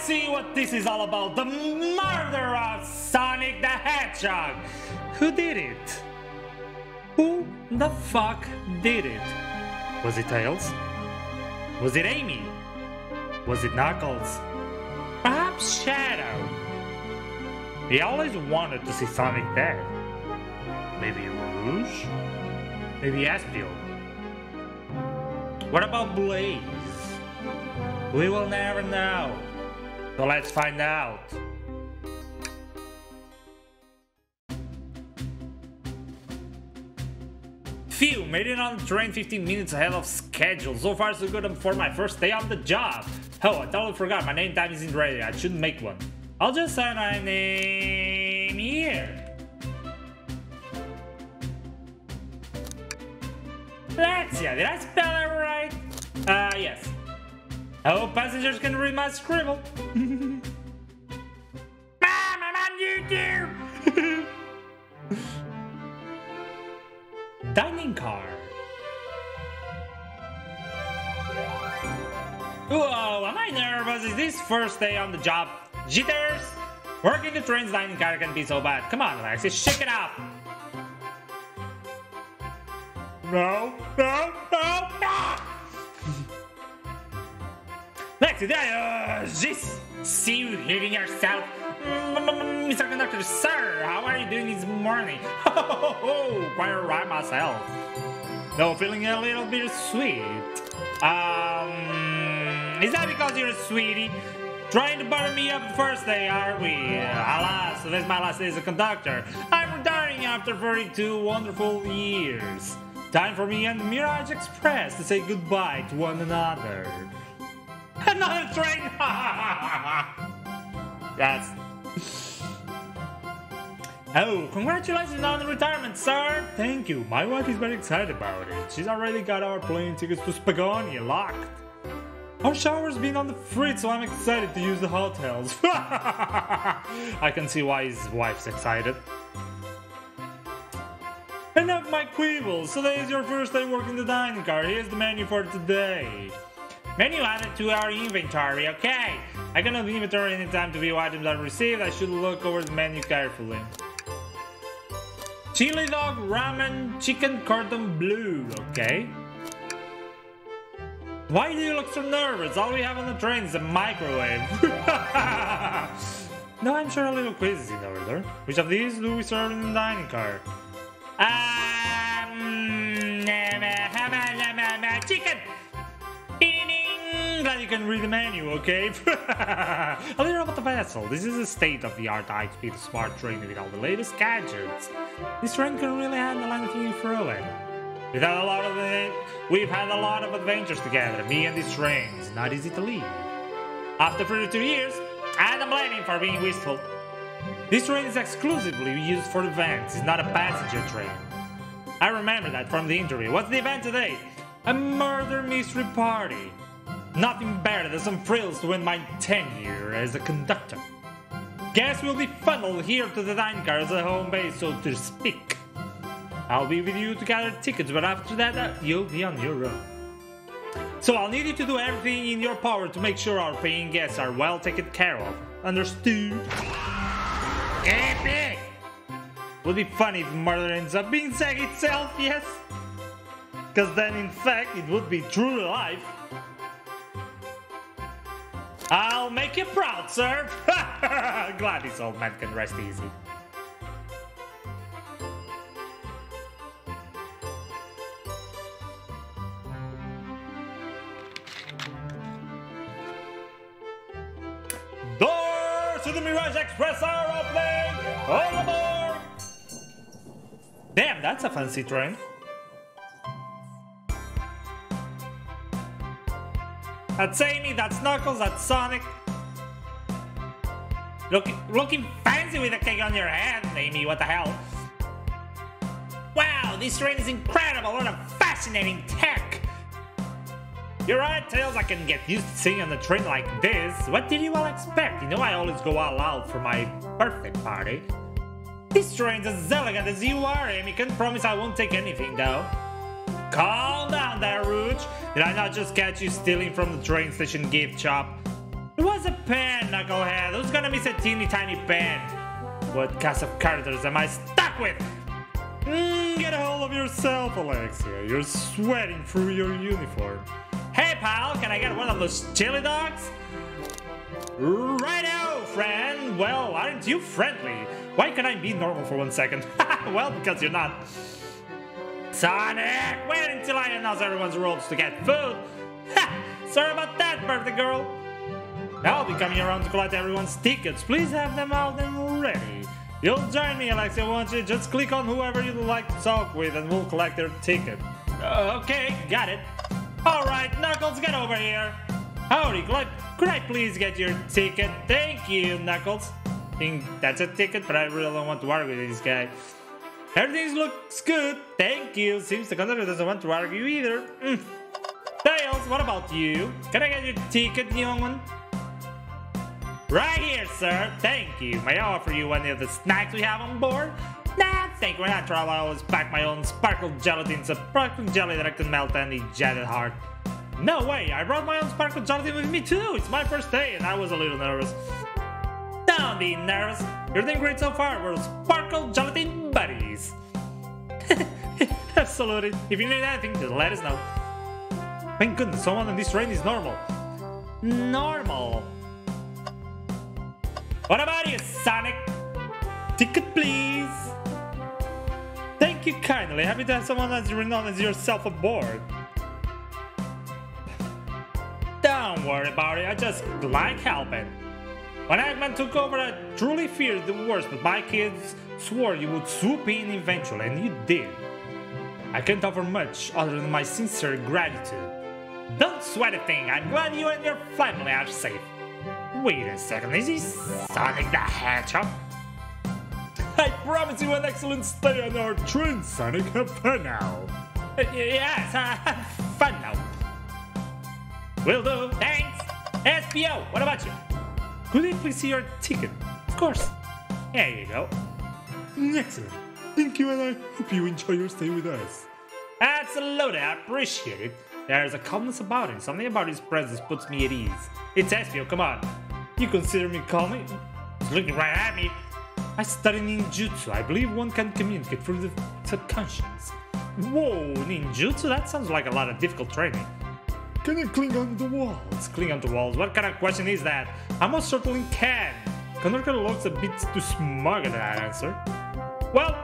Let's see what this is all about. The murder of Sonic the Hedgehog. Who did it? Who the fuck did it? Was it Tails? Was it Amy? Was it Knuckles? Perhaps Shadow? He always wanted to see Sonic dead. Maybe Rouge? Maybe Espio? What about Blaze? We will never know. So let's find out. Phew, made it on the train 15 minutes ahead of schedule. So far so good for my first day on the job. Oh, I totally forgot, my name tag isn't ready. I should make one. I'll just sign my name here. Let's see, did I spell it right? Yes. I hope passengers can read my scribble. Mom, I'm on YouTube! Dining car. Whoa, am I nervous? Is this first day on the job? Jitters? Working the train's dining car can be so bad. Come on, Alexis, shake it up. No. Lexi, jeez, see you hitting yourself. Mr. Conductor, sir, how are you doing this morning? Quite alright myself. No, feeling a little bit sweet. Is that because you're a sweetie? Trying to butter me up the first day, are we? Alas, so that's my last day as a conductor. I'm retiring after 32 wonderful years. Time for me and the Mirage Express to say goodbye to one another. Another train! Yes. Oh, congratulations on the retirement, sir! Thank you. My wife is very excited about it. She's already got our plane tickets to Spagonia locked. Our shower's been on the fridge, so I'm excited to use the hotels. I can see why his wife's excited. Enough my quibbles. Today is your first day working the dining car. Here's the menu for today. Menu added to our inventory, okay. I cannot inventory any time to view items I've received. I should look over the menu carefully. Chili dog, ramen, chicken cordon bleu, okay. Why do you look so nervous? All we have on the train is a microwave. No, I'm sure a little quiz is in order. Which of these do we serve in the dining car? Chicken! Glad you can read the menu, okay? A little about the vessel. This is a state-of-the-art high-speed smart train with all the latest gadgets. This train can really handle anything you throw it. We've had a lot of adventures together, me and this train. It's not easy to leave. After 32 years, I don't blame him for being wistful. This train is exclusively used for events. It's not a passenger train. I remember that from the interview. What's the event today? A murder mystery party. Nothing better than some thrills to win my tenure as a conductor. Guests will be funneled here to the dining car as a home base, so to speak. I'll be with you to gather tickets, but after that, you'll be on your own. So I'll need you to do everything in your power to make sure our paying guests are well taken care of. Understood? Epic! Would be funny if murder ends up being sex itself, yes? Because then, in fact, it would be true to life. I'll make you proud, sir! Glad this old man can rest easy. Doors to the Mirage Express are opening! All aboard! Damn, that's a fancy train. That's Amy, that's Knuckles, that's Sonic. Looking fancy with a cake on your head, Amy, what the hell? Wow, this train is incredible, what a fascinating tech. You're right, Tails, I can get used to sitting on a train like this. What did you all expect? You know I always go all out for my birthday party. This train's as elegant as you are, Amy. Can promise I won't take anything, though. Calm down there, Rouge. Did I not just catch you stealing from the train station gift shop? It was a pen, Knucklehead. Who's gonna miss a teeny tiny pen? What cast of characters am I stuck with? Get a hold of yourself, Alexia. You're sweating through your uniform. Hey, pal, can I get one of those chili dogs? Righto, friend. Well, aren't you friendly? Why can't I be normal for 1 second? Well, because you're not. Sonic, wait until I announce everyone's roles to get food. Sorry about that, birthday girl. Now I'll be coming around to collect everyone's tickets. Please have them out and ready. You'll join me, Alexia, won't you? Just click on whoever you'd like to talk with and we'll collect their ticket. Okay, got it. Alright, Knuckles, get over here. Howdy, could I please get your ticket? Thank you, Knuckles. I think that's a ticket, but I really don't want to argue with this guy. Everything looks good. Thank you. Seems the conductor doesn't want to argue either. Tails, what about you? Can I get your ticket, young one? Right here, sir. Thank you. May I offer you any of the snacks we have on board? Nah, thank you. When I travel, I always pack my own sparkle gelatin, sparkle jelly that I can melt any jagged heart. No way, I brought my own sparkle gelatin with me too. It's my first day and I was a little nervous. Don't be nervous. You're doing great so far. We're sparkle gelatin buddies. Absolutely. If you need anything, just let us know. Thank goodness, someone on this train is normal. Normal. What about you, Sonic? Ticket, please. Thank you kindly. Happy to have someone as renowned as yourself aboard. Don't worry about it. I just like helping. When Eggman took over, I truly feared the worst, but my kids swore you would swoop in eventually, and you did. I can't offer much other than my sincere gratitude. Don't sweat a thing. I'm glad you and your family are safe. Wait a second, is he Sonic the Hedgehog? I promise you an excellent stay on our train, Sonic. Have fun now. Yes, have fun now. Will do, thanks. SPO, what about you? Could I please see your ticket? Of course. There you go. Excellent. Thank you, and I hope you enjoy your stay with us. Absolutely, I appreciate it. There's a calmness about him. Something about his presence puts me at ease. It's SPO, come on. You consider me calm? He's looking right at me. I study ninjutsu. I believe one can communicate through the subconscious. Whoa, ninjutsu? That sounds like a lot of difficult training. Can I cling onto the walls? Cling onto walls? What kind of question is that? I most certainly can. Conductor looks a bit too smug at that answer. Well,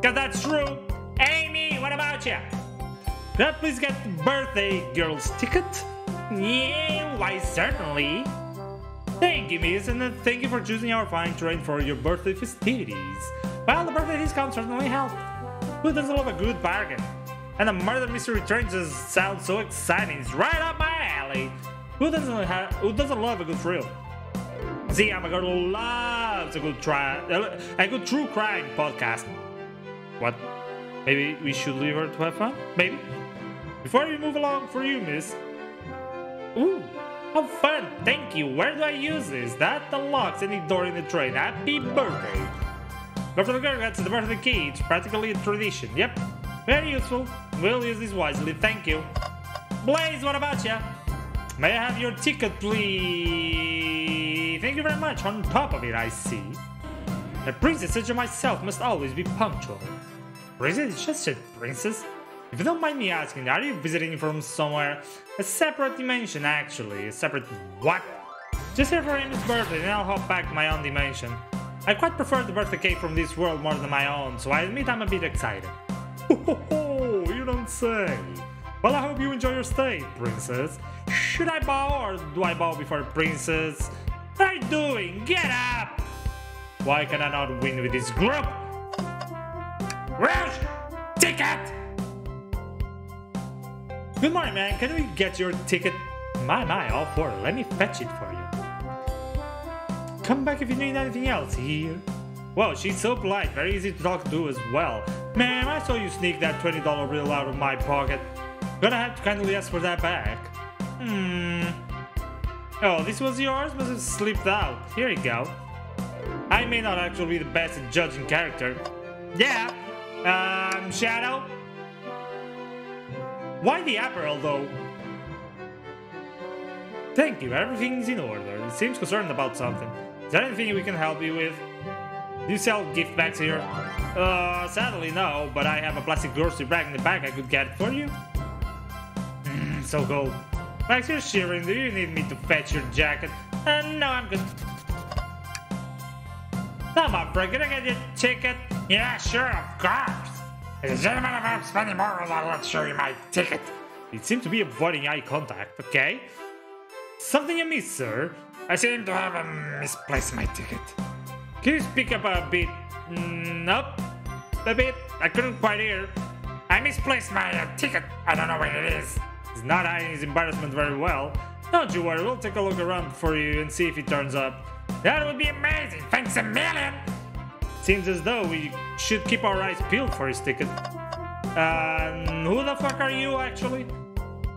cause that's true. Amy, what about you? Could I please get the birthday girl's ticket? Yeah, why certainly. Thank you, miss, and thank you for choosing our fine train for your birthday festivities. Well, the birthday discount certainly helped. Who doesn't love a good bargain? And the murder mystery train just sounds so exciting. It's right up my alley. Who doesn't love a good thrill? See, I'm a girl who loves a good true crime podcast. What? Maybe we should leave her to have fun? Maybe? Before we move along, for you, miss. Ooh, how fun! Thank you. Where do I use this? That unlocks any door in the train. Happy birthday! Birthday girl gets the birthday key. It's practically a tradition. Yep. Very useful. We'll use this wisely. Thank you. Blaze, what about you? May I have your ticket, please? Thank you very much. On top of it, I see. A princess such as myself must always be punctual. Princess? It's just a princess. If you don't mind me asking, are you visiting from somewhere? A separate dimension, actually. A separate what? Just here for Amy's birthday, then I'll hop back to my own dimension. I quite prefer the birthday cake from this world more than my own, so I admit I'm a bit excited. Oh, you don't say. Well, I hope you enjoy your stay, princess. Should I bow or do I bow before princess? What are you doing? Get up! Why can I not win with this group? Rouge! Ticket! Good morning, man. Can we get your ticket? My, all for it. Let me fetch it for you. Come back if you need anything else here. Whoa, she's so polite. Very easy to talk to as well. Man, I saw you sneak that $20 bill out of my pocket. Gonna have to kindly ask for that back. Oh, this was yours? Must have slipped out. Here you go. I may not actually be the best at judging character. Yeah. Shadow? Why the apparel, though? Thank you, everything's in order. It seems concerned about something. Is there anything we can help you with? Do you sell gift bags here? Sadly no, but I have a plastic grocery bag in the back I could get for you. So cold. Max, you're shivering. Do you need me to fetch your jacket? No, I'm good. Now, my friend, can I get your ticket? Yeah, sure, of course. As a gentleman, if I'm spending more, I'll show you my ticket. It seems to be avoiding eye contact, okay? Something amiss, sir? I seem to have misplaced my ticket. Can you speak up a bit? Nope. A bit. I couldn't quite hear. I misplaced my ticket. I don't know where it is. He's not hiding his embarrassment very well. Don't you worry, we'll take a look around for you and see if he turns up. That would be amazing. Thanks a million. Seems as though we should keep our eyes peeled for his ticket. Who the fuck are you, actually?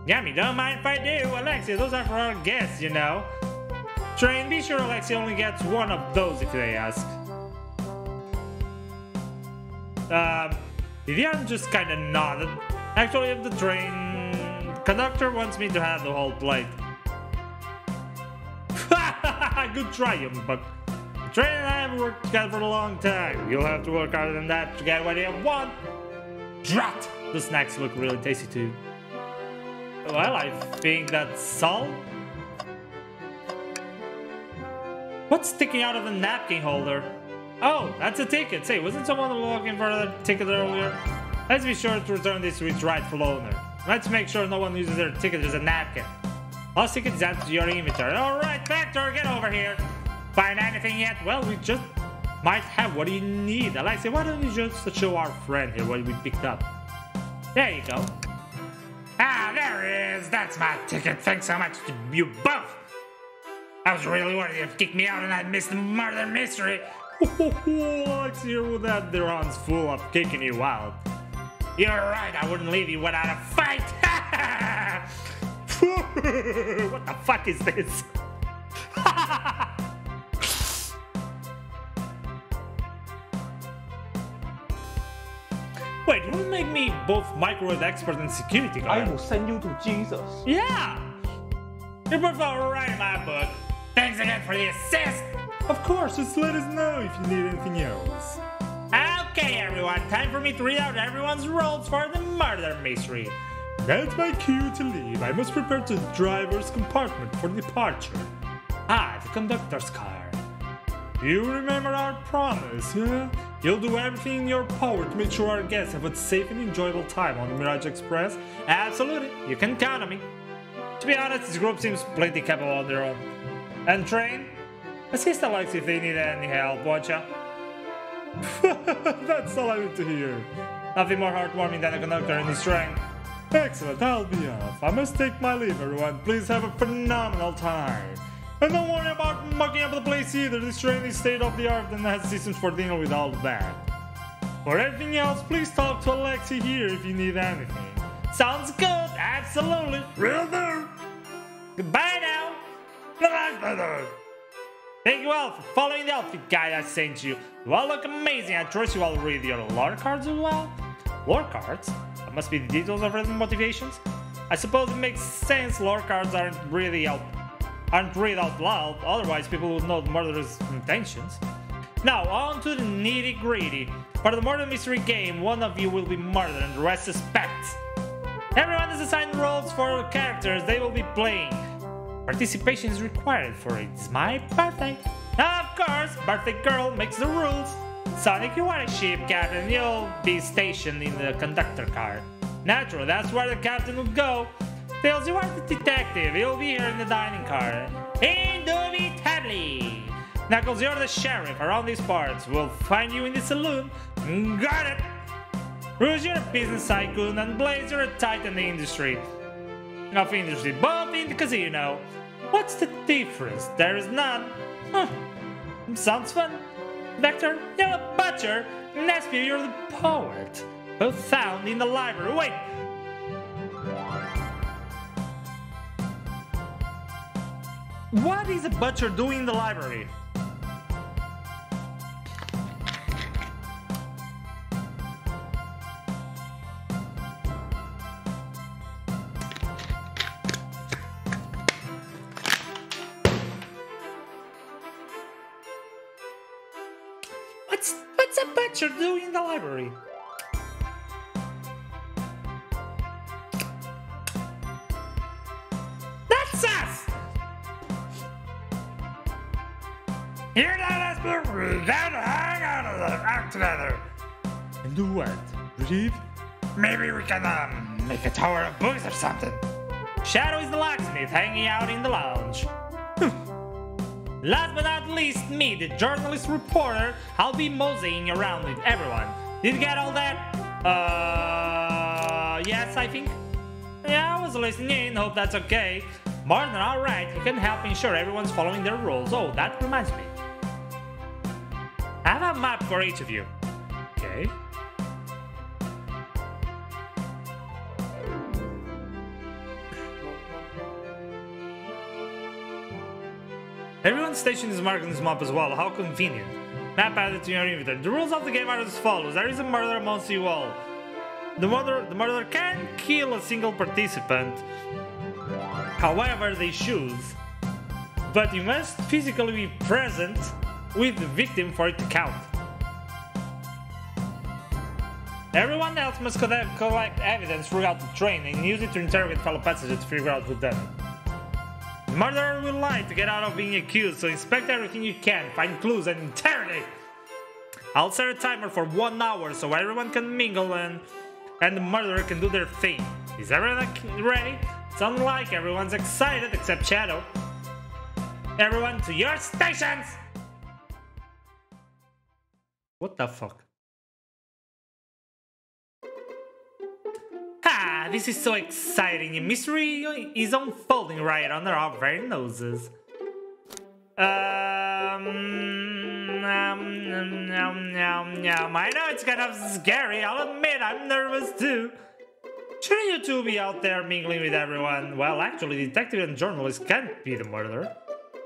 Yummy, don't mind if I do. Alexia, those are for our guests, you know. Train, be sure Alexia only gets one of those if they ask. Vivian just kinda nodded. Actually, if the train conductor wants me to have the whole plate. Good try, young buck. The train and I have worked together for a long time. You'll have to work harder than that to get what you want. Drat! The snacks look really tasty too. Well, I think that's salt. What's sticking out of the napkin holder? Oh, that's a ticket. Say, wasn't someone looking for a ticket earlier? Let's be sure to return this to its rightful owner. Let's make sure no one uses their ticket as a napkin. Lost ticket is added to your inventory. Alright, Vector, get over here. Find anything yet? Well, we just might have what you need. Alexia, why don't you just show our friend here what we picked up? There you go. Ah, there it is. That's my ticket. Thanks so much to you both. I was really worried you'd kick me out and I'd miss the murder mystery. Alexia, with that their hands full of kicking you out. You're right, I wouldn't leave you without a fight. What the fuck is this? Wait, you will make me both microwave expert and security guard? I will send you to Jesus. Yeah! You're both alright in my book. Thanks again for the assist! Of course, just let us know if you need anything else. Okay, everyone, time for me to read out everyone's roles for the murder mystery. That's my cue to leave. I must prepare to the driver's compartment for departure. Ah, the conductor's car. You remember our promise, huh? You'll do everything in your power to make sure our guests have a safe and enjoyable time on the Mirage Express? Absolutely, you can count on me. To be honest, this group seems plenty capable on their own. And Train? Assist Alex if they need any help, won't ya? That's all I need to hear. Nothing more heartwarming than a conductor in his train. Excellent, I'll be off. I must take my leave, everyone. Please have a phenomenal time. And don't worry about mucking up the place either. This train is state-of-the-art and has systems for dealing with all of that. For everything else, please talk to Alexi here if you need anything. Sounds good, absolutely. Will do. Goodbye now. Bye-bye. Thank you all for following the outfit guide I sent you. You all look amazing. I trust you all read your lore cards as well. Lore cards? That must be the details of written motivations. I suppose it makes sense lore cards aren't read out loud, otherwise people would know the murderer's intentions. Now, on to the nitty-gritty. For the murder mystery game, one of you will be murdered and the rest suspects. Everyone is assigned roles for characters they will be playing. Participation is required for it. It's my birthday. Now, of course, birthday girl makes the rules. Sonic, you are a ship captain. You'll be stationed in the conductor car. Naturally, that's where the captain will go. Tails, you are the detective. He'll be here in the dining car. Indubitably. Knuckles, you're the sheriff around these parts. We'll find you in the saloon. Got it. Rouge, you're a business tycoon, and Blaze, you're a titan in the industry. Of industry, both in the casino. What's the difference? There is none. Sounds fun. Vector, you're a butcher. Nespia, you're the poet. Both found in the library. Wait. What is a butcher doing in the library? What's a butcher doing in the library? That's us! You're not us, we gotta hang out together. And do what? Leave? Maybe we can make a tower of books or something. Shadow is the locksmith hanging out in the lounge. Last but not least, me, the journalist reporter. I'll be moseying around with everyone. Did you get all that? Yes, I think. Yeah, I was listening in, hope that's okay. More than alright, you can help ensure everyone's following their rules. Oh, that reminds me. I have a map for each of you. Okay. Everyone's station is marked on this map as well, how convenient. Map added to your inventory. The rules of the game are as follows. There is a murder amongst you all. The murderer can kill a single participant, however they choose. But you must physically be present with the victim for it to count. Everyone else must collect evidence throughout the train and use it to interrogate fellow passengers to figure out who done it. The murderer will lie to get out of being accused, so inspect everything you can, find clues and interrogate. I'll set a timer for 1 hour so everyone can mingle and the murderer can do their thing. Is everyone ready? Sounds like everyone's excited except Shadow. Everyone to your stations! What the fuck? Ah, this is so exciting. A mystery is unfolding right under our very noses. I know it's kind of scary, I'll admit I'm nervous too. Shouldn't you two be out there mingling with everyone? Well, actually, detective and journalist can't be the murderer.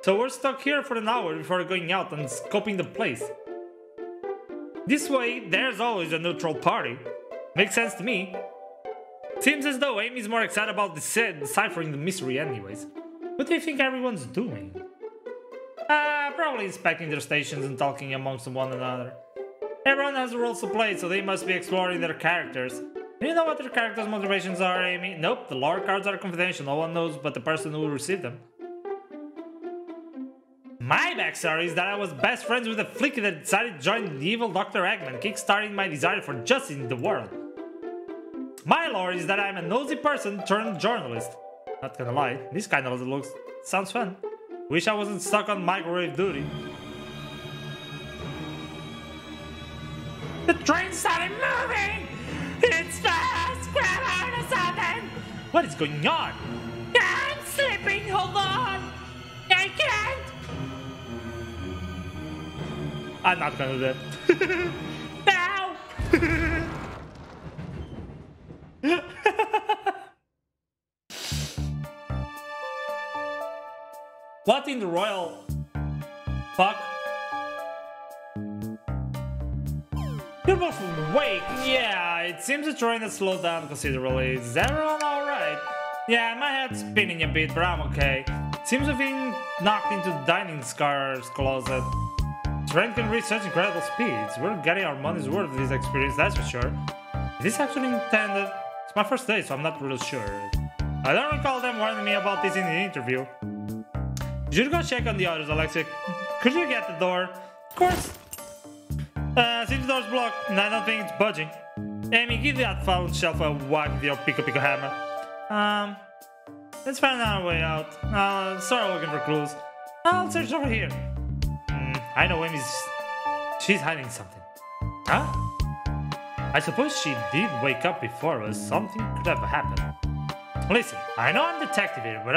So we're stuck here for an hour before going out and scoping the place. This way, there's always a neutral party. Makes sense to me. Seems as though Amy's more excited about deciphering the mystery anyways. What do you think everyone's doing? Probably inspecting their stations and talking amongst one another. Everyone has roles to play, so they must be exploring their characters. Do you know what their characters' motivations are, Amy? Nope, the lore cards are confidential, no one knows but the person who received them. My backstory is that I was best friends with a flicky that decided to join the evil Dr. Eggman, kickstarting my desire for justice in the world. My lore is that I'm a nosy person turned journalist. Not gonna lie, this kind of sounds fun. Wish I wasn't stuck on microwave duty. The train started moving! It's fast! Grab on or something! What is going on? I'm slipping, hold on! I can't! I'm not gonna do that. Now! What in the royal fuck? You're both awake. Yeah, it seems the train has slowed down considerably. Is everyone alright? Yeah, my head's spinning a bit, but I'm okay. Seems we've been knocked into the dining car's closet. Train can reach such incredible speeds. We're getting our money's worth of this experience, that's for sure. Is this actually intended? It's my first day, so I'm not really sure. I don't recall them warning me about this in the interview. You should go check on the others, Alexia. Could you get the door? Of course. Since the door's blocked, and I don't think it's budging. Amy, give that phone shelf a whack with your Pico hammer. Let's find our way out. Start looking for clues. I'll search over here. I know she's hiding something. Huh? I suppose she did wake up before us. Something could have happened. Listen, I know I'm a detective here, but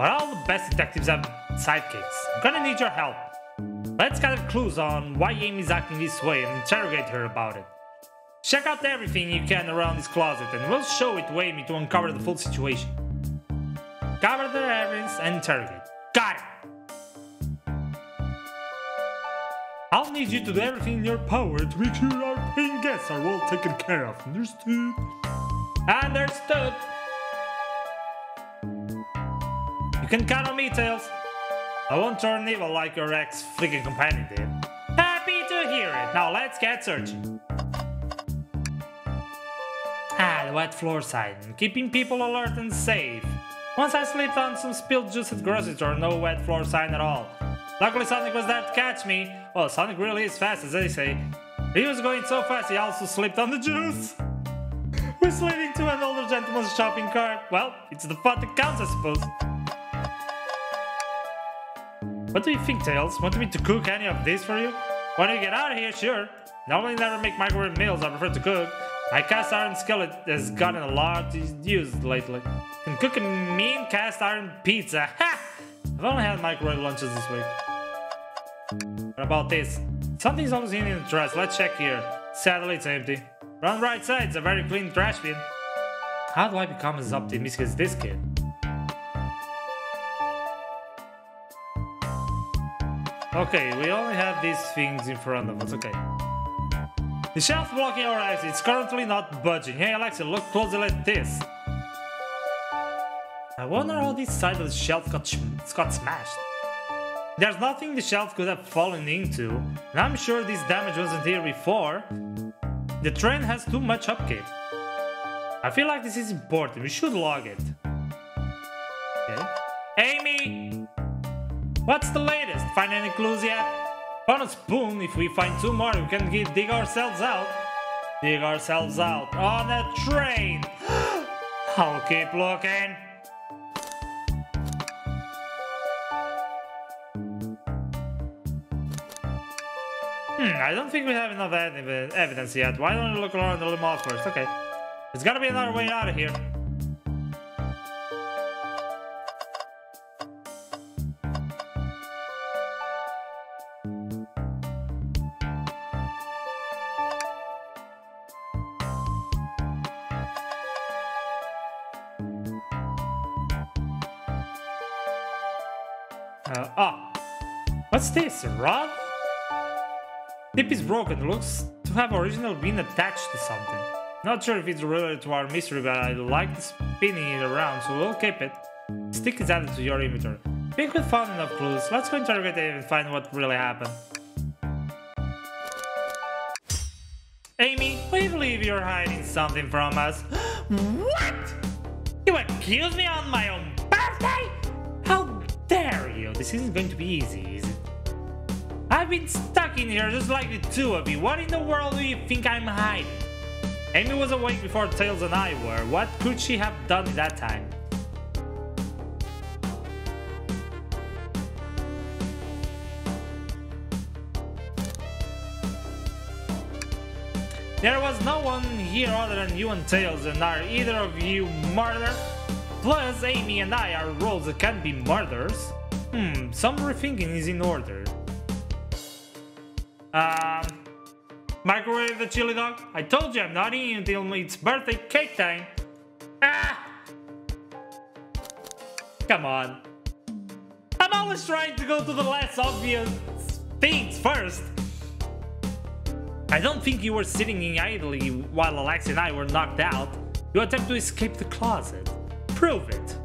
all the best detectives have sidekicks. I'm gonna need your help. Let's gather clues on why Amy's acting this way and interrogate her about it. Check out everything you can around this closet and we'll show it to Amy to uncover the full situation. Gather their evidence and interrogate. Got it! I'll need you to do everything in your power to make sure our paying guests are well taken care of. Understood? Understood! You can count on me, Tails. I won't turn evil like your ex-flicking companion did. Happy to hear it. Alright, now let's get searching. Ah, the wet floor sign, keeping people alert and safe. Once I slipped on some spilled juice at grocery store, no wet floor sign at all. Luckily Sonic was there to catch me. Well, Sonic really is fast, as they say. He was going so fast he also slipped on the juice. Which leading to an older gentleman's shopping cart. Well, it's the fun that counts, I suppose. What do you think, Tails? Want me to cook any of this for you? When we get out of here, sure. Normally never make microwave meals, I prefer to cook. My cast iron skillet has gotten a lot used lately. Can cook a mean cast iron pizza. Ha! I've only had microwave lunches this week. What about this? Something's always in the trash. Let's check here. Sadly, it's empty. But on the right side, it's a very clean trash bin. How do I become as optimistic as this kid? Okay, we only have these things in front of us. Okay. The shelf blocking our exit is currently not budging. Hey Alexa, look closely at this. I wonder how this side of the shelf got smashed. There's nothing the shelf could have fallen into, and I'm sure this damage wasn't here before. The train has too much upkeep. I feel like this is important. We should log it. Okay. Amy! What's the latest? Find any clues yet? On a spoon, if we find 2 more, we can dig ourselves out. Dig ourselves out on a train. I'll keep looking. I don't think we have enough evidence yet. Why don't we look around the limo first? Okay. There's gotta be another way out of here. What's this? A rod? Tip is broken. Looks to have originally been attached to something. Not sure if it's related to our mystery, but I like spinning it around, so we'll keep it. Stick is added to your inventory. Think we found enough clues. Let's go interrogate it and find what really happened. Amy, we believe you're hiding something from us. What? You accuse me on my own birthday? How dare you? This isn't going to be easy, is it? I've been stuck in here just like the two of you. What in the world do you think I'm hiding? Amy was awake before Tails and I were. What could she have done at that time? There was no one here other than you and Tails, and are either of you murdered? Plus, Amy and I are roles that can't be murderers. Some rethinking is in order. Microwave the chili dog? I told you I'm not eating until it's birthday cake time. Ah! Come on. I'm always trying to go to the less obvious things first. I don't think you were sitting in idly while Alex and I were knocked out. You attempt to escape the closet. Prove it.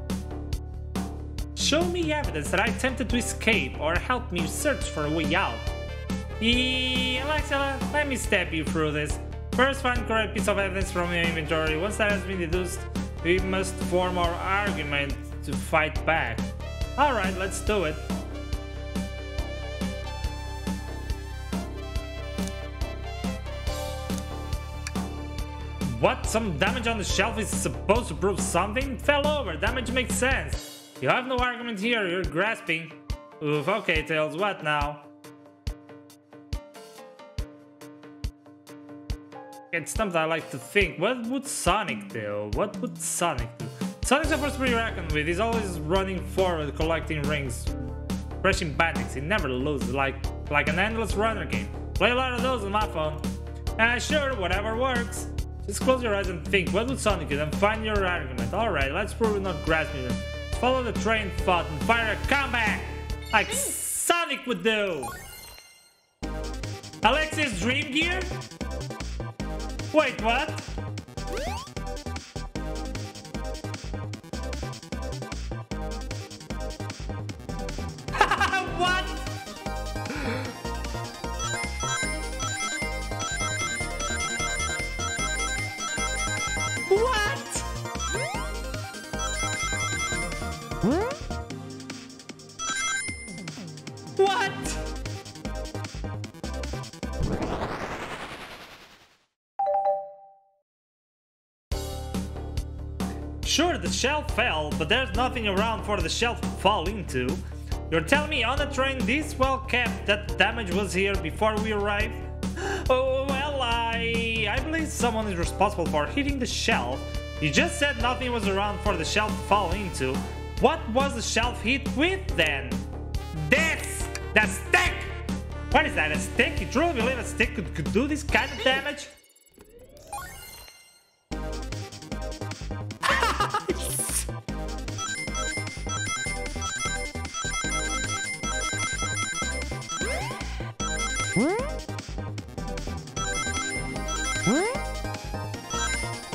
Show me evidence that I attempted to escape or help me search for a way out. Alexa, let me step you through this. First, find correct piece of evidence from your inventory. Once that has been deduced, we must form our argument to fight back. Alright, let's do it. What? Some damage on the shelf is supposed to prove something? It fell over. Damage makes sense. You have no argument here. You're grasping. Oof, okay, Tails, what now? It's something I like to think. What would Sonic do? What would Sonic do? Sonic's a force to be reckoned with. He's always running forward, collecting rings, crushing bandits. He never loses, like an endless runner game. Play a lot of those on my phone. Sure, whatever works. Just close your eyes and think. What would Sonic do? And find your argument. Alright, let's prove we're not grasping them. Follow the train thought and fire a comeback like Sonic would do. Alexis Dream Gear? Wait, what? What? Sure, the shelf fell, but there's nothing around for the shelf to fall into. You're telling me on the train this well kept that damage was here before we arrived? Oh, well, I believe someone is responsible for hitting the shelf. You just said nothing was around for the shelf to fall into. What was the shelf hit with then? This! The stick! What is that, a stick? You truly believe a stick could do this kind of damage?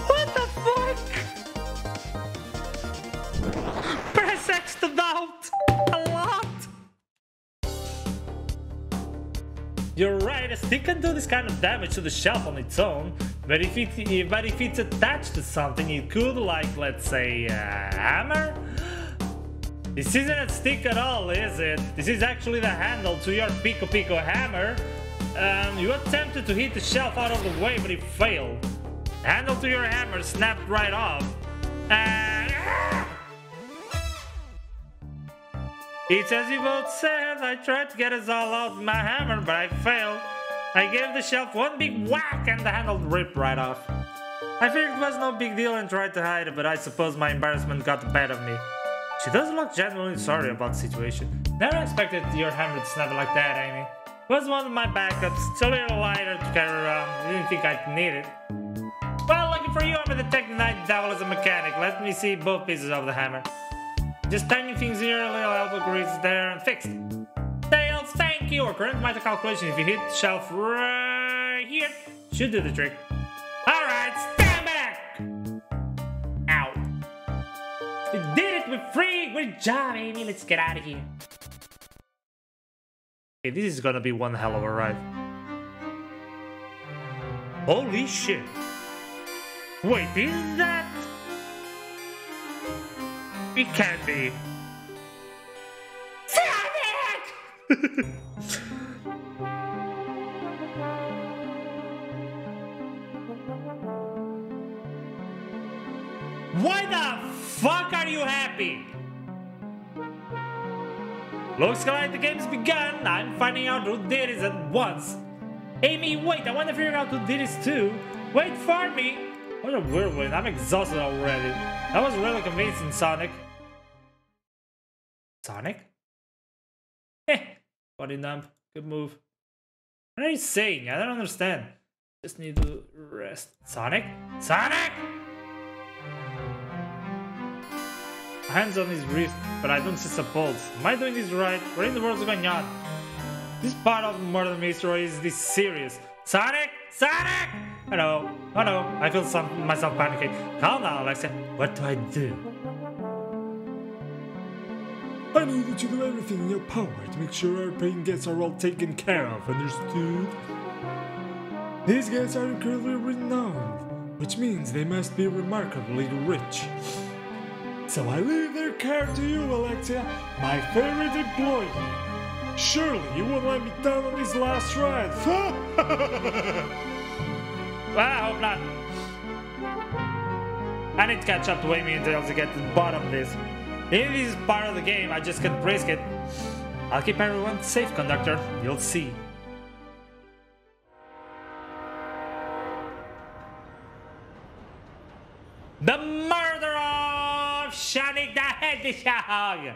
What the fuck? Press X to doubt! A lot! You're right, a stick can do this kind of damage to the shelf on its own, but if it's attached to something, it could, like, let's say, a hammer? This isn't a stick at all, is it? This is actually the handle to your Pico Pico hammer. You attempted to hit the shelf out of the way, but it failed. The handle to your hammer snapped right off. And... It's as you both said, I tried to get us all out with my hammer, but I failed. I gave the shelf one big whack and the handle ripped right off. I figured it was no big deal and tried to hide it, but I suppose my embarrassment got the better of me. She does look genuinely sorry about the situation. Never expected your hammer to snap like that, Amy. It was one of my backups. It's a little lighter to carry around. I didn't think I'd need it. Well, lucky for you, I'm a detective night devil as a mechanic. Let me see both pieces of the hammer. Just tiny things here, a little elbow grease there, and fixed. Tails, thank you. According to my calculation, if you hit the shelf right here, should do the trick. Alright, stand back! Ow. You did it, we're free! Good job, Amy. Let's get out of here. Okay, this is gonna be one hell of a ride. Holy shit. Wait, is that? It can't be. Sonic! Why the fuck are you happy? Looks like the game's begun. I'm finding out who did this at once. Amy, wait, I want to figure out who did this too. Wait for me. What a weird one. I'm exhausted already. That was really convincing, Sonic. Sonic? Heh. Body numb. Good move. What are you saying? I don't understand. Just need to rest. Sonic? Sonic! Hands on his wrist, but I don't see a pulse. Am I doing this right? What in the world is going on? This part of the murder mystery is this serious. Sonic! Sonic! Oh no, I feel myself panicking. Calm down, Alexia. What do I do? I need you to do everything in your power to make sure our paying guests are all taken care of, understood? These guests are incredibly renowned, which means they must be remarkably rich. So I leave their care to you, Alexia, my favorite employee. Surely you won't let me down on this last ride. Well, I hope not. I need to catch up to Amy and Tails to get to the bottom of this. If this is part of the game, I just can't risk it. I'll keep everyone safe, conductor. You'll see. The murder of Sonic the Hedgehog!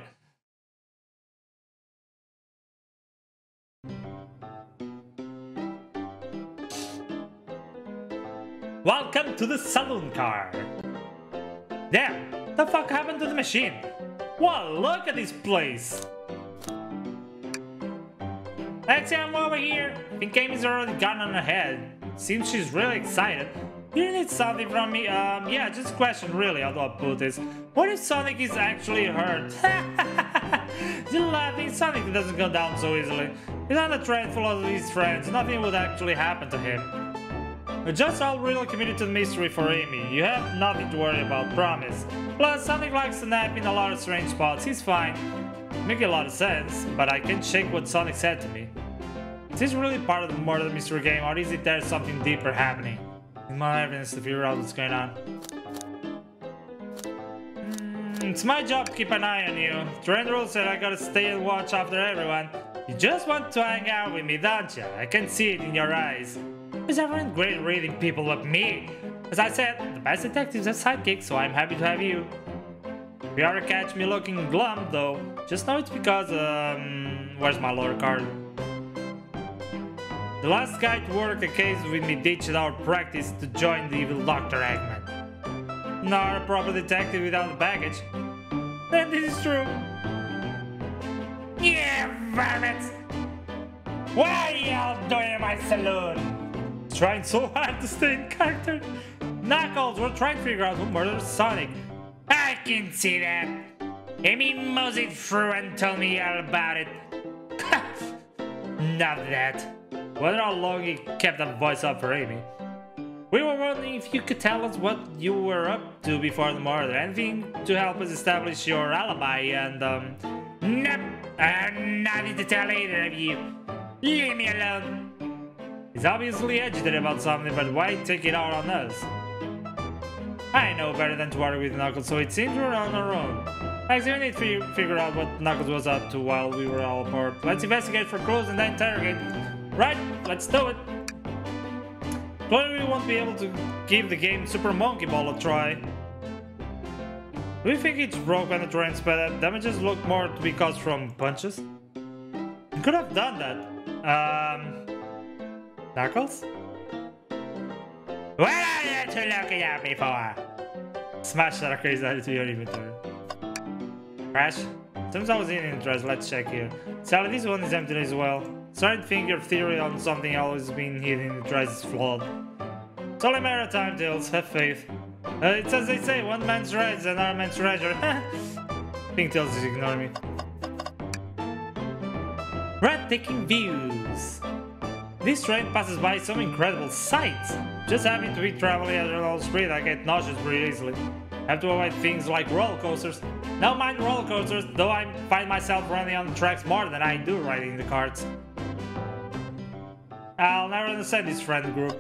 Welcome to the saloon car. Damn, the fuck happened to the machine? Whoa, look at this place. Alexia, I'm over here. I think Amy's already gotten on ahead. Seems she's really excited. You need something from me? Yeah, just a question really, how do I put this? What if Sonic is actually hurt? You're laughing, Sonic doesn't go down so easily. He's on a train full of his friends, nothing would actually happen to him. We're just all really committed to the mystery for Amy. You have nothing to worry about, promise. Plus, Sonic likes to nap in a lot of strange spots, he's fine. Making a lot of sense, but I can't shake what Sonic said to me. Is this really part of the murder mystery game, or is it there something deeper happening? Need more evidence to figure out what's going on. It's my job to keep an eye on you. Trend rule said I gotta stay and watch after everyone. You just want to hang out with me, don't you? I can see it in your eyes. Is everyone great reading people like me? As I said, the best detectives have sidekicks, so I'm happy to have you. If you ever catch me looking glum, though, just know it's because, where's my lore card? The last guy to work a case with me ditched our practice to join the evil Dr. Eggman. Not a proper detective without the baggage. Then this is true. Yeah, varmints! What are y'all doing in my saloon? Trying so hard to stay in character. Knuckles, we're trying to figure out who murdered Sonic. I can see that. Amy moseyed through and told me all about it. Not that. Wonder how long he kept that voice up for Amy. We were wondering if you could tell us what you were up to before the murder. Anything to help us establish your alibi and, Nope, I'm nothing to tell either of you. Leave me alone. He's obviously agitated about something, but why take it out on us? I know better than to argue with Knuckles, so it seems we're on our own. Actually, we need to figure out what Knuckles was up to while we were all apart. Let's investigate for clues and then interrogate. Right, let's do it. Clearly we won't be able to give the game Super Monkey Ball a try. Do we think it's broke when the train sped? Damages look more to be caused from punches. You could have done that. Knuckles? What are you two looking at me for? Smash that crazy out to your inventory. Crash? Since I was in interest, let's check here. Sally, this one is empty as well. Sorry to think your theory on something always been hidden in the tries is flawed. It's only a matter of time, Tails. Have faith. It's as they say, one man's right is another man's treasure. Pink Tails is ignoring me. Breathtaking views. This train passes by some incredible sights. Just happen to be traveling at a speed, I get nauseous pretty easily. Have to avoid things like roller coasters. Don't mind roller coasters, though I find myself running on the tracks more than I do riding the carts. I'll never understand this friend group.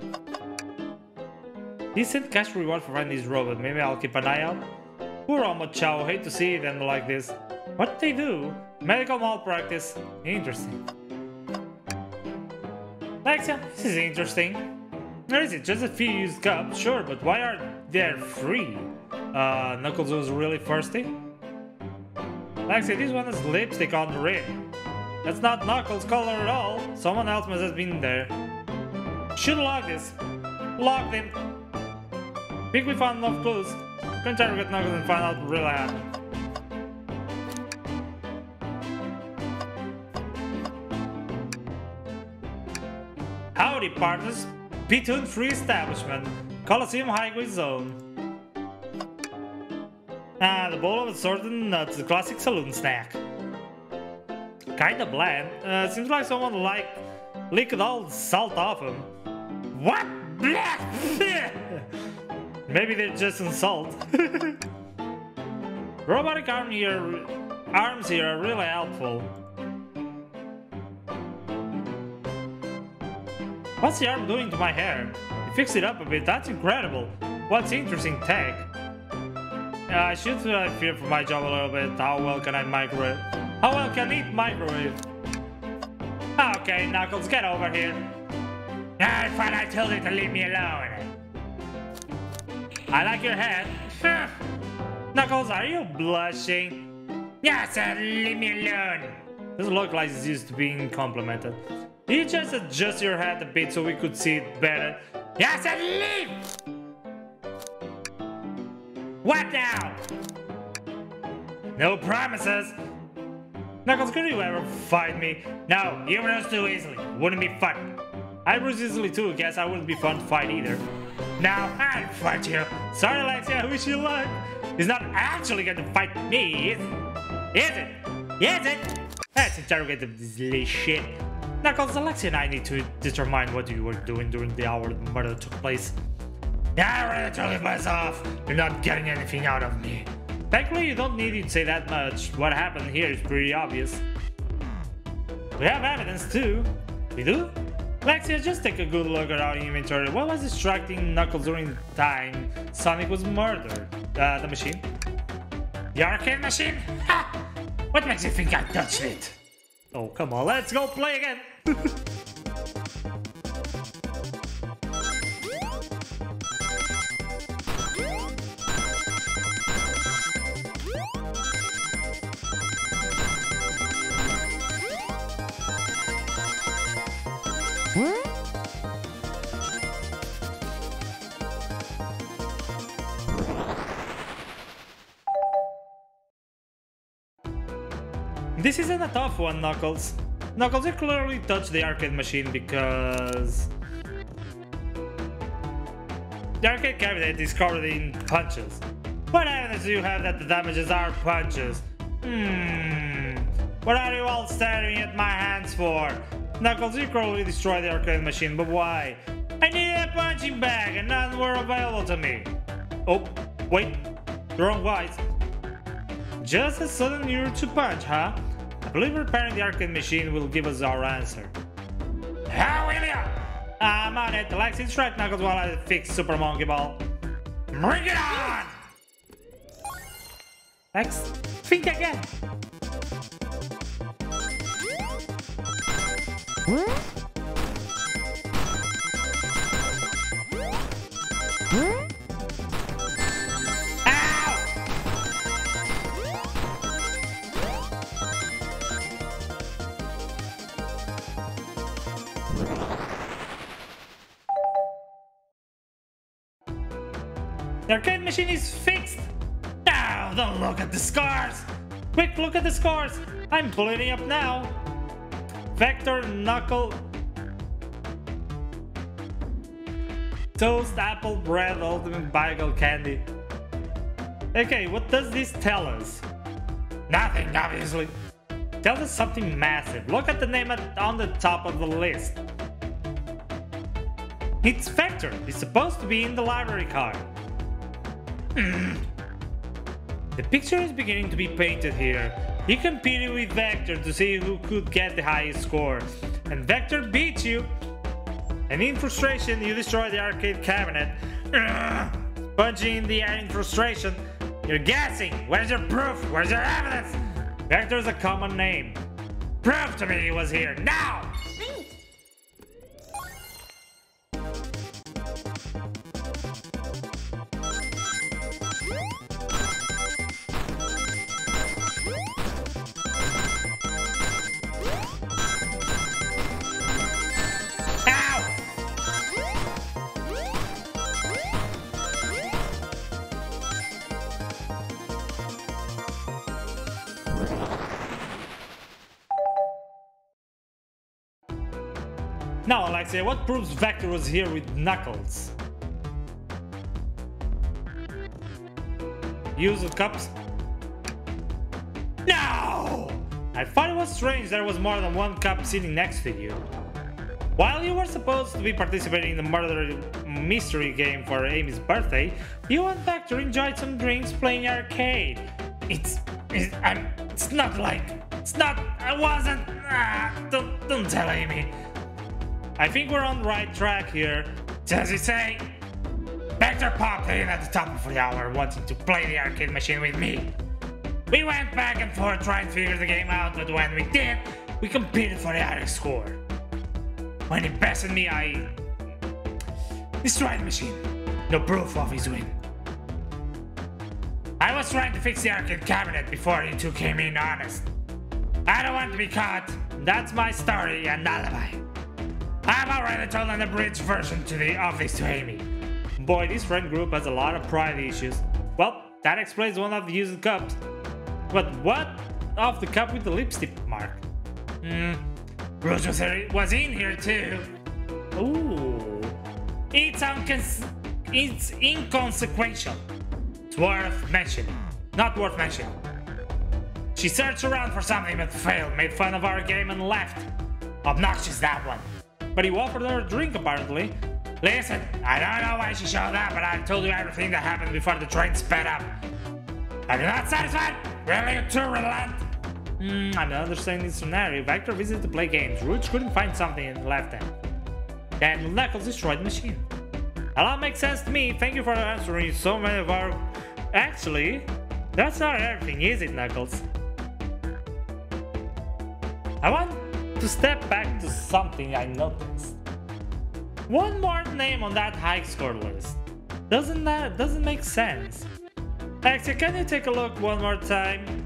Decent cash reward for finding this robot. Maybe I'll keep an eye out. Poor Omochao, hate to see them like this. What did they do? Medical malpractice. Interesting. Lexia, this is interesting. Or is it just a few used cups? Sure, but why are they free? Knuckles was really thirsty. Lexia, this one has lipstick on the rim. That's not Knuckles' color at all. Someone else must have been there. Should lock this. Lock them. Think we found enough clues. Can interrogate Knuckles and find out what really happened. Howdy, partners. Pitoon Free Establishment. Coliseum Highway Zone. The bowl of assorted nuts, the classic saloon snack. Kinda bland. Seems like someone licked all the salt off them. What? Maybe they're just in salt. Robotic arms here are really helpful. What's the arm doing to my hair? You fixed it up a bit, that's incredible. What's interesting tech? I should fear for my job a little bit. How well can I microwave? How well can it microwave? Okay, Knuckles, get over here. I thought I told you to leave me alone. I like your hat. Knuckles, are you blushing? Yeah, I said leave me alone. Doesn't look like it's used to being complimented. Did you just adjust your hat a bit so we could see it better? Yeah, I said leave! What now? No promises. Knuckles, could you ever fight me? No, you bruise too easily. Wouldn't be fun. I bruise easily too, guess I wouldn't be fun to fight either. Now, I'll fight you. Sorry, Alexia, I wish you luck. He's not actually going to fight me, is it? Is it? Is it? Let's interrogate this little shit. Knuckles, Alexia and I need to determine what you were doing during the hour the murder took place. I already told you myself. You're not getting anything out of me. Thankfully, you don't need to say that much. What happened here is pretty obvious. We have evidence too. We do? Lexia, just take a good look at our inventory. What was distracting Knuckles during the time Sonic was murdered? The machine? The arcade machine? Ha! What makes you think I touched it? Oh, come on, let's go play again! This isn't a tough one, Knuckles. Knuckles, you clearly touched the arcade machine because the arcade cabinet is covered in punches. What evidence do you have that the damages are punches? What are you all staring at my hands for? Knuckles, you clearly destroyed the arcade machine, but why? I needed a punching bag and none were available to me. Oh, wait, the wrong guys. Just a sudden urge to punch, huh? I believe repairing the arcade machine will give us our answer. How will ya? I'm on it. Lex is right, Knuckles, while I fix Super Monkey Ball. Bring it on! Lex, think again. The arcade machine is fixed! Now, don't look at the scars! Quick, look at the scars! I'm bleeding up now! Vector, Knuckle... Toast, apple, bread, ultimate bagel, candy. Okay, what does this tell us? Nothing, obviously. Tells us something massive. Look at the name on the top of the list. It's Vector. It's supposed to be in the library card. The picture is beginning to be painted here. You competed with Vector to see who could get the highest score, and Vector beat you. And in frustration, you destroy the arcade cabinet. Punching in the air in frustration. You're guessing. Where's your proof? Where's your evidence? Vector's a common name. Prove to me he was here now! Now, Alexia, what proves Vector was here with Knuckles? Use of cups? No! I thought it was strange there was more than one cup sitting next to you. While you were supposed to be participating in the murder mystery game for Amy's birthday, you and Vector enjoyed some drinks playing arcade. It's not like... I wasn't... don't tell Amy. I think we're on the right track here. Does he say? Vector popped in at the top of the hour wanting to play the arcade machine with me. We went back and forth trying to figure the game out, but when we did, we competed for the highest score. When he bested me, I destroyed the machine. No proof of his win. I was trying to fix the arcade cabinet before you two came in honest. I don't want to be caught. That's my story and alibi. I've already told an abridged version of this to Amy. Boy, this friend group has a lot of pride issues. Well, that explains one of the used cups. But what of the cup with the lipstick mark? Bruce was in here too. Ooh. It's inconsequential. It's worth mentioning. Not worth mentioning. She searched around for something but failed, made fun of our game and left. Obnoxious, that one. But you offered her a drink, apparently. Listen, I don't know why she showed up, but I told you everything that happened before the train sped up. Are you not satisfied? Really, you two relent? I'm not understanding this scenario. Vector visited to play games. Rouge couldn't find something and left them. Then Knuckles destroyed the machine. A lot makes sense to me. Thank you for answering so many of our... Actually, That's not everything, is it, Knuckles? I want to step back to something I noticed. One more name on that high score list. Doesn't make sense. Actually, can you take a look one more time?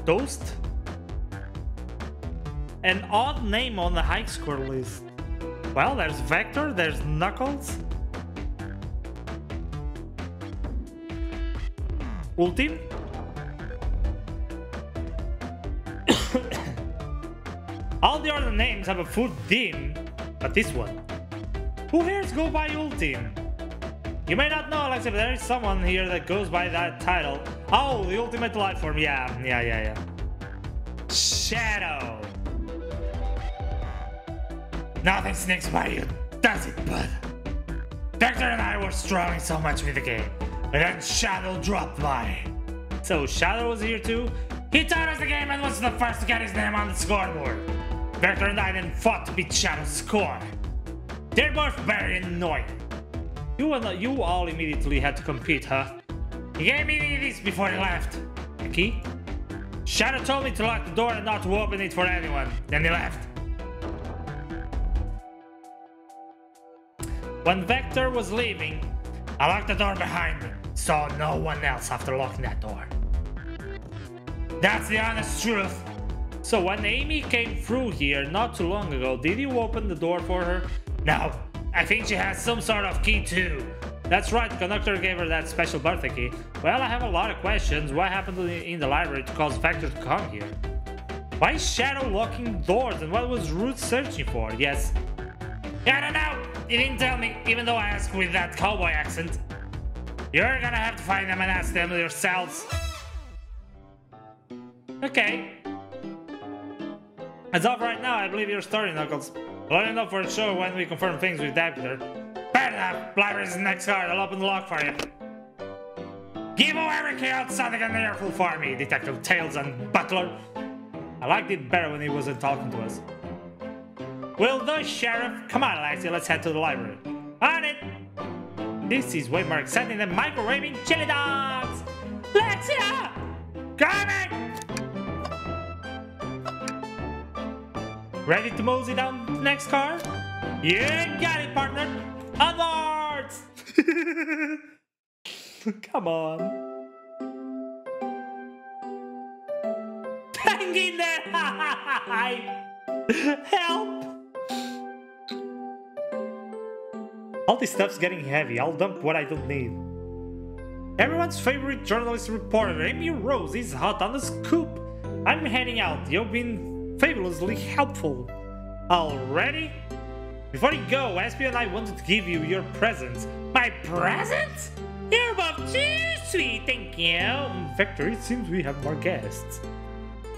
Toast? An odd name on the high score list. Well, there's Vector, there's Knuckles. Ultim? All the other names have a food theme, but this one. Who here's go by Ultim? You may not know, Alexia, but there is someone here that goes by that title. Oh, the ultimate life form, yeah. Shadow. Nothing sneaks by you, does it, bud? Vector and I were struggling so much with the game, and then Shadow dropped by. So Shadow was here too? He taught us the game and was the first to get his name on the scoreboard. Vector and I then fought to beat Shadow's score. They're both very annoying. You all immediately had to compete, huh? He gave me this before he left. A key? Shadow told me to lock the door and not to open it for anyone. Then he left. When Vector was leaving, I locked the door behind me. Saw no one else after locking that door. That's the honest truth. So when Amy came through here not too long ago, did you open the door for her? No. I think she has some sort of key too. That's right, the conductor gave her that special birthday key. Well, I have a lot of questions. What happened in the library to cause Vector to come here? Why is Shadow locking doors and what was Root searching for? Yes. I don't know. He didn't tell me, even though I asked with that cowboy accent. You're gonna have to find them and ask them yourselves. Okay. As of right now, I believe your story, Knuckles. Let me know for sure when we confirm things with Vector. Fair enough. Library's the next card. I'll open the lock for you. Give whoever key out something an earful for me, Detective Tails and Butler. I liked it better when he wasn't talking to us. Will the Sheriff? Come on, Alexia, let's head to the library. On it! This is way more exciting than microwaving chili dogs! Alexia! Coming! Ready to mosey down the next car? Yeah, got it, partner! Onwards! Come on. Hang in there! Help! All this stuff's getting heavy. I'll dump what I don't need. Everyone's favorite journalist reporter, Amy Rose, is hot on the scoop. I'm heading out. You've been fabulously helpful. Already? Before you go, Espio and I wanted to give you your presents. My presents? You're both too sweet, thank you. Vector, it seems we have more guests.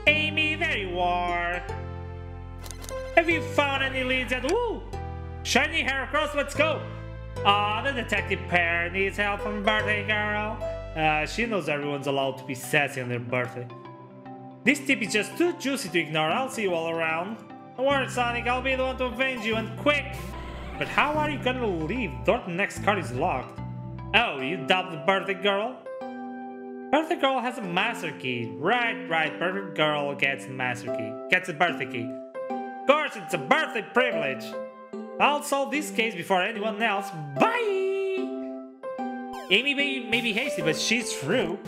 Amy, there you are. Have you found any leads yet? Ooh! Shiny hair across, let's go! The detective pair needs help from birthday girl. She knows everyone's allowed to be sassy on their birthday. This tip is just too juicy to ignore. I'll see you all around. Don't worry, Sonic, I'll be the one to avenge you, and quick! But how are you gonna leave? Door to the next card is locked. Oh, you doubt the birthday girl? Birthday girl has a master key. Right, birthday girl gets a master key. Gets a birthday key. Of course, it's a birthday privilege. I'll solve this case before anyone else. Bye! Amy may be hasty, but she's through.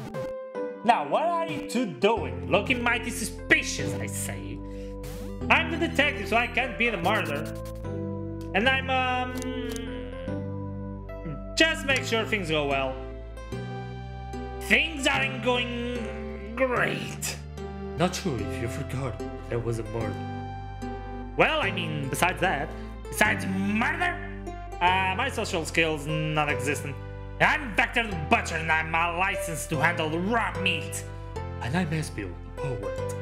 Now, what are you two doing? Looking mighty suspicious, I say. I'm the detective, so I can't be the murderer. And I'm, just make sure things go well. Things aren't going great. Not sure if you forgot there was a murder. Well, I mean, besides murder? My social skills non-existent. I'm Vector the Butcher and I'm licensed to handle raw meat. And I'm Espio, the poet.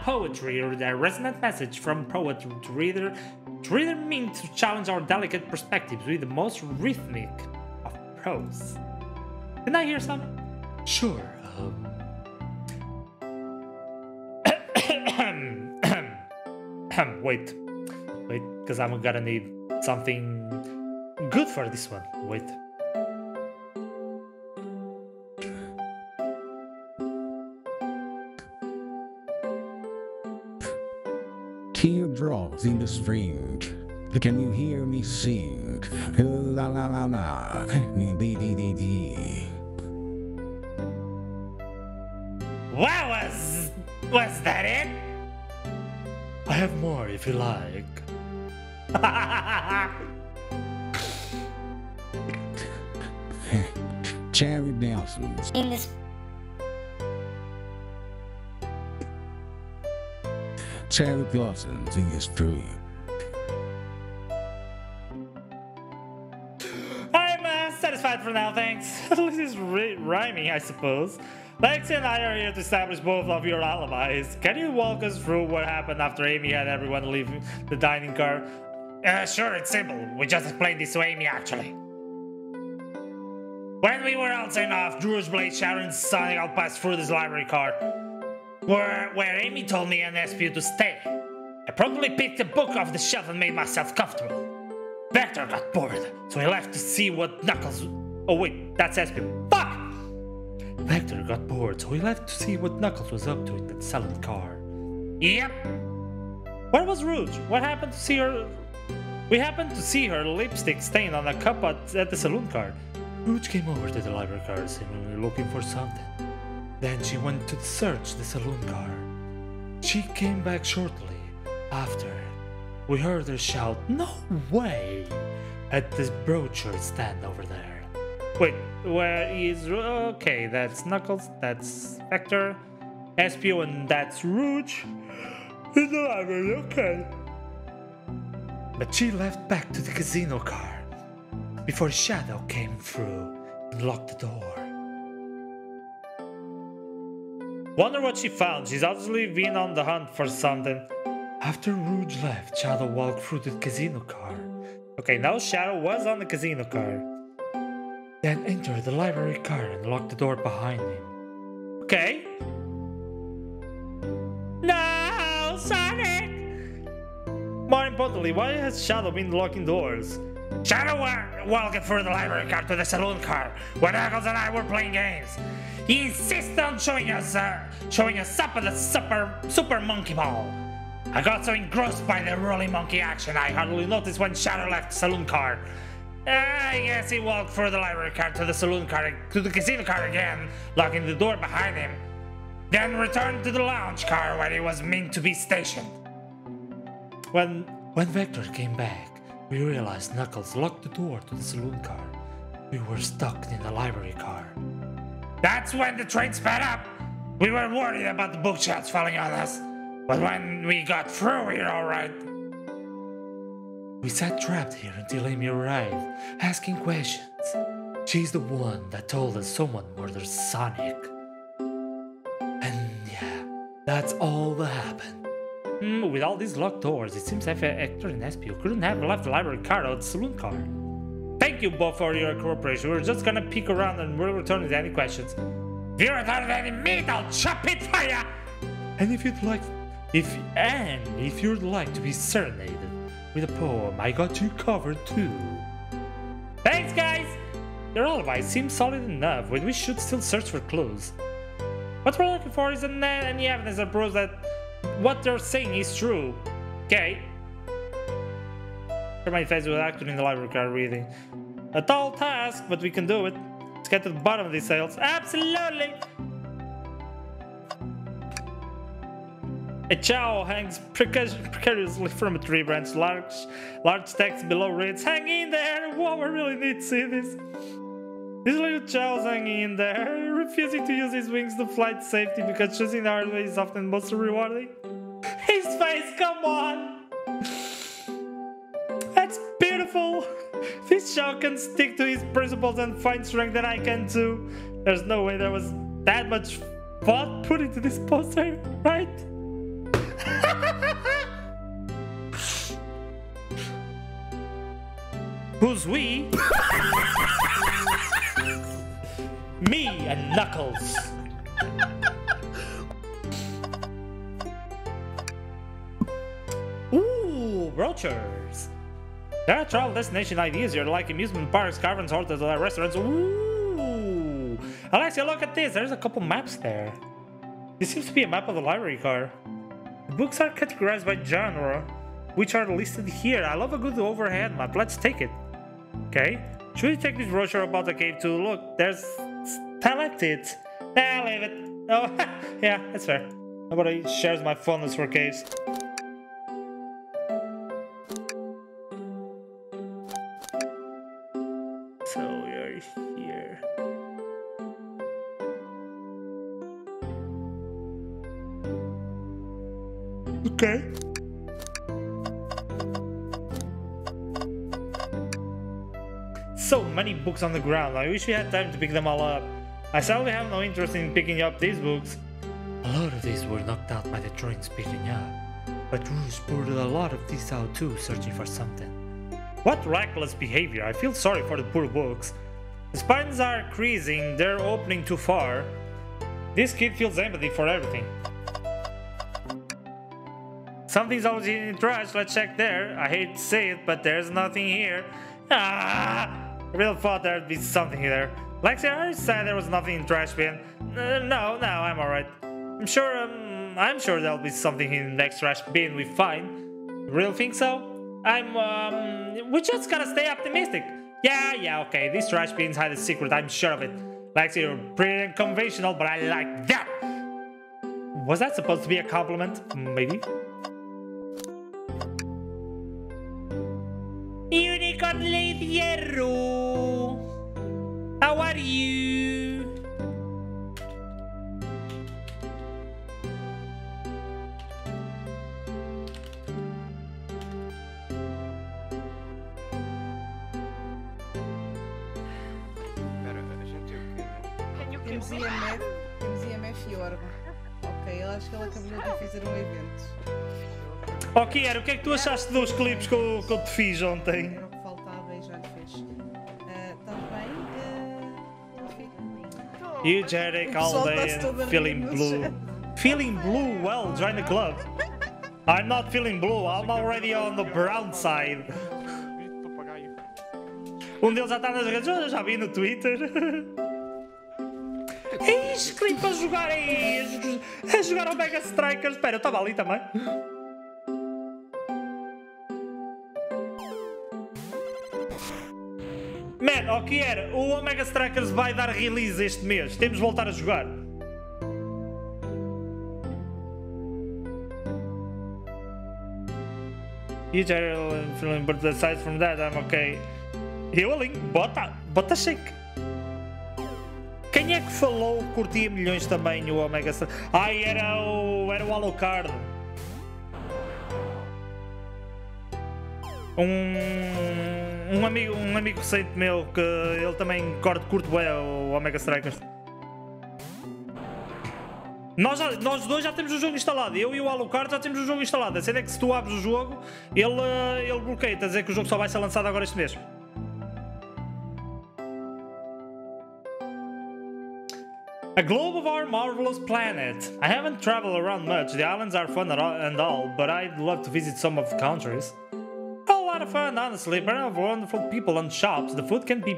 Poetry, or the resonant message from poet to reader mean to challenge our delicate perspectives with the most rhythmic of prose. Can I hear some? Sure, Wait, because I'm gonna need something good for this one. Wait. Teardrops in the stream. Can you hear me sing? La la la la. Dee dee dee dee. Wow, was that it? I have more if you like. Cherry blossoms. In this Cherry blossoms in the stream. I'm satisfied for now, thanks. At least it's rhyming, I suppose. Lexi and I are here to establish both of your alibis. Can you walk us through what happened after Amy had everyone leave the dining car? Sure, it's simple. We just explained this to Amy, actually. When we were outside off, Drew's Blade, Sharon, and Sonic all passed through this library car, where Amy told me and Espew to stay. I promptly picked a book off the shelf and made myself comfortable. Vector got bored, so he left to see what Knuckles... Oh wait, that's Espew. Fuck! Vector got bored, so he left to see what Knuckles was up to in that silent car. Yep. Where was Rouge? What happened to see her? We happened to see her lipstick stained on a cup at the saloon car. Rouge came over to the library car seemingly looking for something. Then she went to search the saloon car. She came back shortly after. We heard her shout, "No way!" at this brochure stand over there. Wait, where is... Okay, that's Knuckles, that's Vector, Espew, and that's Rouge. In the library, okay. But she left back to the casino car before Shadow came through and locked the door. Wonder what she found. She's obviously been on the hunt for something. After Rouge left, Shadow walked through the casino car. Okay, now Shadow was on the casino car. Then entered the library car and locked the door behind him. Okay. No, Sonic! More importantly, why has Shadow been locking doors? Shadow walked through the library car to the saloon car, where Knuckles and I were playing games. He insisted on showing us up at the super monkey ball. I got so engrossed by the rolling monkey action, I hardly noticed when Shadow left the saloon car. I guess he walked through the library car to the saloon car, to the casino car again, locking the door behind him. Then returned to the lounge car where he was meant to be stationed. When Vector came back, we realized Knuckles locked the door to the saloon car. We were stuck in the library car. That's when the train sped up. We were worried about the bookshelves falling on us, but when we got through, we were alright. We sat trapped here until Amy arrived, asking questions. She's the one that told us someone murdered Sonic. And yeah, that's all that happened. With all these locked doors, it seems that Hector and Espew couldn't have left the library car or the saloon car. Thank you both for your cooperation. We're just gonna peek around and we'll return with any questions. If you return with any meat, I'll chop it for ya! And if you'd like to be serenaded with a poem, I got you covered too. Thanks, guys! Your alibi seems solid enough, but we should still search for clues. What we're looking for is any evidence that proves that what they're saying is true. Okay. My face was acting in the library car reading. A tall task, but we can do it. Let's get to the bottom of these sales. Absolutely! A chow hangs precariously from a tree branch. Large text below reads, "Hang in there! Wow, I really need to see this." This little chow's hanging in there, refusing to use his wings to fly to safety because choosing the hard way is often most rewarding. His face, come on! That's beautiful! This chow can stick to his principles and find strength that I can too. There's no way there was that much thought put into this poster, right? Who's we? Me and Knuckles. Ooh, brochures. There are travel destination ideas here, like amusement parks, caverns, hotels, restaurants. Ooh! Alexia, look at this. There's a couple maps there. This seems to be a map of the library car. The books are categorized by genre, which are listed here. I love a good overhead map. Let's take it. Okay. Should we take this brochure about the cave too? Look, there's stalactites. Nah, leave it. Oh, yeah, that's fair. Nobody shares my fondness for caves. So we are here. Okay. So many books on the ground. I wish we had time to pick them all up. I sadly have no interest in picking up these books. A lot of these were knocked out by the train speeding up. But Rouge boarded a lot of these out too, searching for something. What reckless behavior. I feel sorry for the poor books. The spines are creasing, they're opening too far. This kid feels empathy for everything. Something's always in the trash, let's check there. I hate to say it, but there's nothing here. Ah! I really thought there'd be something there. Lexi, are you sad there was nothing in the trash bin? No, I'm alright. I'm sure there'll be something in the next trash bin we find. You really think so? We just gotta stay optimistic. Yeah, okay, these trash bins hide a secret, I'm sure of it. Lexi, you're pretty unconventional, but I like that! Was that supposed to be a compliment? Maybe? Unicorn Lady Hierro! How are you? Temos IMF e Orba. Ok, eu acho que ela acabou de fazer um evento. Oh, Kiara, o que é que tu achaste dos clipes que eu te fiz ontem? Era o que faltava e já lhe fez. Está bem? Energetic all day and feeling blue. Feeling blue? Well, join the club. I'm not feeling blue, I'm already on the brown side. Um deles já está nas redes, eu já vi no Twitter. Eis, clipe a jogar a jogar ao Mega Strikers. Espera, eu estava ali também. Man, o que era? O Omega Strikers vai dar release este mês. Temos de voltar a jogar. But aside from that, I'm okay. Healing? Bota shake. Quem é que falou que curtia milhões também o Omega Strikers? Ai, era o Alucard. Um amigo recente meu que ele também curte bem o Omega Strikers. Nós dois já temos o jogo instalado. Eu e o Alucard já temos o jogo instalado. A cena é que se tu abres o jogo, ele bloqueia, a dizer que o jogo só vai ser lançado agora este mês. A globe of our marvelous planet. I haven't traveled around much. The islands are fun and all, but I'd love to visit some of the countries. A lot of fun, honestly. But of wonderful people and shops. The food can't be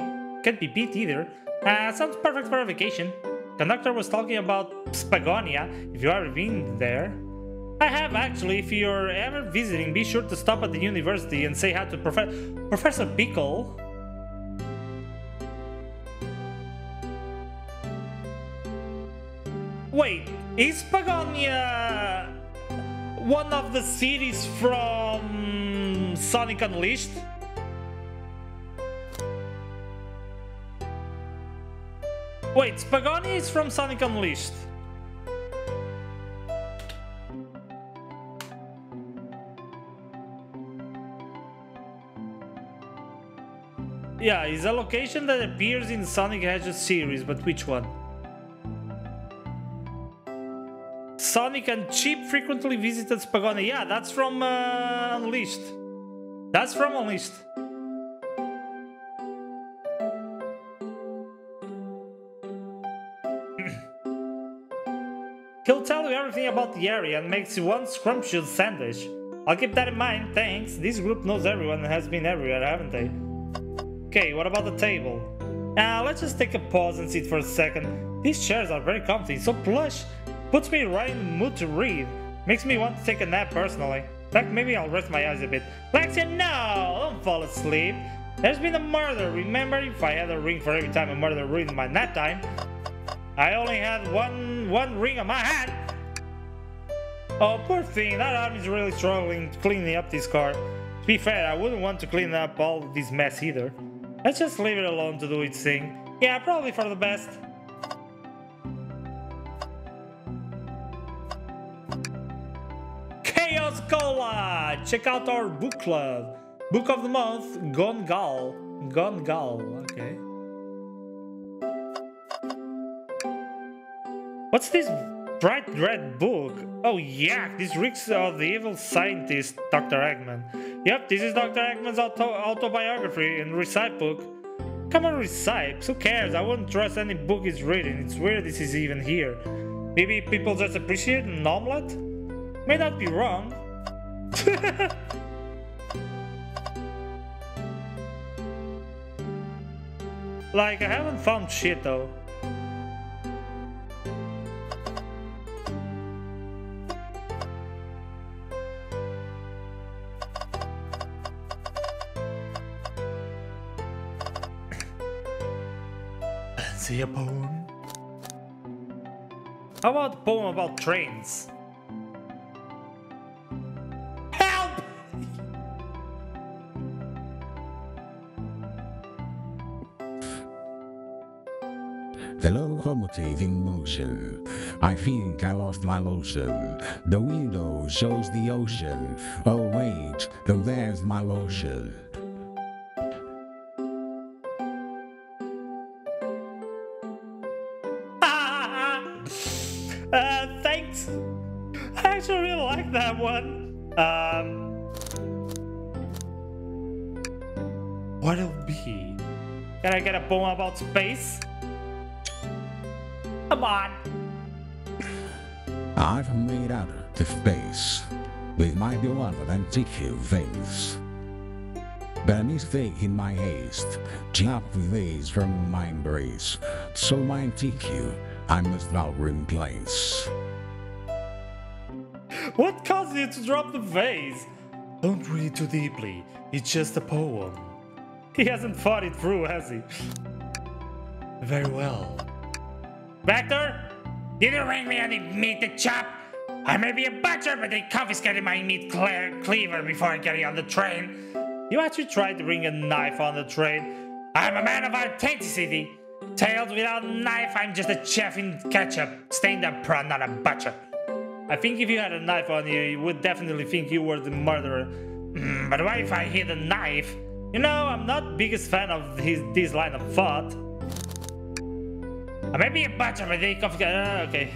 beat either. Sounds perfect for a vacation. Conductor was talking about Spagonia. If you ever been there, I have actually. If you're ever visiting, be sure to stop at the university and say hi to Professor Pickle. Wait, is Spagonia one of the cities from Sonic Unleashed? Wait, Spagonia is from Sonic Unleashed. Yeah, it's a location that appears in Sonic Hedgehog series, but which one? Sonic and Chip frequently visited Spagonia. Yeah, that's from Unleashed. That's from Unleashed. He'll tell you everything about the area and makes you one scrumptious sandwich. I'll keep that in mind, thanks. This group knows everyone and has been everywhere, haven't they? Okay, what about the table? Let's just take a pause and sit for a second. These chairs are very comfy, so plush. Puts me right in the mood to read. Makes me want to take a nap personally. In fact, maybe I'll rest my eyes a bit. Lexia, no! Don't fall asleep. There's been a murder, remember? If I had a ring for every time a murder ruined my nap time. I only had one ring on my hand. Oh, poor thing, that arm is really struggling cleaning up this car. To be fair, I wouldn't want to clean up all this mess either. Let's just leave it alone to do its thing. Yeah, probably for the best. Chaos Cola! Check out our book club. Book of the month, Gone Gal. Gone Gal, okay. What's this bright red book? Oh yeah, this reeks of the evil scientist, Dr. Eggman. Yep, this is Dr. Eggman's autobiography and recite book. Come on, recite. Who cares? I wouldn't trust any book he's reading. It's weird this is even here. Maybe people just appreciate an omelette? May not be wrong. Like, I haven't found shit though. See a poem? How about a poem about trains? Help! The locomotive in motion. I think I lost my lotion. The window shows the ocean. Oh wait, there's my lotion. Thanks. I actually really like that one. What'll be? Can I get a poem about space? Come on. I've made out to space with my beloved antique vase. But a mistake in my haste, chopped the vase from my embrace. So my antique I must now replace. What caused you to drop the vase? Don't read too deeply. It's just a poem. He hasn't thought it through, has he? Very well. Vector? Did you ring me any meat to chop? I may be a butcher, but they confiscated my meat cleaver before getting on the train. You actually tried to bring a knife on the train? I'm a man of authenticity. Tails without a knife, I'm just a chef in ketchup. Stained up prawn, not a butcher. I think if you had a knife on you, you would definitely think you were the murderer. But what if I hid a knife? You know, I'm not the biggest fan of this line of thought. I may be a butcher, but they confiscated. Okay.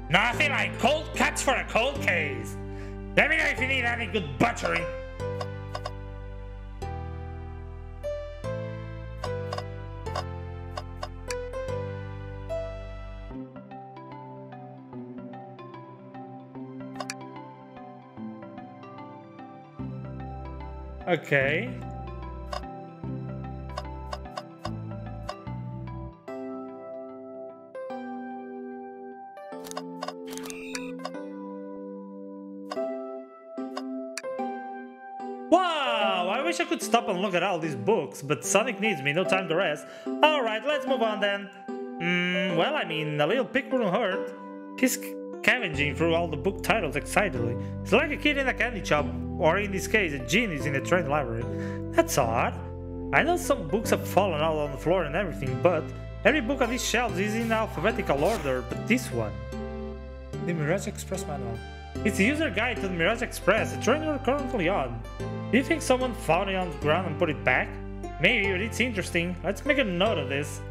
Nothing like cold cuts for a cold case. Let me know if you need any good butchering. Okay. Wow, I wish I could stop and look at all these books, but Sonic needs me, no time to rest. Alright, let's move on then. Well, I mean, a little pick wouldn't hurt. He's scavenging through all the book titles excitedly. It's like a kid in a candy shop, or in this case, a genius in a train library. That's odd. I know some books have fallen out on the floor and everything, but every book on these shelves is in alphabetical order, but this one. The Mirage Express Manual. It's the user guide to the Mirage Express, the train you're currently on. Do you think someone found it on the ground and put it back? Maybe, but it's interesting. Let's make a note of this.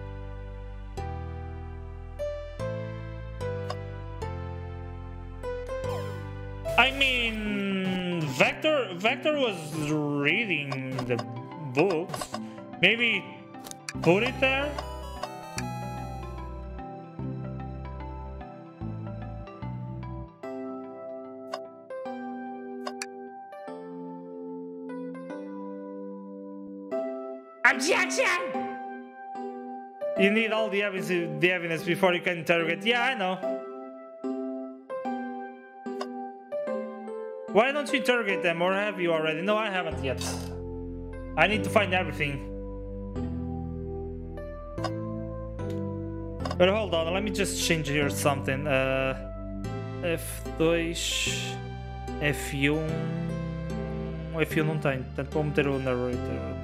I mean, Vector was reading the books. Maybe put it there? Objection! You need all the evidence before you can interrogate. Yeah, I know. Why don't you interrogate them, or have you already? No, I haven't yet. I need to find everything. But hold on, let me just change here something. F2, F1. O F1 não tem, portanto vou meter o narrator.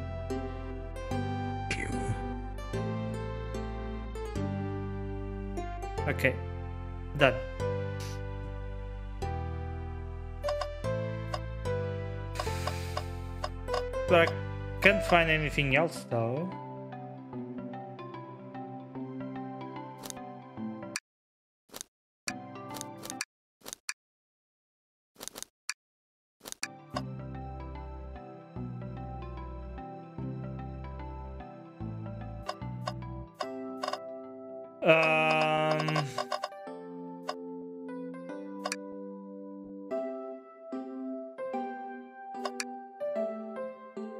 Okay, done. But I can't find anything else though.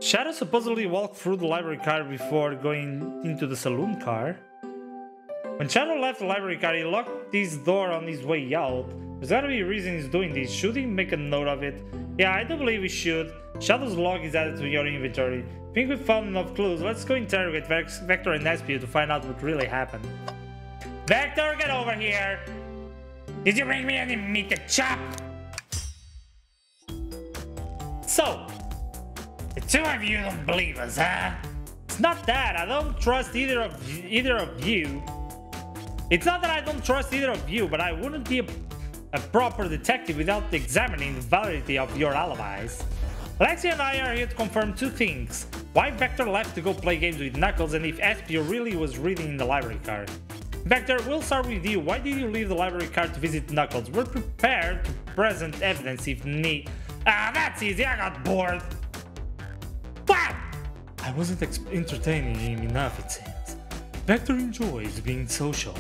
Shadow supposedly walked through the library car before going into the saloon car. When Shadow left the library car, he locked this door on his way out. There's gotta be a reason he's doing this. Should he make a note of it? Yeah, I do believe we should. Shadow's log is added to your inventory. Think we've found enough clues. Let's go interrogate Vector and Espio to find out what really happened. Vector, get over here! Did you bring me any meat to chop? So, the two of you don't believe us, huh? It's not that I don't trust either of you. It's not that I don't trust either of you, but I wouldn't be a proper detective without examining the validity of your alibis. Lexi and I are here to confirm two things. Why Vector left to go play games with Knuckles, and if Espio really was reading in the library car. Vector, we'll start with you. Why did you leave the library car to visit Knuckles? We're prepared to present evidence if need. Ah, that's easy, I got bored. What? I wasn't entertaining him enough, it seems. Vector enjoys being social.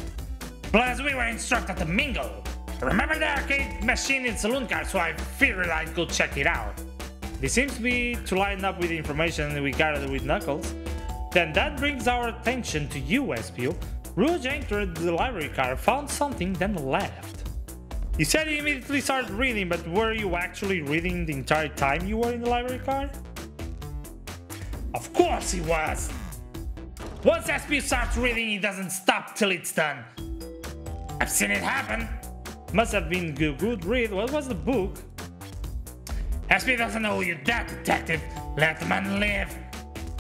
Plus, we were instructed to mingle. Remember the arcade machine in saloon car, so I figured I'd go check it out. This seems to be to line up with the information we gathered with Knuckles. Then that brings our attention to you, Espio. Rouge entered the library car, found something, then left. You said you immediately started reading, but were you actually reading the entire time you were in the library car? Of course he was! Once Espio starts reading, he doesn't stop till it's done. I've seen it happen. Must have been a good read. What was the book? Espio doesn't know you're that, detective. Let the man live.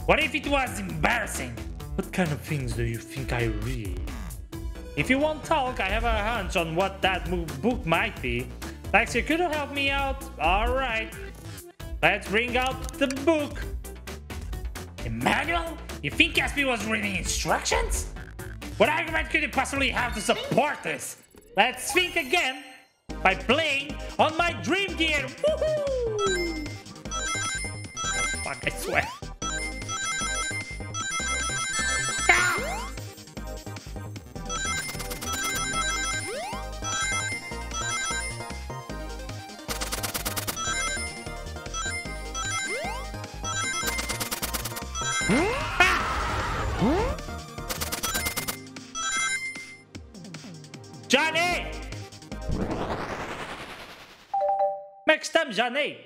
What if it was embarrassing? What kind of things do you think I read? If you won't talk, I have a hunch on what that book might be. Lexi, could you help me out? Alright. Let's bring out the book. Emmanuel? You think Espio was reading instructions? What argument could you possibly have to support this? Let's think again by playing on my Dream Gear. Woohoo! Fuck, I swear. Ah! Johnny! Next time, Johnny!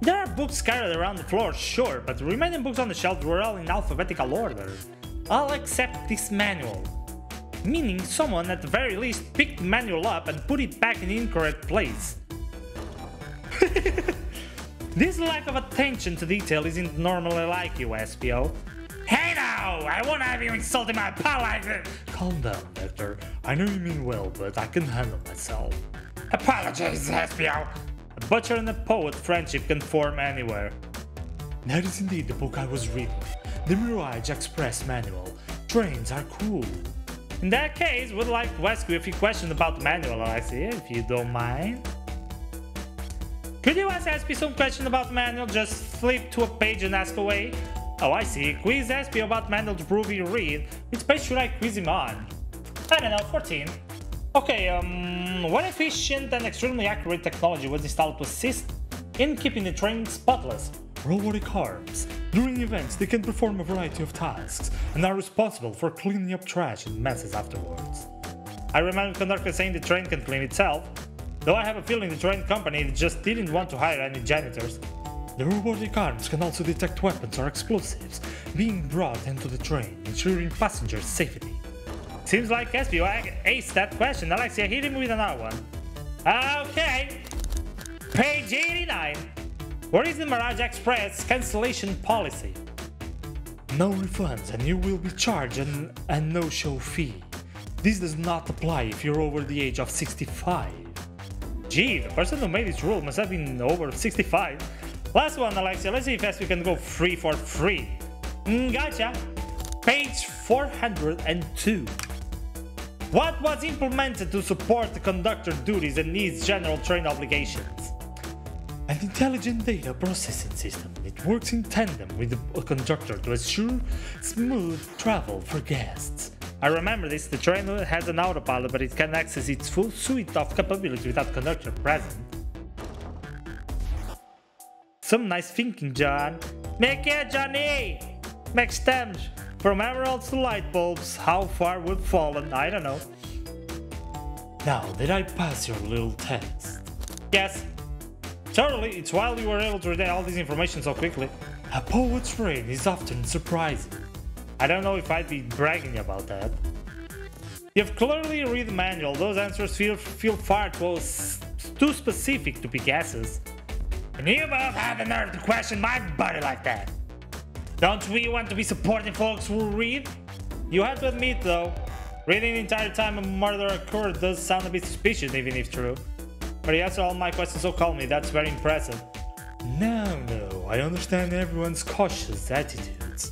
There are books scattered around the floor, sure, but the remaining books on the shelves were all in alphabetical order. All except this manual. Meaning someone at the very least picked the manual up and put it back in the incorrect place. This lack of attention to detail isn't normally like you, Espio. Hey now! I won't have you insulting my pal like this! Calm down, Vector. I know you mean well, but I can handle myself. Apologies, Espio. A butcher and a poet friendship can form anywhere. That is indeed the book I was reading. The Mirage Express Manual. Trains are cool. In that case, would like to ask you a few questions about the manual, Alexia, if you don't mind. Could you ask Espio some questions about the manual? Just flip to a page and ask away. Oh, I see. Quiz Espio about manual to prove you read. Which page should I quiz him on? I don't know, 14. Okay, what efficient and extremely accurate technology was installed to assist in keeping the train spotless? robotic arms. During events, they can perform a variety of tasks and are responsible for cleaning up trash and messes afterwards. I remember the conductor saying the train can clean itself, though I have a feeling the train company just didn't want to hire any janitors. The robotic arms can also detect weapons or explosives being brought into the train, ensuring passengers' safety. Seems like Espio aced that question. Alexia, hit him with another one. Okay. Page 89. What is the Mirage Express cancellation policy? No refunds and you will be charged a no-show fee. This does not apply if you're over the age of 65. Gee, the person who made this rule must have been over 65. Last one, Alexia. Let's see if Espio can go free for free. Gotcha. Page 402. What was implemented to support the conductor duties and needs general train obligations? An intelligent data processing system. It works in tandem with the conductor to ensure smooth travel for guests. I remember this. The train has an autopilot, but it can access its full suite of capabilities without conductor present. Some nice thinking, John. Make it, Johnny! Make stems. From emeralds to light bulbs, how far we've fallen, I don't know. Now, did I pass your little test? Yes. Totally, it's while you were able to read all this information so quickly. A poet's brain is often surprising. I don't know if I'd be bragging about that. You've clearly read the manual. Those answers feel far too specific to be guesses. And you both have the nerve to question my body like that. Don't we want to be supporting folks who read? You have to admit though, reading the entire time a murder occurred does sound a bit suspicious even if true. But you answered all my questions so calmly, that's very impressive. No, I understand everyone's cautious attitudes.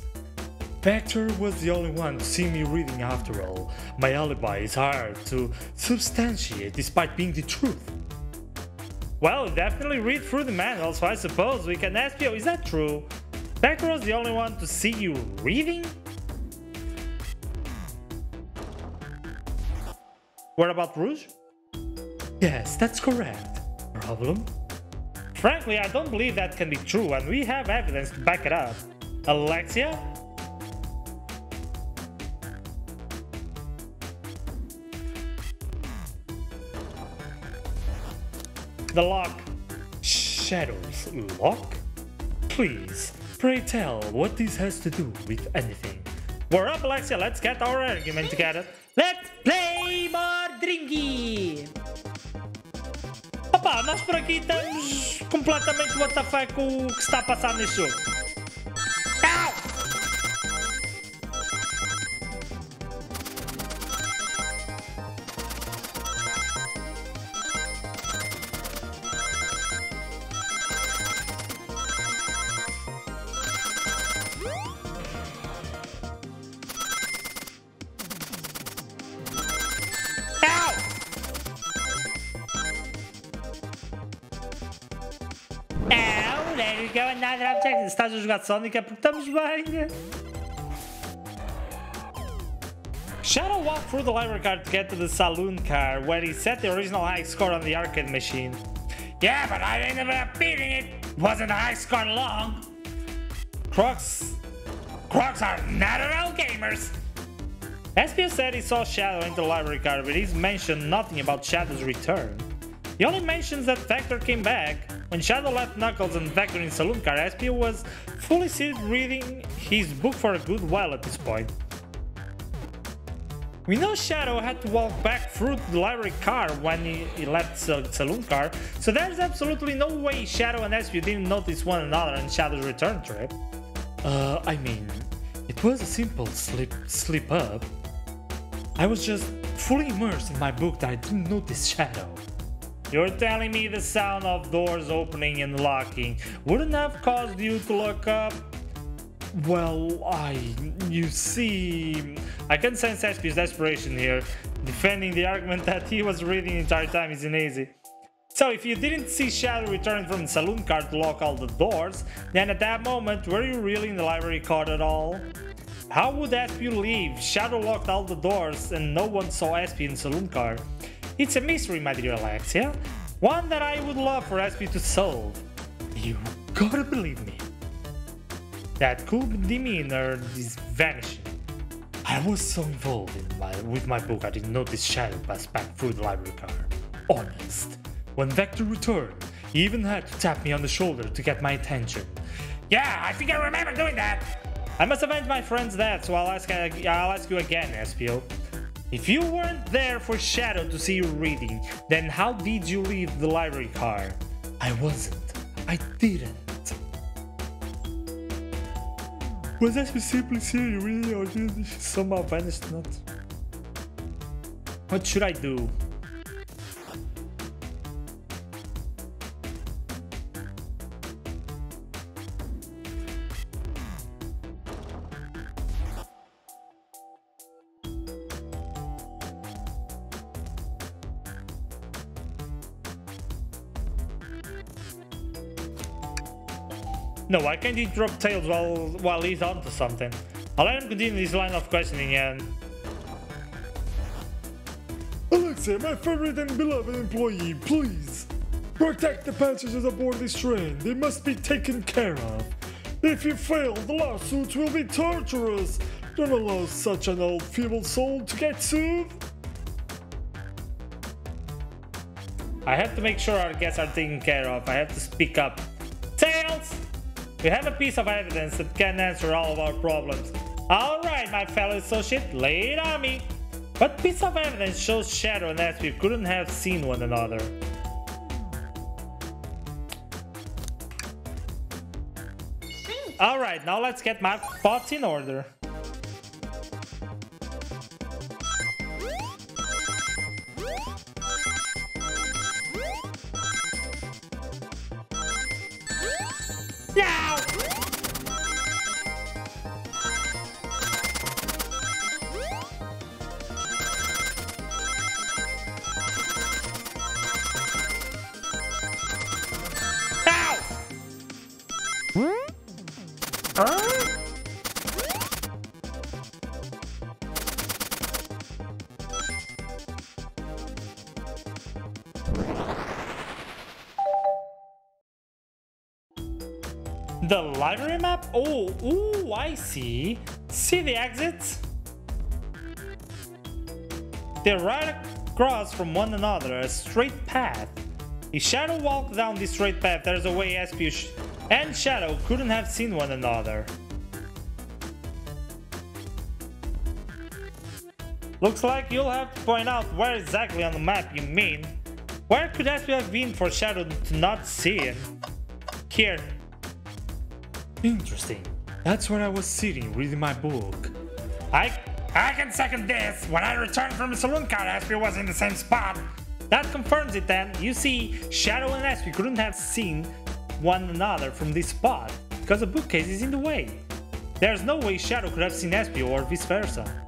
Vector was the only one to see me reading after all. My alibi is hard to substantiate despite being the truth. Well, definitely read through the manual, so I suppose we can ask you, is that true? Vector was the only one to see you reading? What about Rouge? Yes, that's correct. Problem? Frankly, I don't believe that can be true, and we have evidence to back it up. Alexia? The lock. Shadow's lock? Please, pray tell what this has to do with anything. We're up, Alexia, let's get our argument together. Let's play more drinky! Opa, nós por aqui estamos completamente what the fuck com o que está a passar neste jogo. Au! There you go, another object. Se estás a jogar Sonic é porque estamos bem. Shadow walked through the library car to get to the saloon car, where he set the original high score on the arcade machine. Yeah, but I ended up beating it. Wasn't a high score long. Crocs are not at all gamers. Espio said he saw Shadow in the library car, but he's mentioned nothing about Shadow's return. He only mentions that Vector came back. When Shadow left Knuckles and Vector in saloon car, Espio was fully seated reading his book for a good while at this point. We know Shadow had to walk back through the library car when he left saloon car, so there's absolutely no way Shadow and Espio didn't notice one another on Shadow's return trip. I mean, it was a simple slip up. I was just fully immersed in my book that I didn't notice Shadow. You're telling me the sound of doors opening and locking wouldn't have caused you to look up? Well, you see... I can sense Espio's desperation here. Defending the argument that he was reading the entire time isn't easy. So if you didn't see Shadow return from the saloon car to lock all the doors, then at that moment, were you really in the library car at all? How would Espio leave? Shadow locked all the doors and no one saw Espio in the saloon car. It's a mystery, my dear Alexia. One that I would love for Espio to solve. You gotta believe me. That cool demeanor is vanishing. I was so involved with my book I didn't notice Shadow pass back through the library car. Honest. When Vector returned, he even had to tap me on the shoulder to get my attention. Yeah, I think I remember doing that! I must avenge my friend's death, so I'll ask you again, Espio. If you weren't there for Shadow to see you reading, then how did you leave the library car? I wasn't. I didn't. Was Espio simply seeing you reading, or did she somehow vanish not? What should I do? No, I can't interrupt Tails while he's onto something. I'll let him continue this line of questioning and... Alexei, my favorite and beloved employee, please! Protect the passengers aboard this train. They must be taken care of. If you fail, the lawsuits will be torturous. Don't allow such an old feeble soul to get sued. I have to make sure our guests are taken care of. I have to speak up. Tails! We have a piece of evidence that can answer all of our problems. Alright, my fellow associate, lay it on me. What piece of evidence shows Shadow and Espio couldn't have seen one another? Alright, now let's get my thoughts in order. Yeah! The library map? Oh, ooh, I see. See the exits? They're right across from one another, a straight path. If Shadow walked down this straight path, there's a way Espio and Shadow couldn't have seen one another. Looks like you'll have to point out where exactly on the map you mean. Where could Espio have been for Shadow to not see him? Here. Interesting. That's where I was sitting, reading my book. I can second this. When I returned from the saloon car, Espio was in the same spot. That confirms it then. You see, Shadow and Espio couldn't have seen one another from this spot, because the bookcase is in the way. There's no way Shadow could have seen Espio or vice versa.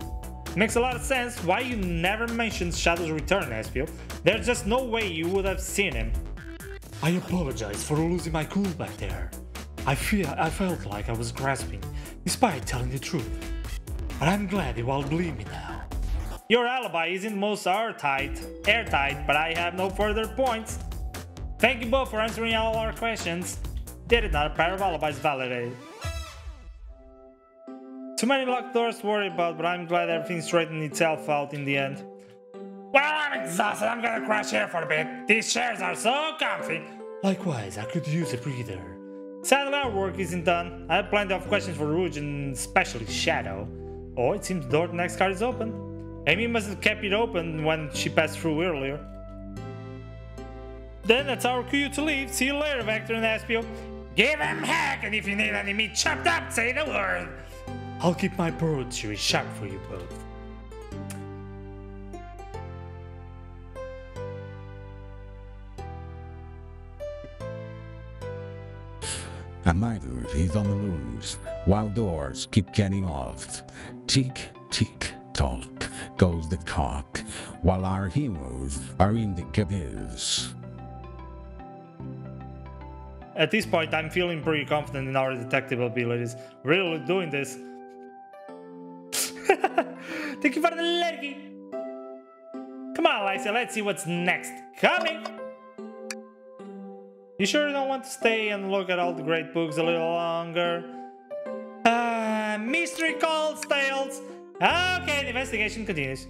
Makes a lot of sense why you never mentioned Shadow's return, Espio. There's just no way you would have seen him. I apologize for losing my cool back there. I felt like I was grasping, despite telling the truth. But I'm glad you all believe me now. Your alibi isn't most airtight, but I have no further points. Thank you both for answering all our questions. Did it not a pair of alibis validated? Too many locked doors to worry about, but I'm glad everything straightened itself out in the end. Well, I'm exhausted. I'm gonna crash here for a bit. These chairs are so comfy. Likewise, I could use a breather. Sadly, our work isn't done. I have plenty of questions for Rouge and especially Shadow. Oh, it seems the door to the next car is open. Amy must have kept it open when she passed through earlier. Then that's our cue to leave. See you later, Vector and Espio. Give him heck, and if you need any meat chopped up, say the word. I'll keep my poetry sharp for you both. A miter is on the loose, while doors keep getting off. Tick, tick, tock goes the clock, while our heroes are in the caboose. At this point, I'm feeling pretty confident in our detective abilities. Really doing this. Thank you for the lurky. Come on, Lysa, let's see what's next. Coming! You sure you don't want to stay and look at all the great books a little longer? mystery calls, Tails. Okay, the investigation continues.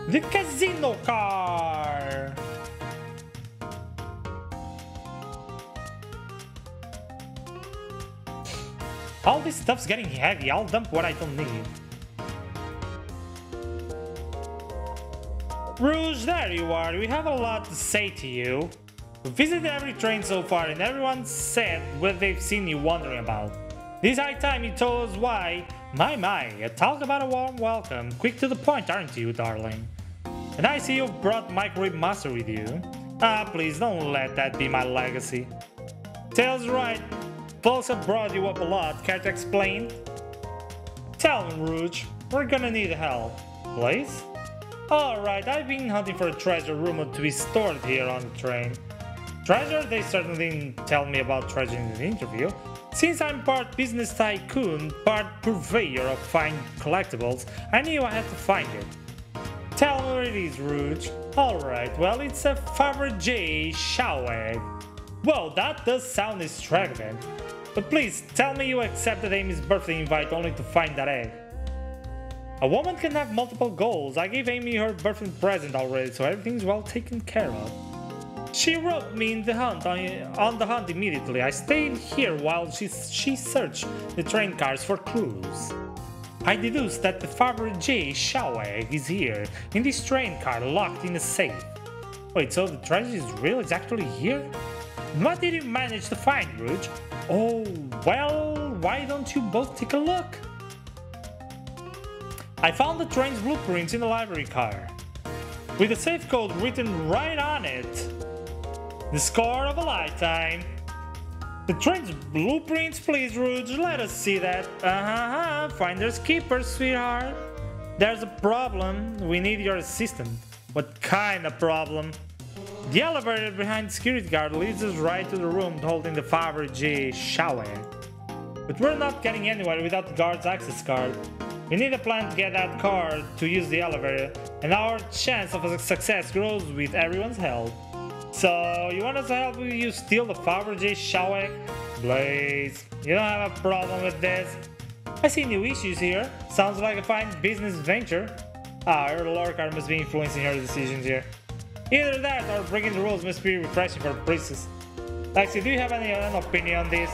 The casino car. All this stuff's getting heavy. I'll dump what I don't need. Rouge, there you are. We have a lot to say to you. We visited every train so far and everyone said what they've seen you wondering about. This high time you told us why. My, talk about a warm welcome. Quick to the point, aren't you, darling? And I see you've brought Microwave Master with you. Ah, please don't let that be my legacy. Tails right. Folks have brought you up a lot. Care to explain? Tell me, Rouge. We're gonna need help. Please? Alright, I've been hunting for a treasure rumored to be stored here on the train. Treasure? They certainly didn't tell me about treasure in the interview. Since I'm part business tycoon, part purveyor of fine collectibles, I knew I had to find it. Tell me where it is, Rouge. Alright, well, it's a Fabergé show egg. Whoa, that does sound extravagant. But please, tell me you accepted Amy's birthday invite only to find that egg. A woman can have multiple goals. I gave Amy her birthday present already, so everything's well taken care of. She wrote me on the hunt immediately. I stayed here while she searched the train cars for clues. I deduced that the Fabergé show egg is here, in this train car locked in a safe. Wait, so the treasure is real? It's actually here? What did you manage to find, Rouge? Oh, well, why don't you both take a look? I found the train's blueprints in the library car, with a safe code written right on it. The score of a lifetime. The train's blueprints, please, Rouge, let us see that. Finders keepers, sweetheart. There's a problem. We need your assistance. What kind of problem? The elevator behind the security guard leads us right to the room holding the Fabergé shower. But we're not getting anywhere without the guard's access card. We need a plan to get that card to use the elevator, and our chance of success grows with everyone's help. So, you want us to help you steal the Fabergé shower? Blaze, you don't have a problem with this? I see new issues here. Sounds like a fine business venture. Her lore card must be influencing her decisions here. Either that or breaking the rules must be refreshing for princess. Lexi, do you have any opinion on this?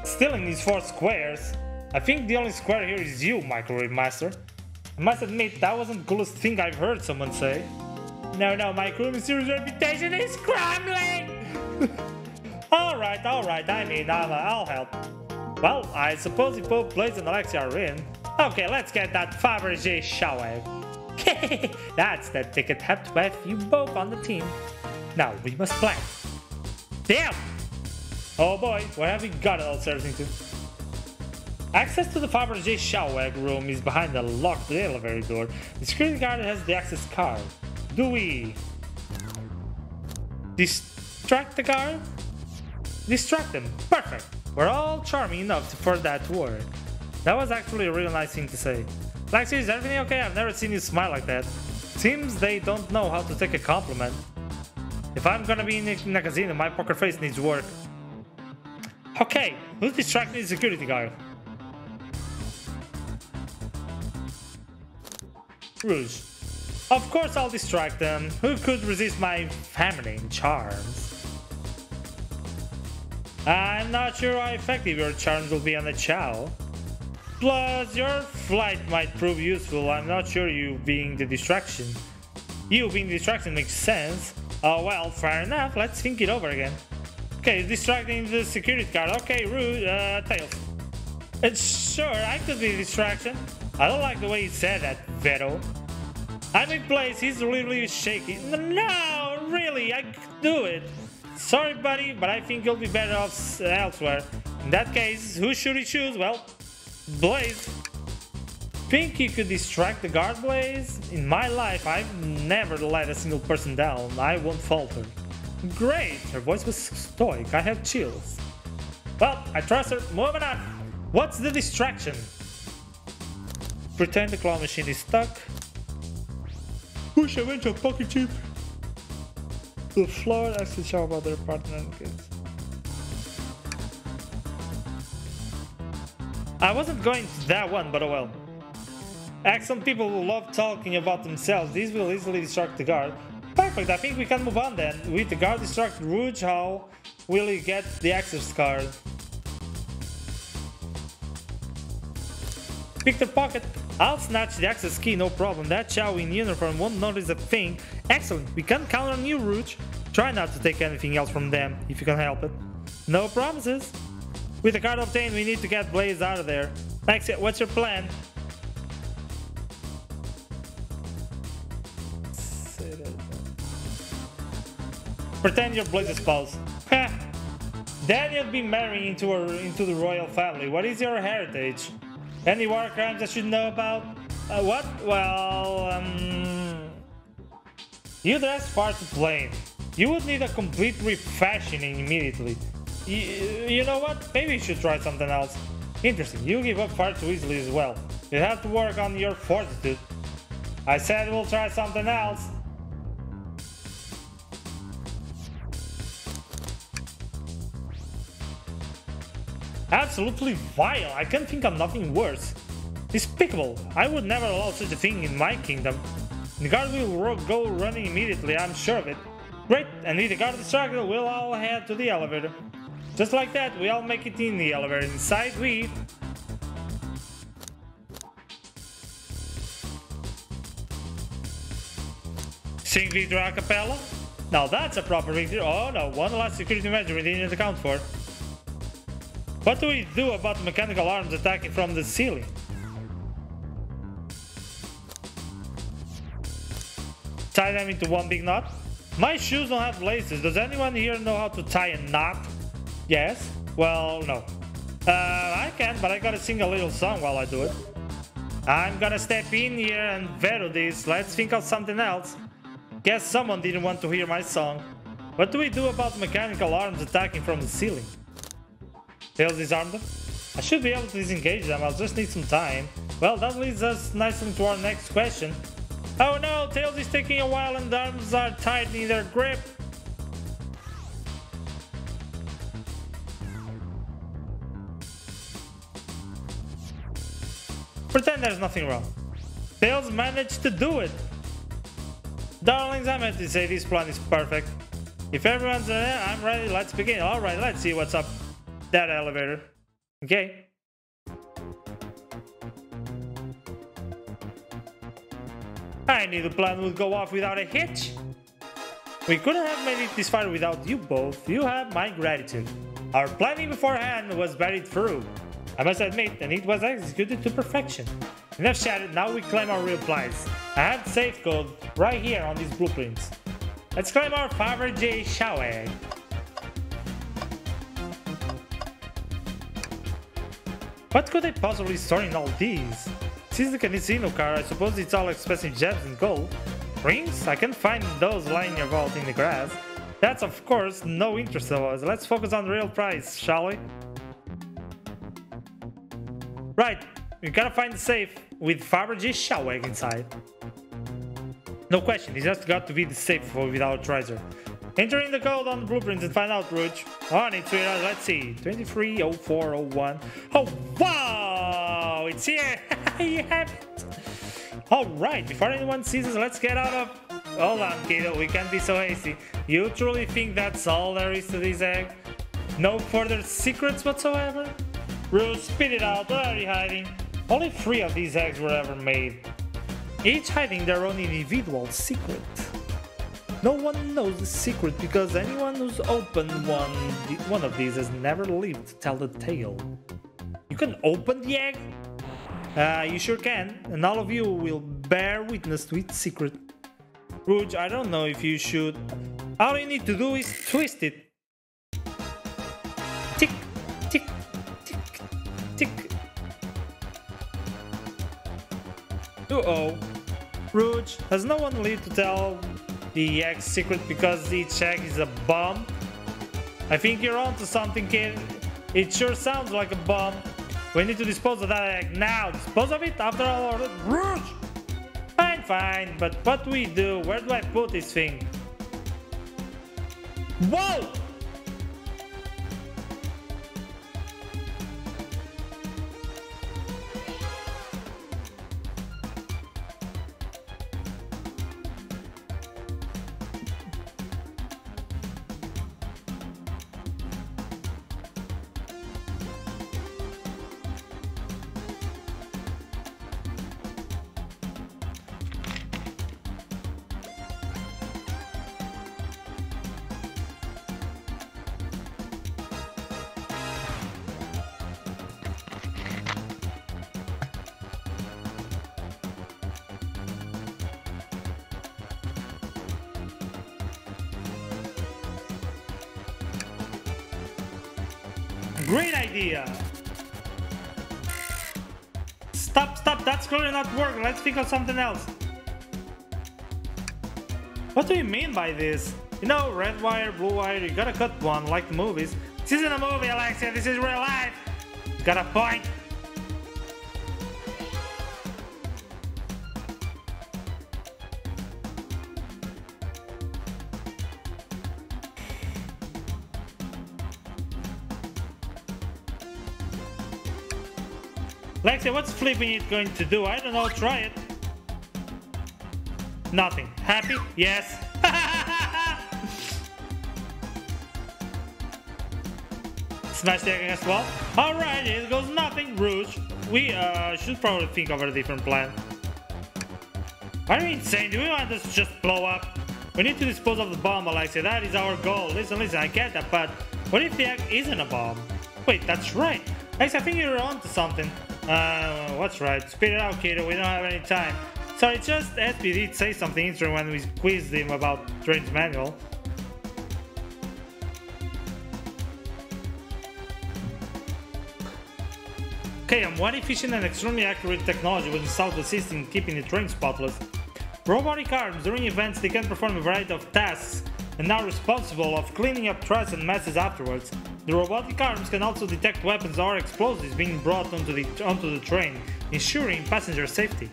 Stealing these 4 squares? I think the only square here is you, Microwave Master. I must admit, that wasn't the coolest thing I've heard someone say. No, Microwave Master's reputation is crumbling! Alright, I mean, I'll help. Well, I suppose if both Blaze and Alexia are in. Okay, let's get that Fabergé shower. That's the ticket. Have to have you both on the team. Now, we must plan. Damn! Oh boy, what have we got ourselves into? Access to the Fabergé shower room is behind the locked elevator door. The security guard has the access card. Do we distract the guard? Distract them. Perfect. We're all charming enough for that to work. That was actually a real nice thing to say. Lexi, is everything okay? I've never seen you smile like that. Seems they don't know how to take a compliment. If I'm gonna be in a casino, my poker face needs work. Okay, who's distracting the security guard? Rouge. Of course I'll distract them. Who could resist my feminine charms? I'm not sure how effective your charms will be on the Chow. Plus, your flight might prove useful. I'm not sure you being the distraction. You being the distraction makes sense. Oh well, fair enough. Let's think it over again. Okay, distracting the security guard. Okay, Rouge, Tails. Sure, I could be a distraction. I don't like the way he said that, Vero. I'm in place. He's literally shaking. No, really, I could do it. Sorry, buddy, but I think you'll be better off elsewhere. In that case, who should he choose? Well, Blaze. Think you could distract the guard, Blaze? In my life, I've never let a single person down. I won't falter. Great! Her voice was stoic. I had chills. Well, I trust her. Moving on. What's the distraction? Pretend the claw machine is stuck. Push a winch of pocket chip. To the floor, ask the show about their partner and kids. I wasn't going to that one, but oh well. Ask some people who love talking about themselves. These will easily distract the guard. Perfect, I think we can move on then. With the guard distracted Rouge, how will he get the access card? Pick their pocket. I'll snatch the access key, no problem. That Chow in uniform won't notice a thing. Excellent, we can count on you, Rouge. Try not to take anything else from them, if you can help it. No promises. With the card obtained, we need to get Blaze out of there. Max, what's your plan? Pretend you're Blaze's spouse. Ha! Then you'll be marrying into the royal family. What is your heritage? Any war crimes I should know about? What? Well, you dress far too plain. You would need a complete refashioning immediately. You know what? Maybe you should try something else. Interesting, you give up far too easily as well. You have to work on your fortitude. I said we'll try something else. Absolutely vile. I can't think of nothing worse. Despicable. I would never allow such a thing in my kingdom. The guard will go running immediately, I'm sure of it. Great, and with the guard distracted, we'll all head to the elevator. Just like that, we all make it in the elevator. Inside we... Sing Victor a cappella? Now that's a proper victory. Oh no, one last security measure we didn't account for. What do we do about the mechanical arms attacking from the ceiling? Tie them into one big knot? My shoes don't have laces. Does anyone here know how to tie a knot? Yes? Well, no. I can, but I gotta sing a little song while I do it. I'm gonna step in here and veto this. Let's think of something else. Guess someone didn't want to hear my song. What do we do about mechanical arms attacking from the ceiling? Tails disarm them? I should be able to disengage them, I'll just need some time. Well, that leads us nicely to our next question. Oh no, Tails is taking a while and the arms are tight in their grip. Pretend there's nothing wrong. Tails managed to do it. Darlings, I meant to say this plan is perfect. If everyone's there, I'm ready, let's begin. Alright, let's see what's up that elevator. Okay. I knew the plan would go off without a hitch. We couldn't have made it this far without you both. You have my gratitude. Our planning beforehand was buried through. I must admit, and it was executed to perfection. Enough chatted, now we claim our real prize. I have the safe code right here on these blueprints. Let's claim our Fabergé Shawag. What could they possibly store in all these? Since the casino car, I suppose it's all expensive gems and gold. Rings? I can't find those lying in your vault in the grass. That's of course no interest of us. Let's focus on the real prize, shall we? Right, we gotta find the safe with Fabergé Shawag inside. No question, this has got to be the safe with our treasure. Enter in the code on the blueprints and find out, Rouge. On it, sweetheart. Let's see. 230401. Oh, wow! It's here! You have it! Alright, before anyone sees us, let's get out of... Hold on, kiddo. We can't be so hasty. You truly think that's all there is to this egg? No further secrets whatsoever? Rouge, spit it out. Where are you hiding? Only 3 of these eggs were ever made. Each hiding their own individual secret. No one knows the secret because anyone who's opened one of these has never lived to tell the tale. You can open the egg? You sure can, and all of you will bear witness to its secret. Rouge, I don't know if you should. All you need to do is twist it. Tick, tick, tick, tick. Uh-oh. Rouge, has no one lived to tell the egg's secret because each egg is a bomb? I think you're onto something, kid. It sure sounds like a bomb. We need to dispose of that egg now. Dispose of it after all order. Rouge! Fine, fine. But what do we do? Where do I put this thing? Whoa! Great idea! Stop, that's clearly not working. Let's think of something else. What do you mean by this? You know, red wire, blue wire, you gotta cut one, like the movies. This isn't a movie, Alexia, this is real life! Got a point? Lexia, what's flipping it going to do? I don't know, try it. Nothing. Happy? Yes. Smash the egg as well. Alright, it goes nothing. Rouge. We should probably think of a different plan. Are you insane? Do we want this to just blow up? We need to dispose of the bomb, Alexia. That is our goal. Listen, I get that, but what if the egg isn't a bomb? Wait, that's right. Alexia, I think you're onto something. What's right? Spit it out, kiddo. We don't have any time. Sorry, just SP did say something interesting when we quizzed him about Train's manual. Okay, one efficient and extremely accurate technology was installed to assist in keeping the train spotless. Robotic arms, during events, they can perform a variety of tasks and are responsible of cleaning up trash and messes afterwards. The robotic arms can also detect weapons or explosives being brought onto the train, ensuring passenger safety.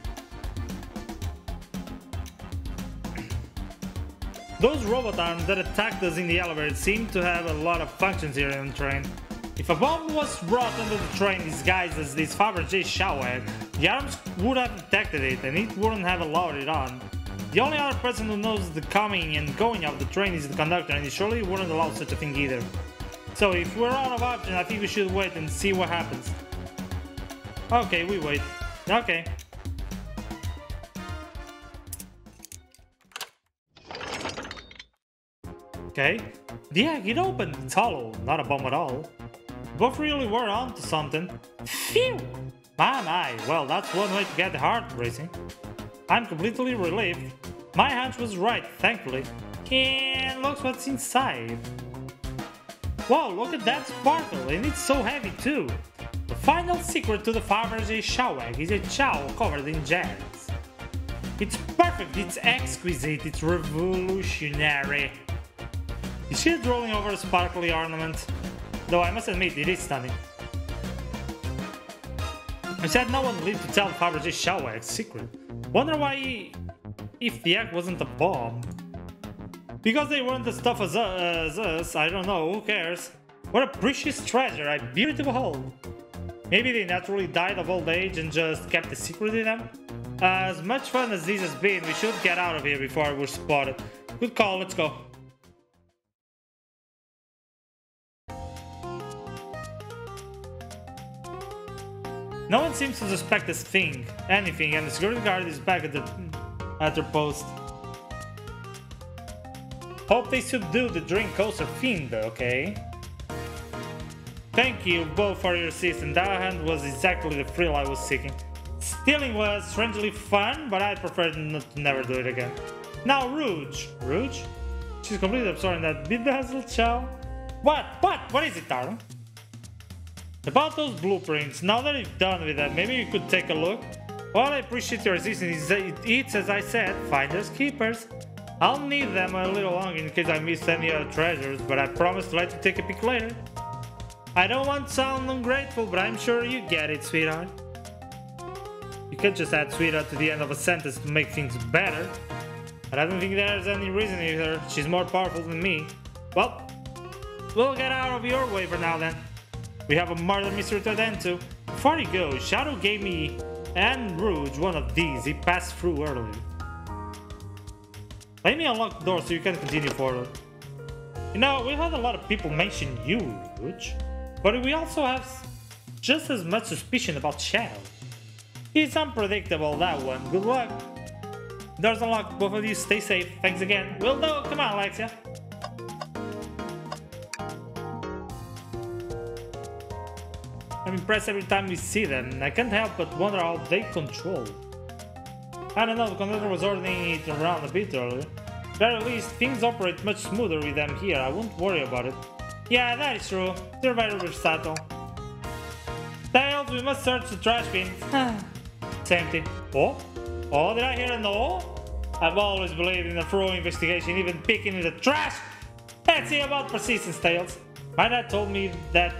Those robot arms that attacked us in the elevator seem to have a lot of functions here on the train. If a bomb was brought onto the train disguised as this Fabergé shower, the arms would have detected it and it wouldn't have allowed it on. The only other person who knows the coming and going of the train is the conductor, and he surely wouldn't allow such a thing either. So if we're out of options, I think we should wait and see what happens. Okay, we wait. Okay. Okay. The egg, it opened. It's hollow. Not a bomb at all. Both really were onto something. Phew! My. Well, that's one way to get the heart racing. I'm completely relieved. My hunch was right, thankfully. And look what's inside. Wow, look at that sparkle, and it's so heavy too. The final secret to the Fabergé chow egg is a chow covered in gems. It's perfect, it's exquisite, it's revolutionary. You see it rolling over a sparkly ornament? Though I must admit, it is stunning. I said no one lived to tell Fabergé chow egg's secret. Wonder why if the egg wasn't a bomb. Because they weren't as tough as us, I don't know, who cares? What a precious treasure I bear to hold. Maybe they naturally died of old age and just kept the secret in them? As much fun as this has been, we should get out of here before we're spotted. Good call, let's go. No one seems to suspect anything, and the security guard is back at their post. Hope they subdue the drink coaster fiend, okay? Thank you both for your assistance. That hand was exactly the thrill I was seeking. Stealing was strangely fun, but I'd prefer to never do it again. Now Rouge. Rouge? She's completely absorbed in that bedazzled chow. What is it, darling? About those blueprints, now that you've done with them, maybe you could take a look? Well, I appreciate your assistance. It's, as I said, finders keepers. I'll need them a little longer in case I miss any other treasures, but I promise to let you take a peek later. I don't want to sound ungrateful, but I'm sure you get it, sweetheart. You could just add sweetheart to the end of a sentence to make things better. But I don't think there's any reason either. She's more powerful than me. Well, we'll get out of your way for now then. We have a murder mystery to attend to. Before he goes, Shadow gave me and Rouge one of these. He passed through earlier. Let me unlock the door so you can continue forward. You know, we've had a lot of people mention you, Rouge. But we also have just as much suspicion about Shadow. He's unpredictable, that one. Good luck. Doors unlocked. Both of you stay safe. Thanks again. Will do. Come on, Alexia. I'm impressed every time we see them, and I can't help but wonder how they control. I don't know, the conductor was ordering it around a bit earlier. At the very least, things operate much smoother with them here, I won't worry about it. Yeah, that is true. They're very versatile. Tails, we must search the trash bin. It's empty. Oh? Oh, did I hear a no? I've always believed in a thorough investigation, even picking in the trash. Let's see about persistence, Tails. My dad told me that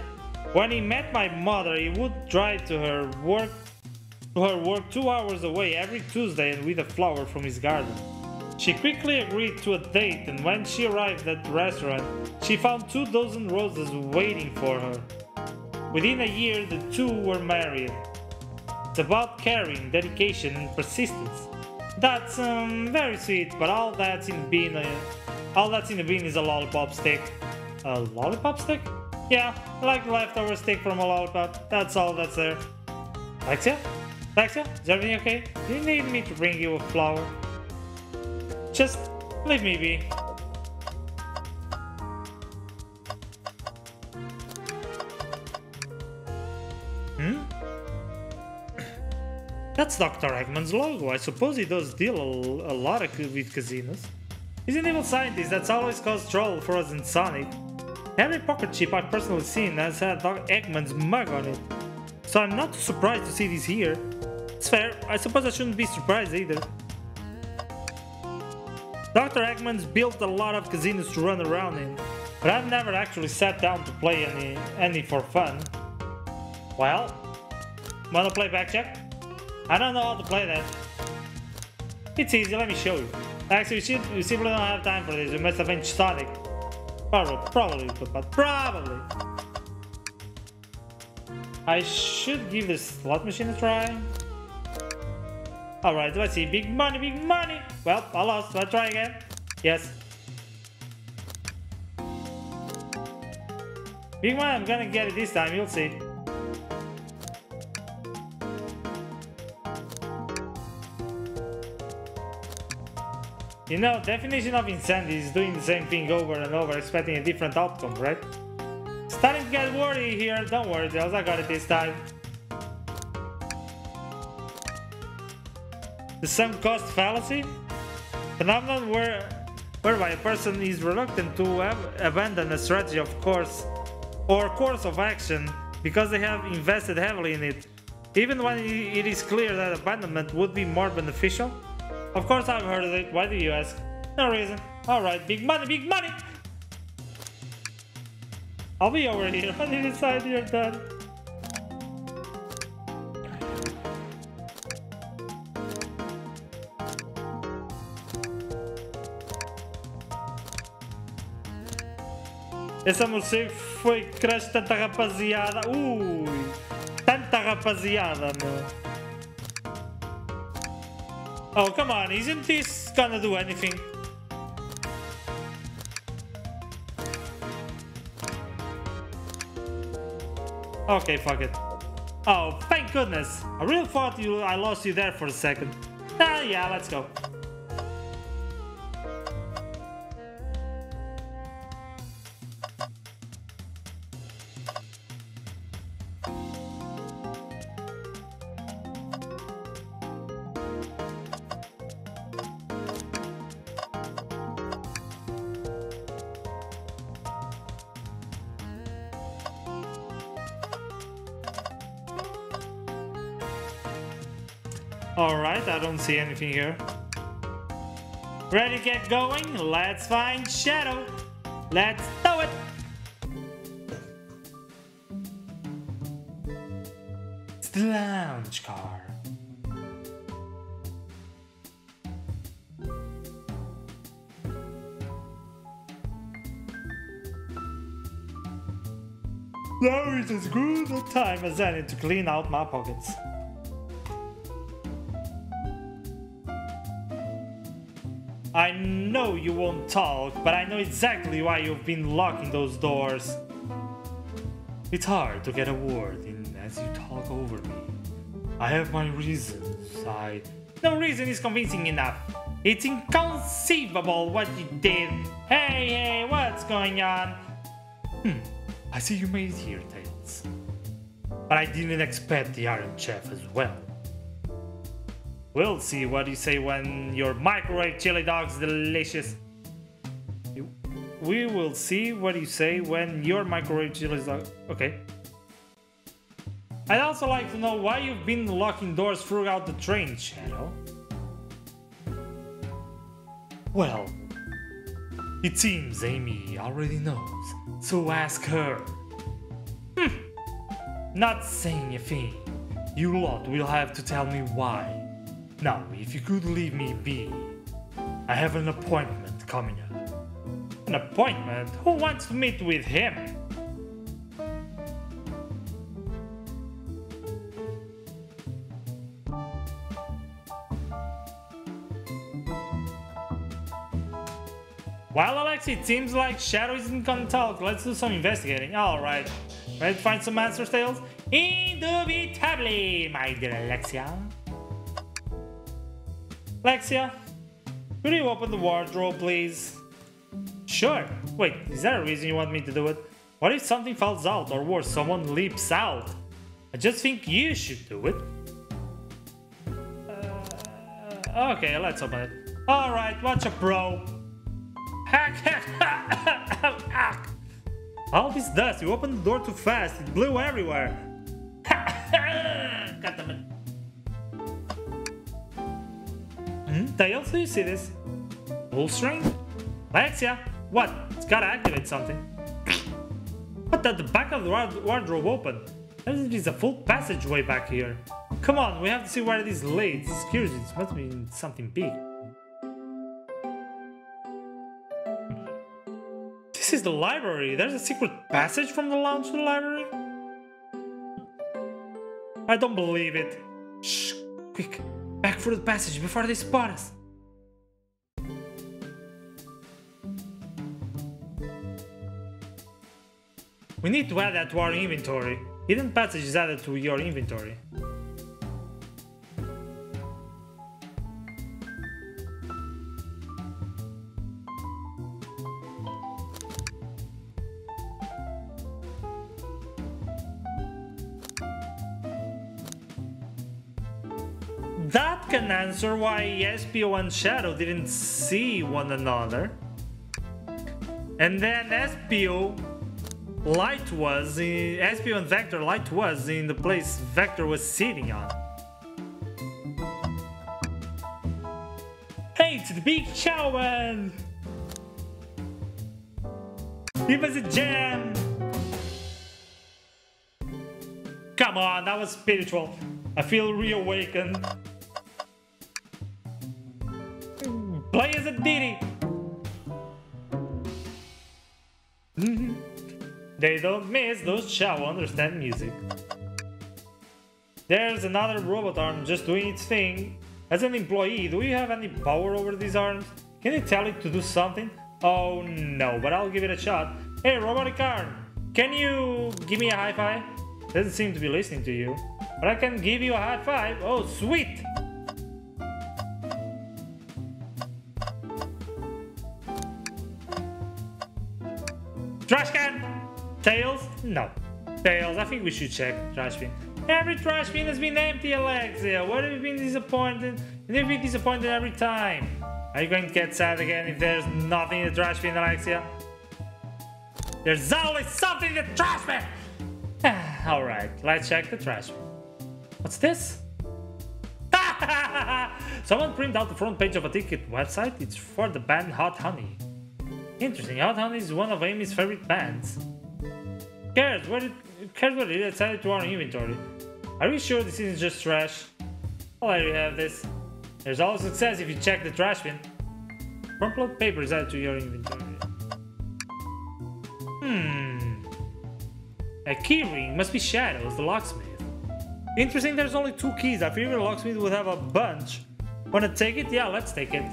when he met my mother, he would drive to her work 2 hours away every Tuesday and with a flower from his garden. She quickly agreed to a date, and when she arrived at the restaurant, she found 2 dozen roses waiting for her. Within a year, the two were married. It's about caring, dedication, and persistence. That's very sweet, but all that's in the bin is a lollipop stick. A lollipop stick? Yeah, like the leftover stick from a lollipop. That's all that's there. Alexia? Alexia? Is everything okay? Do you need me to bring you a flower? Just leave me be. That's Dr. Eggman's logo. I suppose he does deal a lot with casinos. He's an evil scientist that's always caused trouble for us in Sonic. Every pocket chip I've personally seen has had Dr. Eggman's mug on it. So I'm not surprised to see this here. It's fair. I suppose I shouldn't be surprised either. Dr. Eggman's built a lot of casinos to run around in, but I've never actually sat down to play any for fun. Well, wanna play backcheck? I don't know how to play that. It's easy, let me show you. Actually, we simply don't have time for this. We must avenge Sonic. Probably. I should give this slot machine a try. Alright, let's see. Big money, big money! Well, I lost. Let's try again. Yes. Big money, I'm gonna get it this time. You'll see. You know, definition of insanity is doing the same thing over and over, expecting a different outcome, right? Starting to get worried here. Don't worry, Tails, I got it this time. The sunk cost fallacy? Phenomenon whereby a person is reluctant to abandon a strategy of course or course of action because they have invested heavily in it, even when it is clear that abandonment would be more beneficial. Of course I've heard of it. Why do you ask? No reason. Alright, big money, big money! I'll be over here when you decide you're done. Essa morcego foi crush tanta rapaziada. Ui! Tanta rapaziada, meu. Oh, come on, isn't this gonna do anything? Okay, fuck it. Oh, thank goodness. I really thought I lost you there for a second. Ah, yeah, let's go. Alright, I don't see anything here. Ready to get going? Let's find Shadow. Let's do it! the lounge car. Now is as good a time as any to clean out my pockets. I know you won't talk, but I know exactly why you've been locking those doors. It's hard to get a word in as you talk over me. I have my reasons. No reason is convincing enough. It's inconceivable what you did. Hey, what's going on? I see you made it here, Tails. But I didn't expect the Iron Chef as well. We'll see what you say when your microwave chili dog's delicious. We will see what you say when your microwave chili dog... Okay. I'd also like to know why you've been locking doors throughout the train, Shadow. Well, it seems Amy already knows, so ask her. Not saying a thing. You lot will have to tell me why. Now, if you could leave me be. I have an appointment coming up. An appointment? Who wants to meet with him? Well, Alex, it seems like Shadow isn't gonna talk. Let's do some investigating. Alright. Ready to find some answers, Tails? Indubitably, my dear Alexia. Alexia, could you open the wardrobe, please? Sure. Wait, is there a reason you want me to do it? What if something falls out, or worse, someone leaps out? I just think you should do it. Okay, let's open it. Alright, watch a pro. All this dust, you opened the door too fast, it blew everywhere. Got them. Tails, do you see this? Full string? Alexia, what? It's gotta activate something. What, the back of the wardrobe open? There is a full passageway back here. Come on, we have to see where this leads. It's curious, it must be something big. This is the library. There's a secret passage from the lounge to the library? I don't believe it. Shh, quick. Back for the passage before they spot us. We need to add that to our inventory. Hidden passage is added to your inventory. That can answer why Espio and Shadow didn't see one another. And then Espio and Vector light was in the place Vector was sitting on. Hey, it's the big show man! Give us a jam! Come on, that was spiritual. I feel reawakened. Play as a ditty. They don't miss those Shao understand music. There's another robot arm just doing its thing. As an employee, do you have any power over these arms? Can you tell it to do something? Oh no, but I'll give it a shot. Hey, robotic arm, can you give me a high five? Doesn't seem to be listening to you, but I can give you a high five. Oh, sweet! Trash can! Tails? No. Tails, I think we should check trash bin. Every trash bin has been empty, Alexia. What have you been disappointed? You've been disappointed every time. Are you going to get sad again if there's nothing in the trash bin, Alexia? There's always something in the trash bin! Alright, let's check the trash bin. What's this? Someone printed out the front page of a ticket website. It's for the band Hot Honey. Interesting, Hot Honey is one of Amy's favorite bands. Cares what it decided to our inventory. Are you sure this isn't just trash? I'll let you have this. There's always success if you check the trash bin. Crumpled paper is added to your inventory. A keyring must be Shadows, the locksmith. Interesting, there's only 2 keys. I figured the locksmith would have a bunch. Wanna take it? Yeah, let's take it.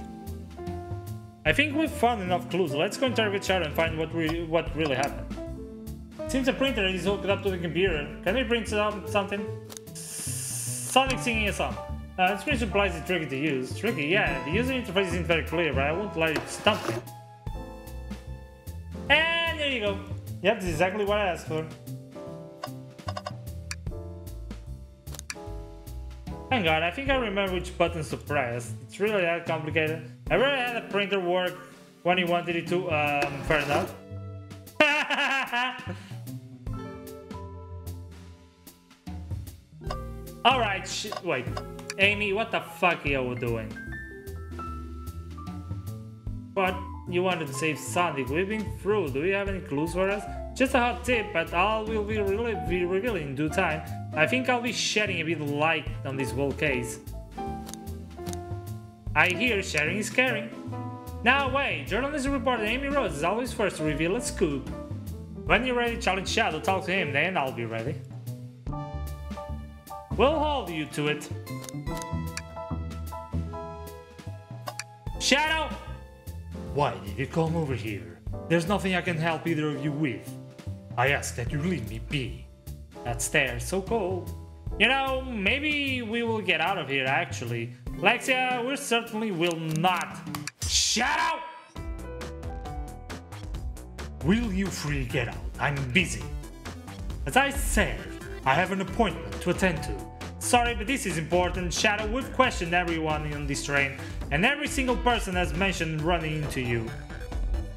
I think we've found enough clues. Let's go interrogate Shadow and find what really happened. Seems the printer is hooked up to the computer. Can we print something? Sonic singing a song. This print supplies is tricky to use. Tricky, yeah. The user interface isn't very clear, but I won't let it stump me. And there you go. Yep, this is exactly what I asked for. Hang on, I think I remember which buttons to press. It's really that complicated. I really had a printer work when you wanted it to. Fair enough. Alright, wait. Amy, what the fuck are you doing? What? You wanted to save Sonic? We've been through. Do you have any clues for us? Just a hot tip, but all will be revealed in due time. I think I'll be shedding a bit of light on this whole case. I hear sharing is caring. Now wait, journalist reporter Amy Rose is always first to reveal a scoop. When you're ready to challenge Shadow, talk to him, then I'll be ready. We'll hold you to it. Shadow! Why did you come over here? There's nothing I can help either of you with. I ask that you leave me be. That stare's so cold. You know, maybe we will get out of here actually. Lexia, we certainly will not. Shadow! Will you three get out? I'm busy. As I said, I have an appointment to attend to. Sorry, but this is important. Shadow, we've questioned everyone on this train, and every single person has mentioned running into you.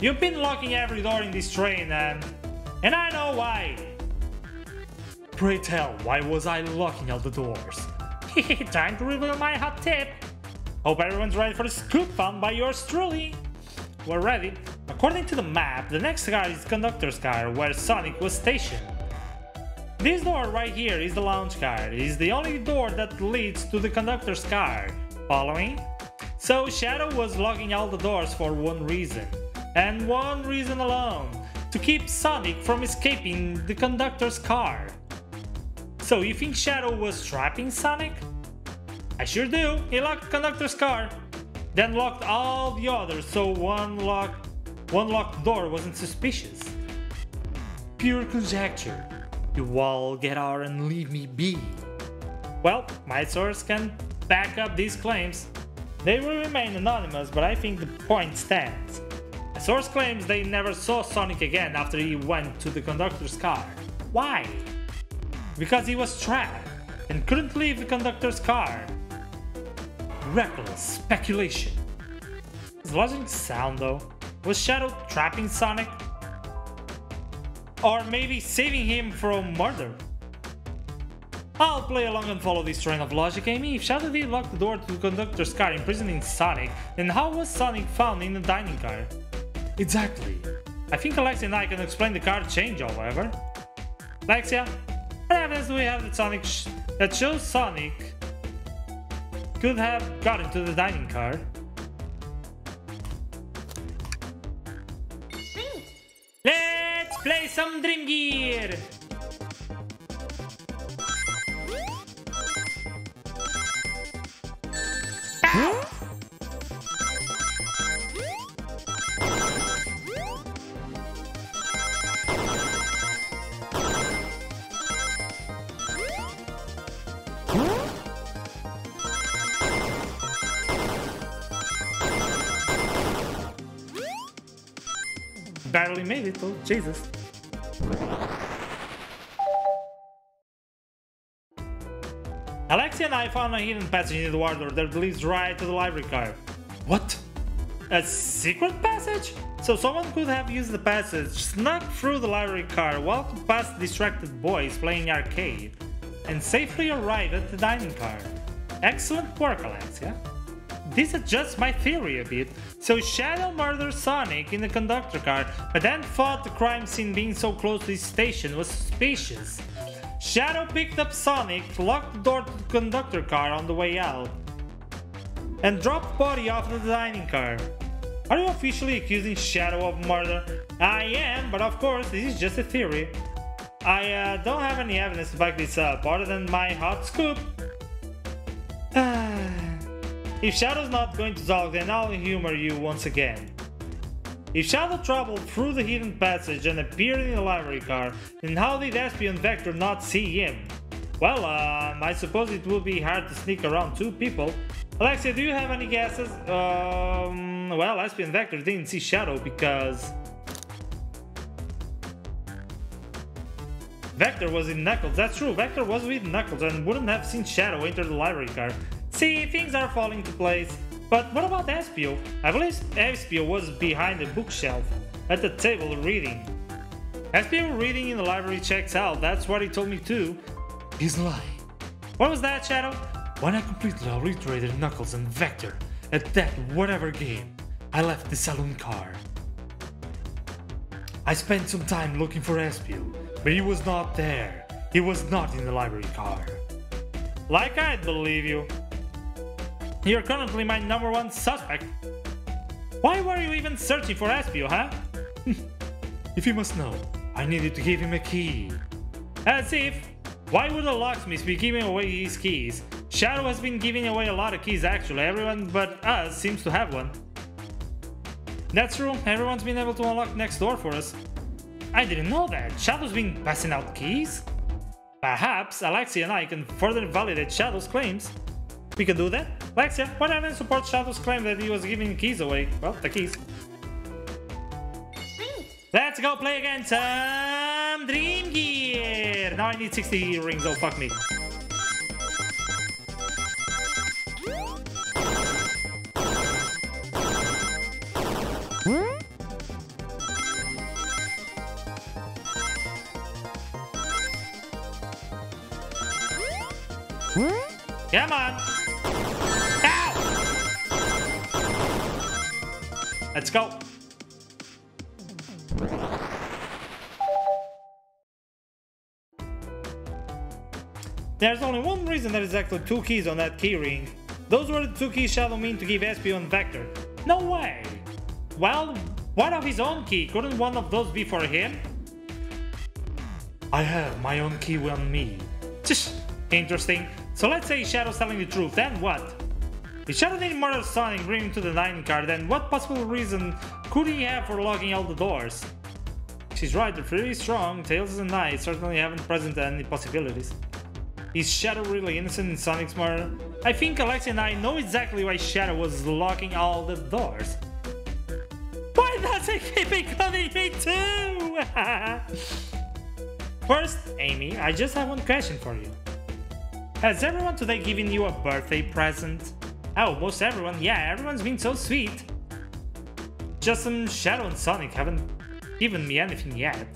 You've been locking every door in this train, and I know why. Pray tell, why was I locking all the doors? Time to reveal my hot tip. Hope everyone's ready for the scoop found by yours truly. We're ready. According to the map, the next car is the conductor's car, where Sonic was stationed. This door right here is the lounge car. It is the only door that leads to the conductor's car. Following? So Shadow was locking all the doors for one reason, and one reason alone: to keep Sonic from escaping the conductor's car. So you think Shadow was trapping Sonic? I sure do. He locked the conductor's car, then locked all the others, so one locked door wasn't suspicious. Pure conjecture. You all get out and leave me be. Well, my source can back up these claims. They will remain anonymous, but I think the point stands. My source claims they never saw Sonic again after he went to the conductor's car. Why? Because he was trapped and couldn't leave the conductor's car. Reckless speculation. Does logic sound though? Was Shadow trapping Sonic? Or maybe saving him from murder? I'll play along and follow this train of logic, Amy. If Shadow did lock the door to the conductor's car, imprisoning Sonic, then how was Sonic found in the dining car? Exactly. I think Alexia and I can explain the car change, however. Alexia, what evidence do we have that shows Sonic could have got into the dining car? Let's play some Dream Gear! Barely made it, oh Jesus. Alexia and I found a hidden passage in the water that leads right to the library car. What? A secret passage? So someone could have used the passage, snuck through the library car, walked past distracted boys playing arcade, and safely arrived at the dining car. Excellent work, Alexia. This adjusts my theory a bit. So Shadow murdered Sonic in the conductor car, but then thought the crime scene being so close to his station was suspicious. Shadow picked up Sonic, locked the door to the conductor car on the way out, and dropped Body off the dining car. Are you officially accusing Shadow of murder? I am, but of course this is just a theory. I don't have any evidence to back this up, other than my hot scoop. If Shadow's not going to talk, then I'll humor you once again. If Shadow traveled through the hidden passage and appeared in the library car, then how did Espio and Vector not see him? Well, I suppose it would be hard to sneak around two people. Alexia, do you have any guesses? Well, Espio and Vector didn't see Shadow because Vector was in Knuckles. That's true, Vector was with Knuckles and wouldn't have seen Shadow enter the library car. See, things are falling into place. But what about Espio? I believe Espio was behind the bookshelf, at the table reading. Espio reading in the library checks out, that's what he told me too. He's lying. What was that, Shadow? When I completely obliterated Knuckles and Vector at that whatever game, I left the saloon car. I spent some time looking for Espio, but he was not there. He was not in the library car. Like I'd believe you. You're currently my #1 suspect. Why were you even searching for Espio, huh? If you must know, I needed to give him a key. As if. Why would a locksmith be giving away his keys? Shadow has been giving away a lot of keys actually, everyone but us seems to have one. That's true, everyone's been able to unlock next door for us. I didn't know that, Shadow's been passing out keys? Perhaps Alexia and I can further validate Shadow's claims. We can do that? Alexia, what evidence supports Shadow's claim that he was giving keys away? Well, the keys. Let's go play again some Dream Gear! Now I need 60 rings, oh fuck me. Come on! Ow! Let's go! There's only one reason there is actually 2 keys on that keyring. Those were the 2 keys Shadow meant to give Espio and Vector. No way! Well, what of his own key? Couldn't one of those be for him? I have my own key on me. Interesting. So let's say Shadow's telling the truth, then what? If Shadow didn't murder Sonic and bring him to the dining car, then what possible reason could he have for locking all the doors? She's right, they're pretty strong. Tails and I certainly haven't presented any possibilities. Is Shadow really innocent in Sonic's murder? I think Alexia and I know exactly why Shadow was locking all the doors. Why does it keep including me too? First, Amy, I just have one question for you. Has everyone today given you a birthday present? Oh, most everyone. Yeah, everyone's been so sweet. Just Shadow and Sonic haven't given me anything yet.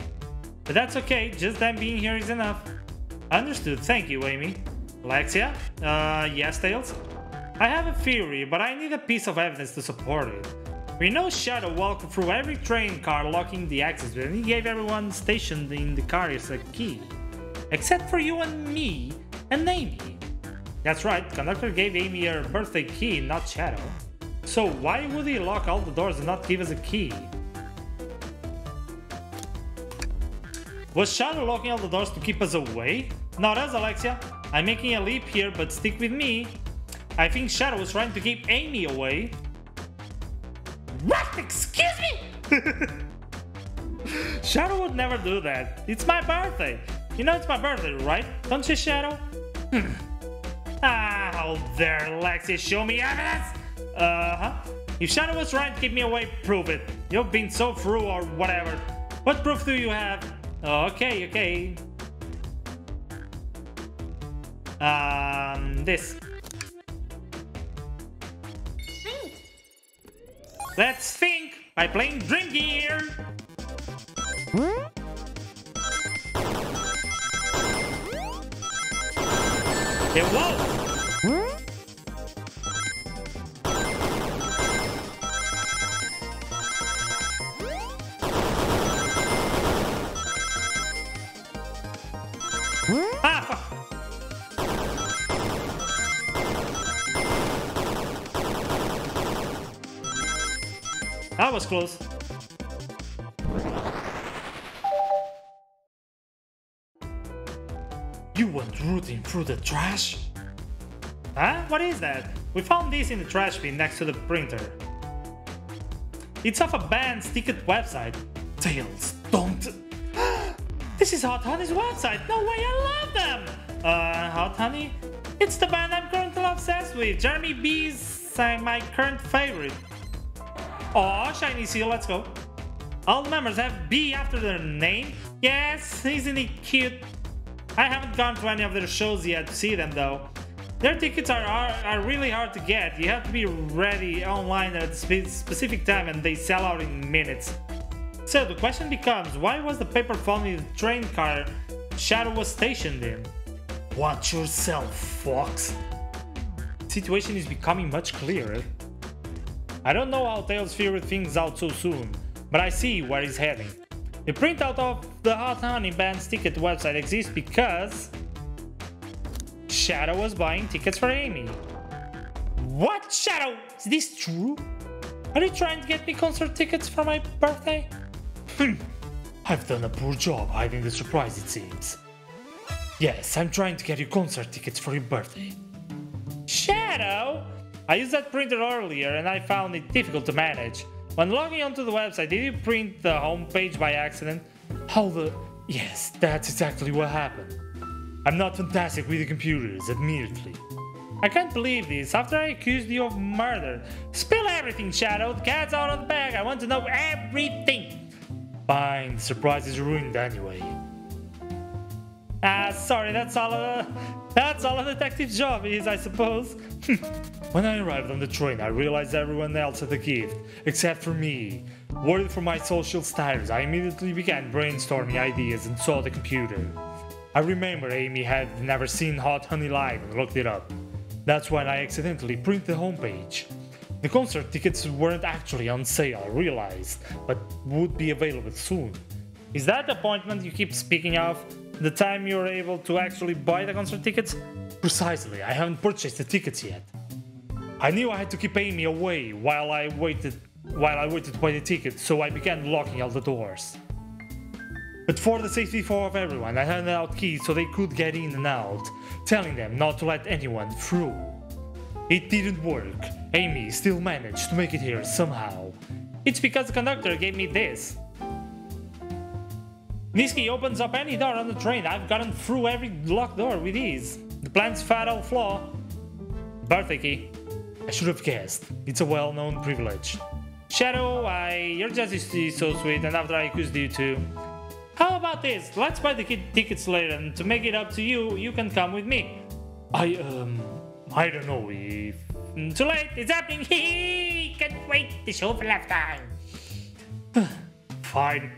But that's okay, just them being here is enough. Understood, thank you, Amy. Alexia? Yes, Tails? I have a theory, but I need a piece of evidence to support it. We know Shadow walked through every train car locking the access, and he gave everyone stationed in the cars a key. Except for you and me. And Amy. That's right, Conductor gave Amy her birthday key, not Shadow. So why would he lock all the doors and not give us a key? Was Shadow locking all the doors to keep us away? Not us, Alexia. I'm making a leap here, but stick with me. I think Shadow was trying to keep Amy away. What? Excuse me? Shadow would never do that. It's my birthday. You know it's my birthday, right? Don't you, Shadow? How dare Alexia show me evidence? If Shadow was trying to keep me away, prove it. You've been so through or whatever. What proof do you have? Okay. This. Think. Let's think by playing Dream Gear. Hey, whoa! Huh? That was close. You went rooting through the trash? Huh? What is that? We found this in the trash bin next to the printer. It's off a band's ticket website. Tails, don't... This is Hot Honey's website! No way, I love them! Hot Honey? It's the band I'm currently obsessed with. Jeremy B's my current favorite. Aw, Shiny Seal, let's go. All the members have B after their name? Yes, isn't he cute? I haven't gone to any of their shows yet to see them though. Their tickets are really hard to get. You have to be ready online at a specific time and they sell out in minutes. So the question becomes, why was the paper found in the train car Shadow was stationed in? Watch yourself, Fox. The situation is becoming much clearer. I don't know how Tails figured things out so soon, but I see where he's heading. The printout of the Hot Honey Band's ticket website exists because Shadow was buying tickets for Amy. What, Shadow? Is this true? Are you trying to get me concert tickets for my birthday? I've done a poor job hiding the surprise, it seems. Yes, I'm trying to get you concert tickets for your birthday. Shadow? I used that printer earlier and I found it difficult to manage. When logging onto the website, did you print the homepage by accident? How the... Yes, that's exactly what happened. I'm not fantastic with the computers, admittedly. I can't believe this, after I accused you of murder. Spill everything, Shadow, the cat's out of the bag, I want to know everything. Fine, the surprise is ruined anyway. Sorry, that's all a detective's job is, I suppose. When I arrived on the train, I realized everyone else had a gift, except for me. Worried for my social status, I immediately began brainstorming ideas and saw the computer. I remember Amy had never seen Hot Honey live and looked it up. That's when I accidentally printed the homepage. The concert tickets weren't actually on sale, I realized, but would be available soon. Is that the appointment you keep speaking of? The time you're able to actually buy the concert tickets? Precisely, I haven't purchased the tickets yet. I knew I had to keep Amy away while I waited to buy the tickets, so I began locking all the doors. But for the safety of everyone, I handed out keys so they could get in and out, telling them not to let anyone through. It didn't work. Amy still managed to make it here somehow. It's because the conductor gave me this. This key opens up any door on the train. I've gotten through every locked door with ease. The plan's fatal flaw. Birthday key. I should have guessed. It's a well-known privilege. Shadow, you're just so sweet, and after I accused you too. How about this? Let's buy the tickets later, and to make it up to you, you can come with me. I don't know if... Too late, it's happening! Can't wait to show for lifetime! Fine.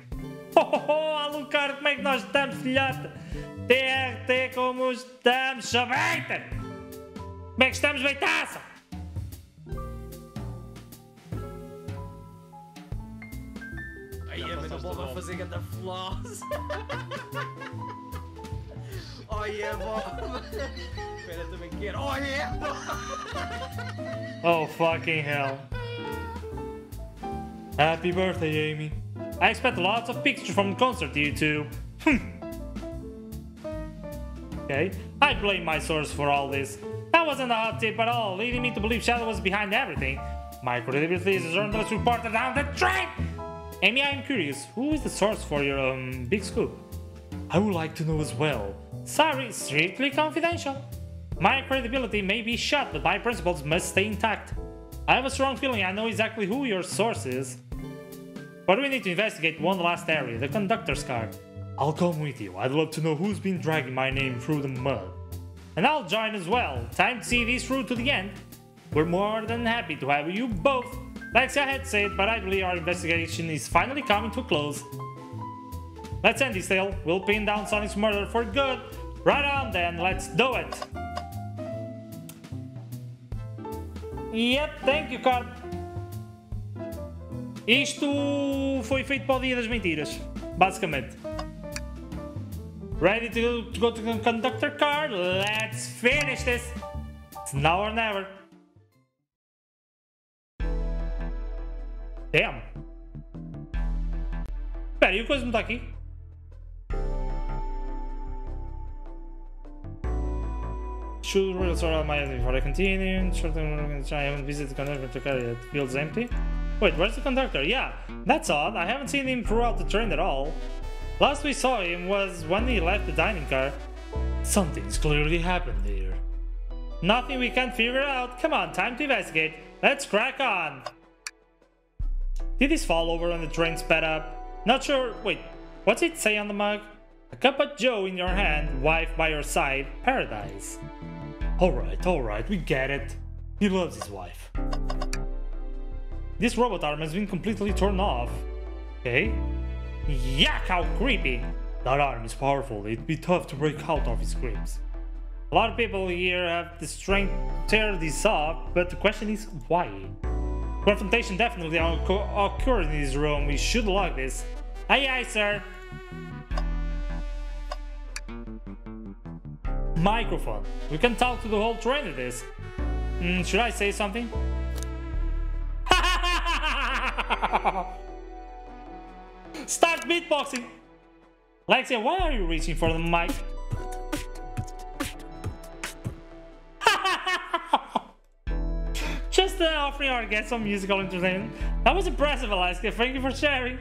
Alucard, como é que nós estamos, filhote? TRT, como estamos, chaveita? Como é que estamos, beitaça? Ai, mas a bola vai fazer ganda floss. Oh yeah, Bob! Espera, também quero. Oh yeah, Bob! Oh fucking hell. Happy birthday, Amy. I expect lots of pictures from the concert, you two. Okay, I blame my source for all this. That wasn't a hot tip at all, leading me to believe Shadow was behind everything. My credibility is a journalist reporter down the train! Amy, I'm curious, who is the source for your big scoop? I would like to know as well. Sorry, strictly confidential. My credibility may be shot, but my principles must stay intact. I have a strong feeling I know exactly who your source is. But we need to investigate one last area, the conductor's car. I'll come with you. I'd love to know who's been dragging my name through the mud. And I'll join as well. Time to see this through to the end. We're more than happy to have you both. Like I had said, but I believe our investigation is finally coming to a close. Let's end this tale. We'll pin down Sonic's murder for good. Right on then, let's do it. Yep, thank you, Carp. Isto foi feito para o dia das mentiras, basicamente. Ready to go to the conductor car? Let's finish this. It's now or never. Damn. Espera, e o coisa não tá aqui? Should really sort out my head before I continue. Short term, I haven't visited the conductor to carry it. Feels empty. Wait, where's the conductor? Yeah, that's odd. I haven't seen him throughout the train at all. Last we saw him was when he left the dining car. Something's clearly happened here. Nothing we can't figure out. Come on, time to investigate. Let's crack on. Did this fall over when the train sped up? Not sure. Wait, what's it say on the mug? A cup of joe in your hand, wife by your side, paradise. Alright, we get it. He loves his wife. This robot arm has been completely torn off. Okay? Yuck, how creepy! That arm is powerful, it'd be tough to break out of his grips. A lot of people here have the strength to tear this off, but the question is why? Confrontation definitely occurred in this room, we should log this. Aye aye, sir! Microphone. We can talk to the whole train with this. Should I say something? Start beatboxing! Lexia, why are you reaching for the mic? Just offering our guests some musical entertainment. That was impressive, Alaska. Thank you for sharing.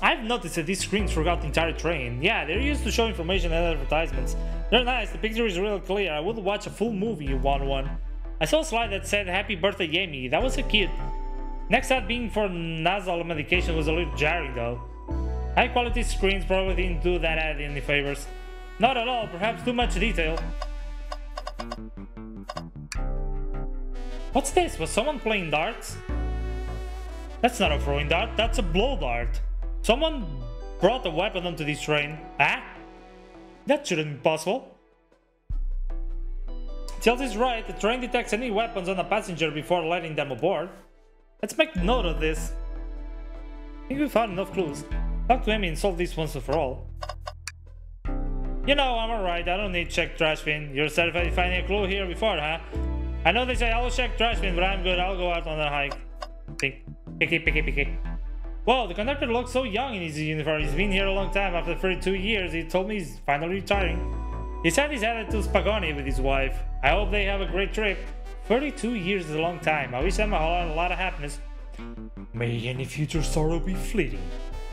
I've noticed that these screens throughout the entire train. Yeah, they're used to show information and advertisements. They're nice, the picture is real clear. I would watch a full movie if you want one. I saw a slide that said happy birthday Amy. That was so cute. Next up being for nasal medication was a little jarring though. High quality screens probably didn't do that ad any favors. Not at all, perhaps too much detail. What's this? Was someone playing darts? That's not a throwing dart, that's a blow dart. Someone brought a weapon onto this train. Ah? That shouldn't be possible. Tails is right, the train detects any weapons on a passenger before letting them aboard. Let's make note of this. I think we found enough clues. Talk to Amy and solve this once and for all. You know, I'm alright, I don't need check trash bin. You're certified to finding a clue here before, huh? I know they say I'll check trash bin, but I'm good, I'll go out on a hike. Picky. Whoa, the conductor looks so young in his uniform. He's been here a long time. After 32 years, he told me he's finally retiring. He said he's headed to Spagoni with his wife. I hope they have a great trip. 32 years is a long time. I wish them a lot of happiness. May any future sorrow be fleeting.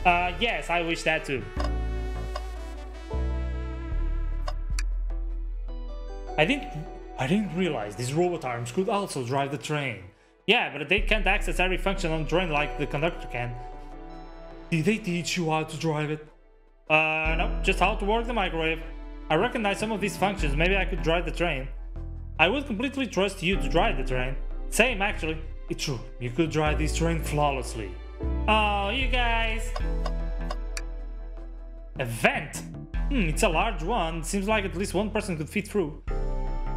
Yes, I wish that too. I didn't realize these robot arms could also drive the train. Yeah, but they can't access every function on the train like the conductor can. Did they teach you how to drive it? No, just how to work the microwave. I recognize some of these functions, maybe I could drive the train. I would completely trust you to drive the train. Same actually. It's true, you could drive this train flawlessly. Oh, you guys! A vent? It's a large one, seems like at least one person could fit through.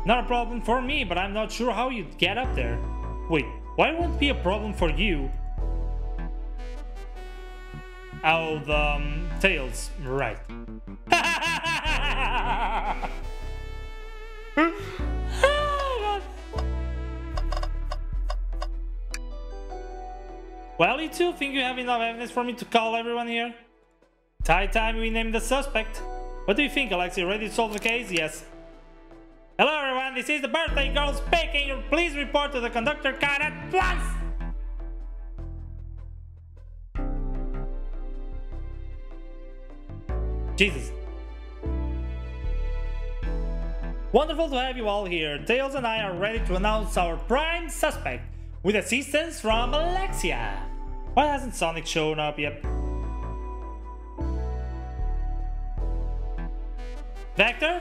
Not a problem for me, but I'm not sure how you'd get up there. Wait, why won't it be a problem for you? Oh, the Tails, right. Well, you two think you have enough evidence for me to call everyone here? It's high time we name the suspect. What do you think, Alexei? Ready to solve the case? Yes. Hello everyone, this is the birthday girl speaking. Please report to the conductor car at once! Jesus. Wonderful to have you all here. Tails and I are ready to announce our prime suspect with assistance from Alexia. Why hasn't Sonic shown up yet? Vector?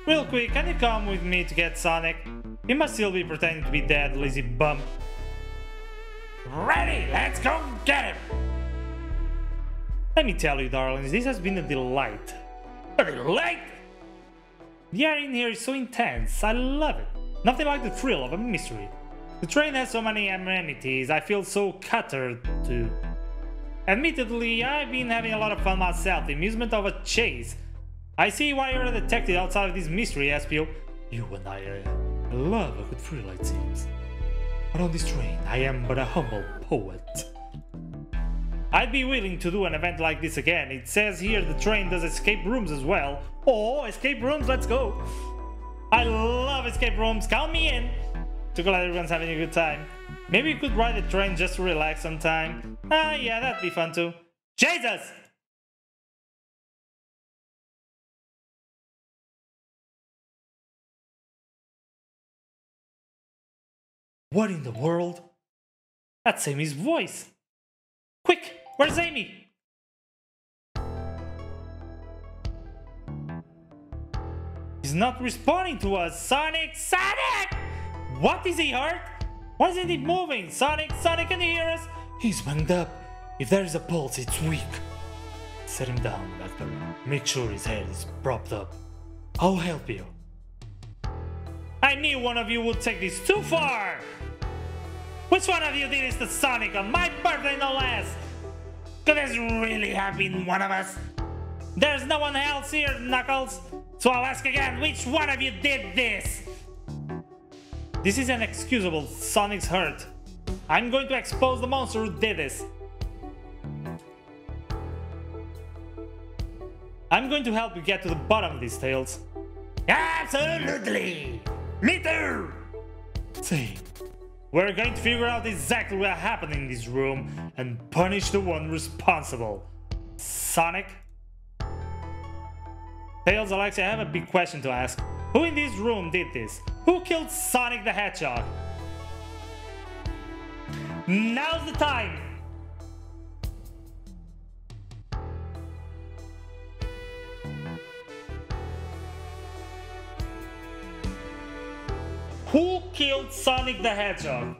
Real quick, can you come with me to get Sonic? He must still be pretending to be dead, lazy bum. Ready, let's go get him! Let me tell you, darlings, this has been a delight. A delight? The air in here is so intense, I love it. Nothing like the thrill of a mystery. The train has so many amenities, I feel so catered to. Admittedly, I've been having a lot of fun myself, the amusement of a chase. I see why you're a detective outside of this mystery, Espio. You and I love a good thrill, it seems. But on this train, I am but a humble poet. I'd be willing to do an event like this again. It says here the train does escape rooms as well. Oh, escape rooms, let's go. I love escape rooms, count me in. Too glad everyone's having a good time. Maybe we could ride the train just to relax sometime. Ah, yeah, that'd be fun too. Jesus! What in the world? That's Amy's voice. Quick, where's Amy? He's not responding to us. Sonic! Sonic! What, is he hurt? Why isn't he moving? Sonic! Sonic, can you hear us? He's banged up. If there is a pulse, it's weak. Set him down, Doctor. Make sure his head is propped up. I'll help you. I knew one of you would take this too far! Which one of you did this to Sonic on my birthday, no less? Could this really have been one of us? There's no one else here, Knuckles. So I'll ask again, which one of you did this? This is inexcusable. Sonic's hurt. I'm going to expose the monster who did this. I'm going to help you get to the bottom of these tales. Absolutely! Me too! See, we're going to figure out exactly what happened in this room and punish the one responsible. Sonic? Tails, Alexia, I have a big question to ask. Who in this room did this? Who killed Sonic the Hedgehog? Now's the time! Who killed Sonic the Hedgehog?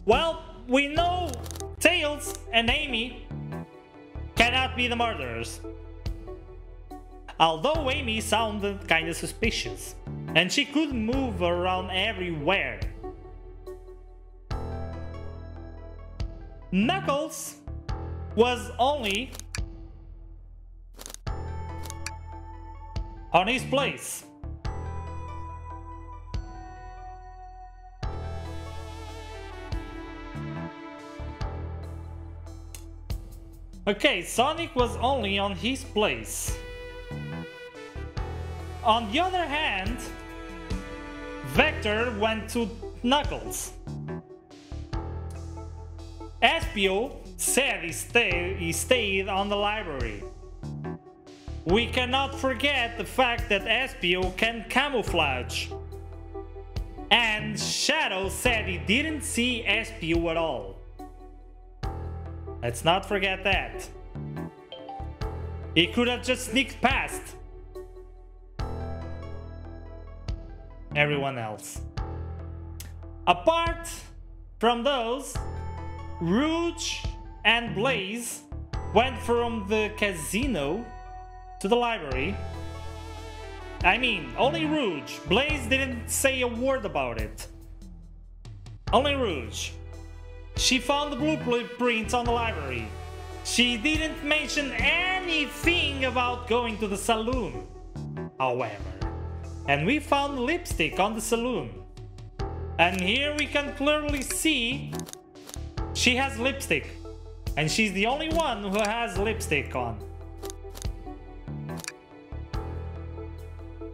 Well, we know Tails and Amy cannot be the murderers. Although Amy sounded kinda suspicious, and she could move around everywhere. Knuckles was only on his place. Okay, Sonic was only on his place. On the other hand, Vector went to Knuckles. Espio said he stayed on the library. We cannot forget the fact that Espio can camouflage. And Shadow said he didn't see Espio at all. Let's not forget that. He could have just sneaked past everyone else. Apart from those, Rouge and Blaze went from the casino to the library. I mean, only Rouge. Blaze didn't say a word about it. Only Rouge. She found the blueprints on the library. She didn't mention anything about going to the saloon, however. And we found lipstick on the saloon. And here we can clearly see she has lipstick. And she's the only one who has lipstick on.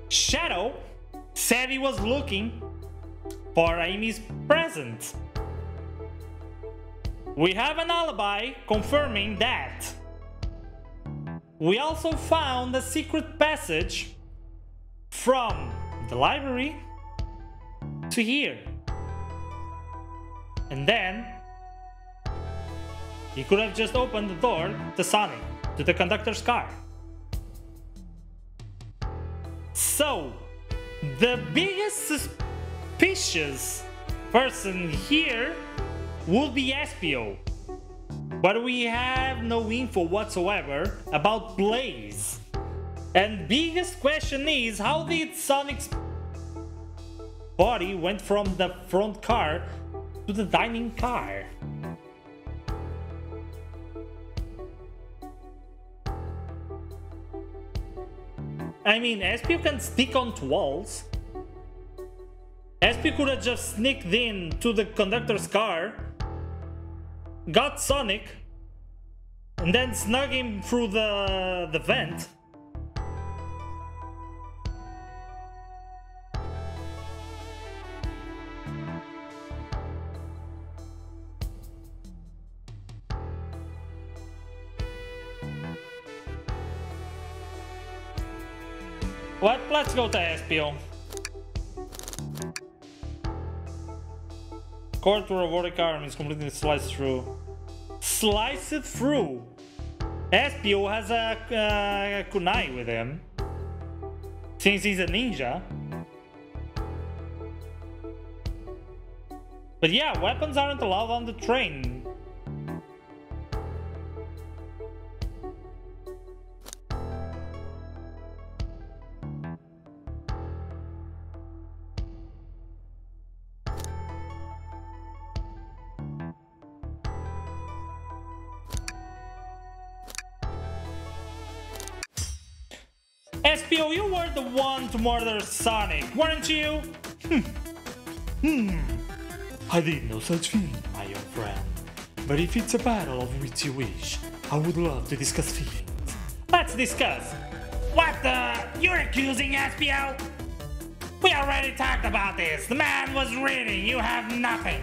Shadow said he was looking for Amy's present. We have an alibi confirming that. We also found a secret passage from the library to here. And then he could have just opened the door to Sonic, to the conductor's car. So, the biggest suspicious person here would be Espio. But we have no info whatsoever about Blaze. And biggest question is, how did Sonic's body went from the front car to the dining car? I mean, Espio can stick onto walls. Espio could have just sneaked in to the conductor's car, got Sonic, and then snug him through the vent. What? Let's go to Espio. Cord to robotic arm is completely sliced through. Slice it through! Espio has a kunai with him. Since he's a ninja. But yeah, weapons aren't allowed on the train. Espio, you were the one to murder Sonic, weren't you? I did no such thing, my young friend. But if it's a battle of which you wish, I would love to discuss feelings. Let's discuss. What the? You're accusing Espio? We already talked about this. The man was reading. You have nothing.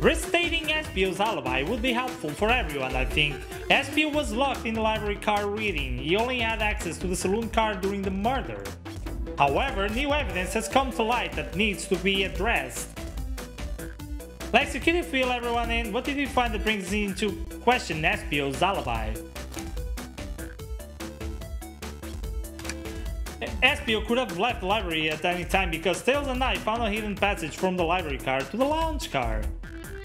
Restating Espio's alibi would be helpful for everyone, I think. Espio was locked in the library car reading. He only had access to the saloon car during the murder. However, new evidence has come to light that needs to be addressed. Lexi, can you fill everyone in? What did you find that brings into question Espio's alibi? Espio could have left the library at any time because Tails and I found a hidden passage from the library car to the lounge car.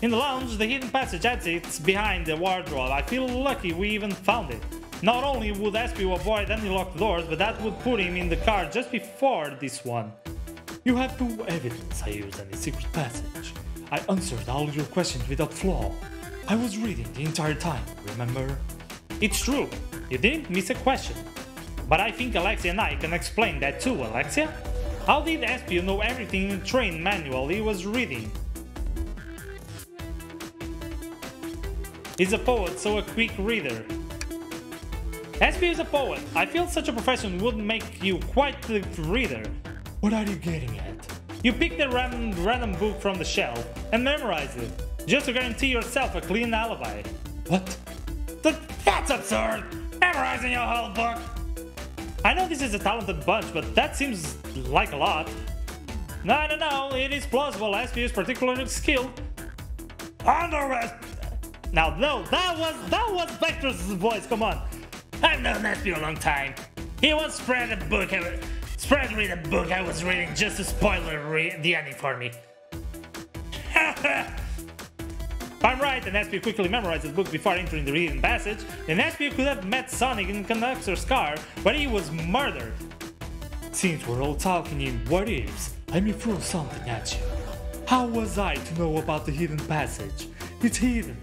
In the lounge, the hidden passage exits behind the wardrobe. I feel lucky we even found it. Not only would Espio avoid any locked doors, but that would put him in the car just before this one. You have no evidence I used any secret passage. I answered all your questions without flaw. I was reading the entire time, remember? It's true, you didn't miss a question. But I think Alexia and I can explain that too, Alexia. How did Espio know everything in the train manual he was reading? He's a poet, so a quick reader. Espio is a poet. I feel such a profession would make you quite the reader. What are you getting at? You picked a random book from the shelf and memorized it, just to guarantee yourself a clean alibi. What? That's absurd! Memorizing your whole book! I know this is a talented bunch, but that seems like a lot. No, it is plausible. Espio is particularly skilled. Now, no, that was Vector's voice, come on. I've known Espio a long time. He once spread read a book I was reading just to spoil the ending for me. If I'm right, and Espio quickly memorized the book before entering the reading passage, then Espio could have met Sonic in Conductor's car when he was murdered. Since we're all talking in what ifs, let me throw something at you. How was I to know about the hidden passage? It's hidden.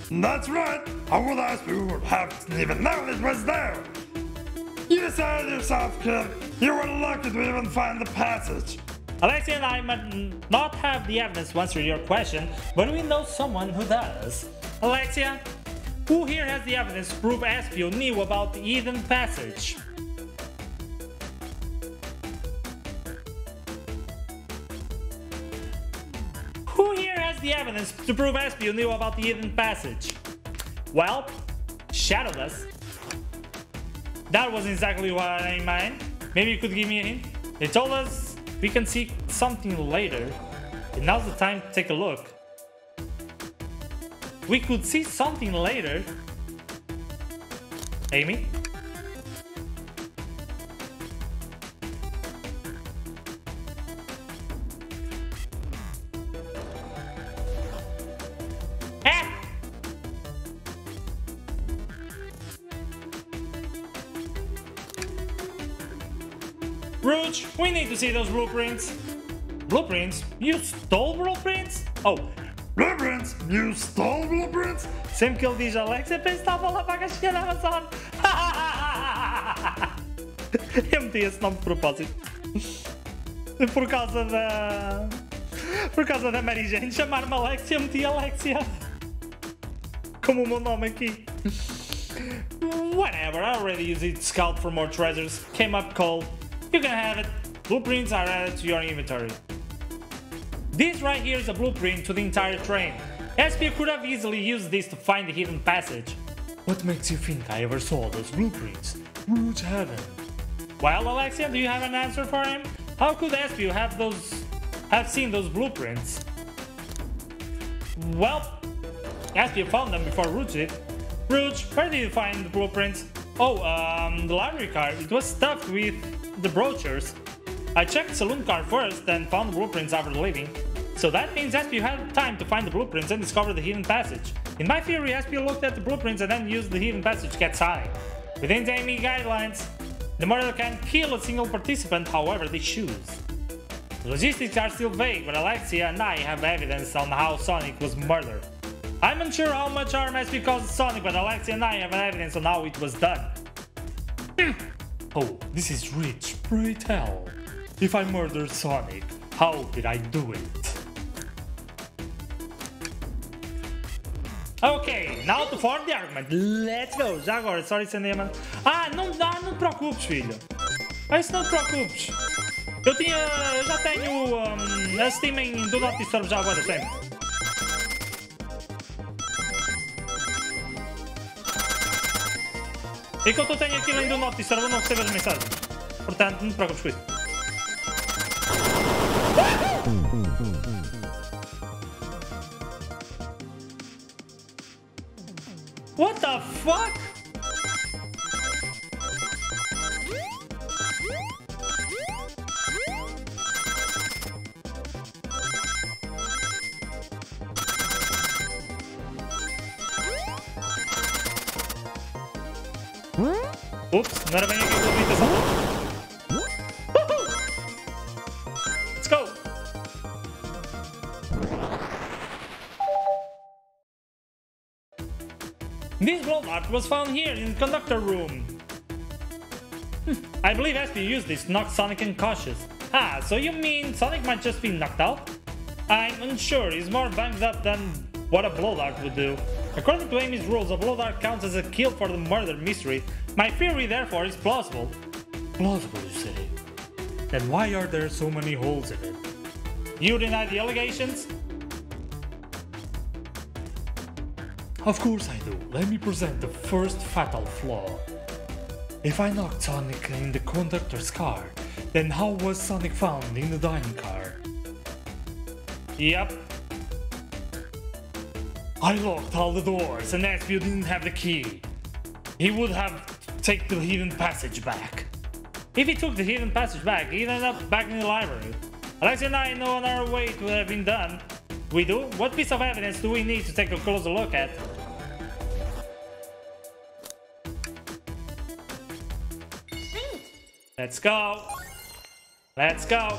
That's right! I would ask you would have even known it was there! You said yourself, kid! You were lucky to even find the passage! Alexia and I might not have the evidence to answer your question, but we know someone who does. Alexia, who here has the evidence to prove Espio knew about the hidden passage? Who here has the evidence to prove Espio knew about the hidden passage? Well, Shadow does. That wasn't exactly what I had in mind. Maybe you could give me a hint? They told us we can see something later. And now's the time to take a look. We could see something later. Amy? Rouge, we need to see those blueprints. Blueprints? You stole blueprints? Oh, Blueprints? You stole blueprints? sempre que ele diz Alexa, pensava lá para a caixinha da Amazon. Eu meti esse nome de propósito. Por causa da... Por causa da Mary Jane chamar-me Alexia, eu meti Alexia. Como o meu nome aqui. Whatever, I already used it to scout for more treasures. Came up cold. You can have it. Blueprints are added to your inventory. This right here is a blueprint to the entire train. SP could have easily used this to find the hidden passage. What makes you think I ever saw those blueprints? Rouge Heaven. Well, Alexia, do you have an answer for him? How could SP have seen those blueprints? Well, SP found them before Rouge did. Rouge, where did you find the blueprints? Oh, the library car. It was stuffed with the brochures. I checked the saloon car first, then found the blueprints after leaving. So that means SP had time to find the blueprints and discover the hidden passage. In my theory, SP looked at the blueprints and then used the hidden passage to get Sonic. Within the AME guidelines, the murder can kill a single participant however they choose. The logistics are still vague, but Alexia and I have evidence on how Sonic was murdered. I'm unsure how much harm SP caused Sonic, but Alexia and I have evidence on how it was done. Oh, this is rich, pray tell. If I murdered Sonic, how did I do it? Ok, now to form the argument. Let's go. Já agora, sorry cinema. Não te preocupes, filho. Isso não te preocupes. Eu já tenho a Steam em Do Not Disturb já agora sempre. Enquanto eu tenho aquilo em Do Not Disturb, eu não recebo as mensagens. Portanto, não te preocupes com isso. What the fuck? Oops, não era bem aqui que eu vi dessa porra. Let's go! This blood art was found here in the conductor room. I believe SP used this to knock Sonic unconscious. So you mean Sonic might just be knocked out? I'm unsure, he's more banged up than what a blood art would do. According to Amy's rules, a blood art counts as a kill for the murder mystery. My theory, therefore, is plausible. Plausible, you say? Then why are there so many holes in it? You deny the allegations? Of course I do. Let me present the first fatal flaw. If I knocked Sonic in the conductor's car, then how was Sonic found in the dining car? Yep. I locked all the doors and SP didn't have the key. He would have taken the hidden passage back. If he took the hidden passage back, he'd end up back in the library. Alexia and I know another way it would have been done. We do? What piece of evidence do we need to take a closer look at? Let's go. Let's go.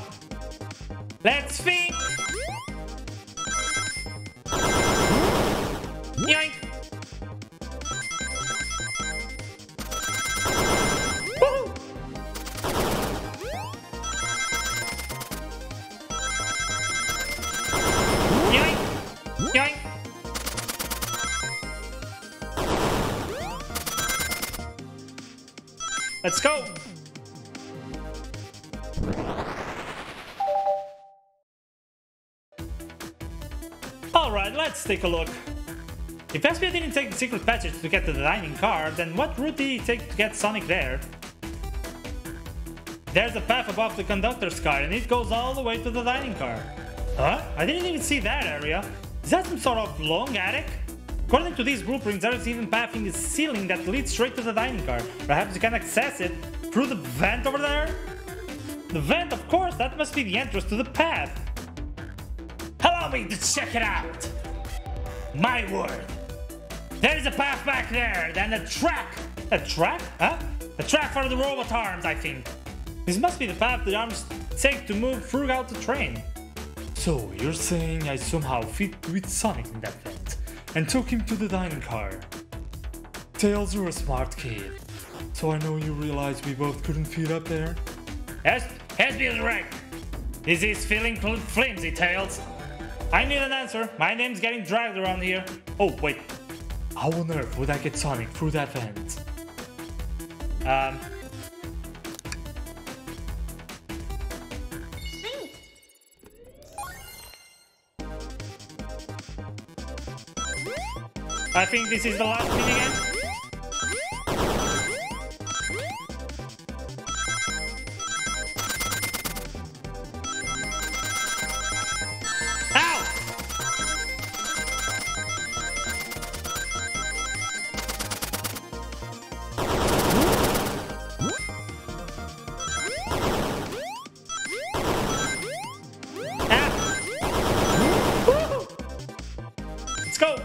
Let's think. Yoink. Woohoo. Yoink. Yoink. Let's go. Alright, let's take a look. If SP didn't take the secret passage to get to the dining car, then what route did he take to get Sonic there? There's a path above the conductor's car and it goes all the way to the dining car. Huh? I didn't even see that area. Is that some sort of long attic? According to these blueprints, there is even a path in the ceiling that leads straight to the dining car. Perhaps you can access it through the vent over there? The vent, of course, that must be the entrance to the path. Allow me to check it out. My word. There is a path back there, then a track. A track? Huh? A track for the robot arms, I think. This must be the path the arms take to move throughout the train. So, you're saying I somehow fit with Sonic in that vent and took him to the dining car. Tails, you're a smart kid. So I know you realize we both couldn't fit up there? Espio is right. This is feeling flimsy, Tails. I need an answer. My name's getting dragged around here. Oh, wait. How on earth would I get Sonic through that vent? I think this is the last minigame. Let's go!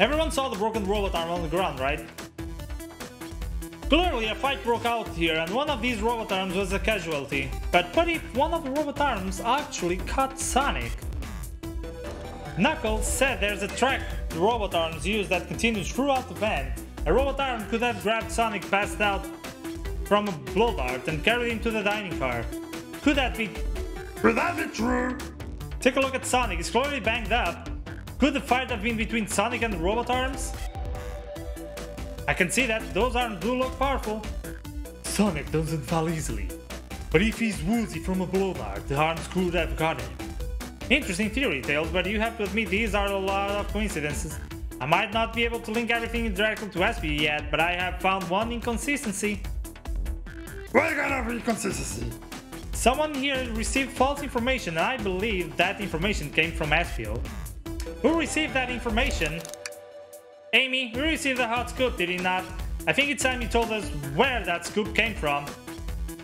Everyone saw the broken robot arm on the ground, right? Clearly a fight broke out here and one of these robot arms was a casualty. But what if one of the robot arms actually cut Sonic? Knuckles said there's a track the robot arms use that continues throughout the vent. A robot arm could have grabbed Sonic passed out from a blow dart and carried him to the dining car. Could that be true? Take a look at Sonic, he's clearly banged up. Could the fight have been between Sonic and the robot arms? I can see that, those arms do look powerful. Sonic doesn't fall easily. But if he's woozy from a blow dart, the arms could have got him. Interesting theory, Tails, but you have to admit these are a lot of coincidences. I might not be able to link everything directly to Espio yet, but I have found one inconsistency. What kind of inconsistency? Someone here received false information and I believe that information came from Espio. Who received that information? Amy, you received a hot scoop, did he not? I think it's time you told us where that scoop came from.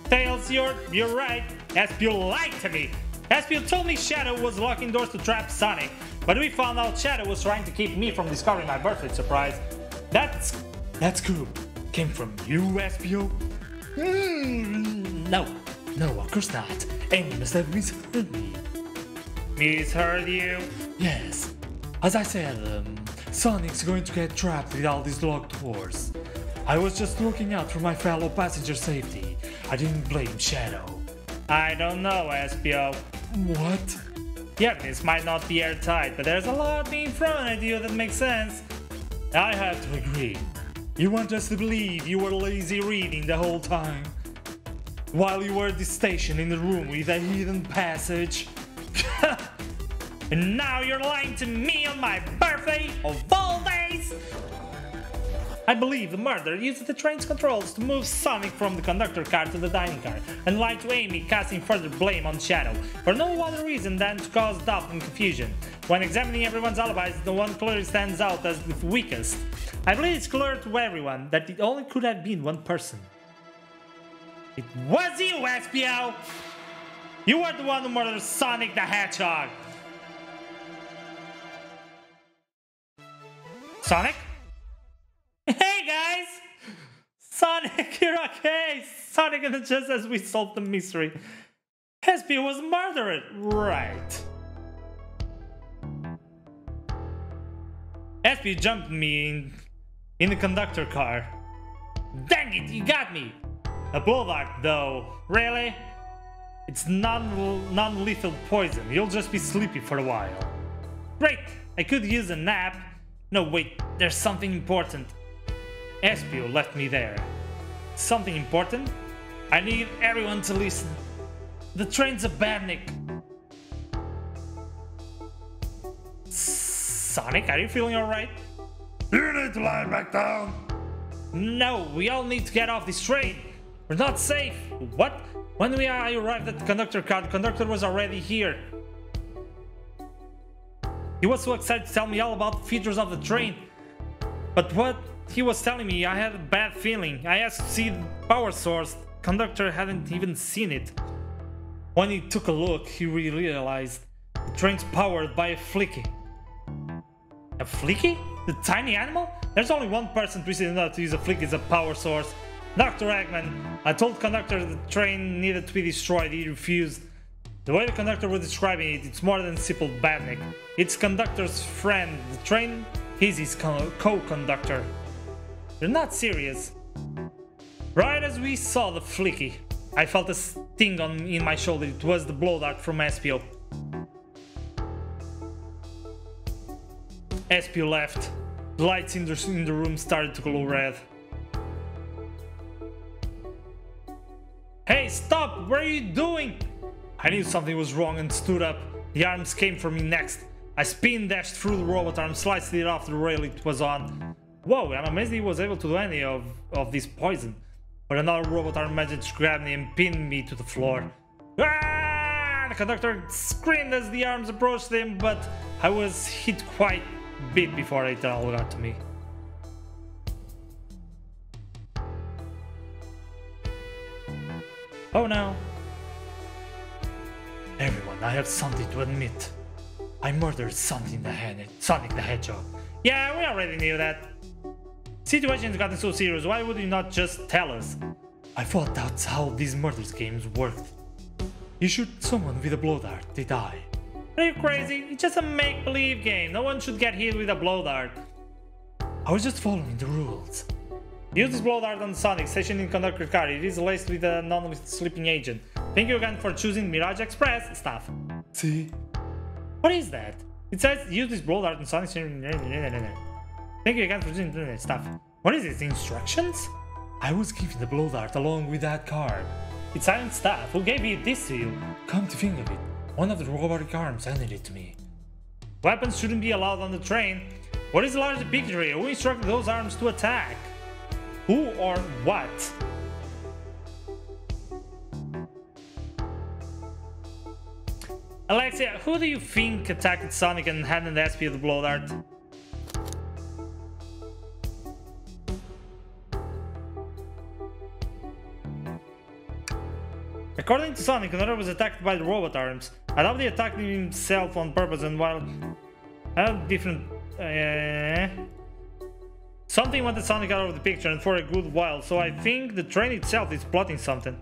Tails, you're right. Espio lied to me. Espio told me Shadow was locking doors to trap Sonic, but we found out Shadow was trying to keep me from discovering my birthday surprise. That scoop came from you, Espio? No, of course not. Amy must have misheard me. Misheard you? Yes. As I said, Sonic's going to get trapped with all these locked doors. I was just looking out for my fellow passenger safety. I didn't blame Shadow. I don't know, Espio. What? Yeah, this might not be airtight, but there's a lot being thrown at you that makes sense. I have to agree. You want us to believe you were lazy reading the whole time? While you were at the station in the room with a hidden passage? And now you're lying to me on my birthday of all days? I believe the murderer used the train's controls to move Sonic from the conductor car to the dining car and lied to Amy, casting further blame on Shadow, for no other reason than to cause doubt and confusion. When examining everyone's alibis, the one clearly stands out as the weakest. I believe it's clear to everyone that it only could have been one person. It was you, Espio! You were the one who murdered Sonic the Hedgehog! Sonic? Hey guys! Sonic, you're okay! Sonic and just as we solved the mystery. Espio was murdered! Right. Espio jumped me in the conductor car. Dang it, you got me! A blow dart, though. Really? It's non-lethal poison. You'll just be sleepy for a while. Great! I could use a nap. No, wait, there's something important. Espio left me there. Something important? I need everyone to listen. The train's a badnik. Sonic, are you feeling alright? You need to lie back down. No, we all need to get off this train. We're not safe. What? When I arrived at the conductor car, the conductor was already here. He was so excited to tell me all about the features of the train. But what he was telling me, I had a bad feeling. I asked to see the power source. The conductor hadn't even seen it. When he took a look, he realized the train's powered by a Flicky. A Flicky? The tiny animal? There's only one person twisted enough to use a Flicky as a power source. Dr. Eggman. I told conductor the train needed to be destroyed. He refused. The way the conductor was describing it, it's more than simple badnik. It's conductor's friend. The train is his co-conductor. You're not serious. Right as we saw the flicky, I felt a sting in my shoulder. It was the blow dart from Espio. Espio left. The lights in the room started to glow red. Hey, stop! What are you doing? I knew something was wrong and stood up. The arms came for me next. I spin dashed through the robot arm, sliced it off the rail it was on. Whoa, I'm amazed he was able to do any of this poison. But another robot arm managed to grab me and pin me to the floor. Ah! The conductor screamed as the arms approached him, but I was hit quite a bit before it all got to me. Oh no. Everyone, I have something to admit. I murdered Sonic the Hedgehog. Yeah, we already knew that. Situation's gotten so serious, why would you not just tell us? I thought that's how these murders games worked. You shoot someone with a blow dart, they die. Are you crazy? It's just a make-believe game. No one should get hit with a blow dart. I was just following the rules. Use this blow dart on Sonic, stationed in conductor car. It is laced with a non-sleeping agent. Thank you again for choosing Mirage Express stuff. See? What is that? It says use this blow dart on Sonic. Thank you again for choosing stuff. What is it? Instructions? I was given the blow dart along with that card. It's Silent Staff. Who gave this to you? Come to think of it, one of the robotic arms handed it to me. Weapons shouldn't be allowed on the train. What is the larger picture here? Who instructed those arms to attack? Who or what? Alexia, who do you think attacked Sonic and handed Espio the blow dart? According to Sonic, another was attacked by the robot arms. I doubt he attacked himself on purpose, and while different something wanted Sonic out of the picture and for a good while, so I think the train itself is plotting something.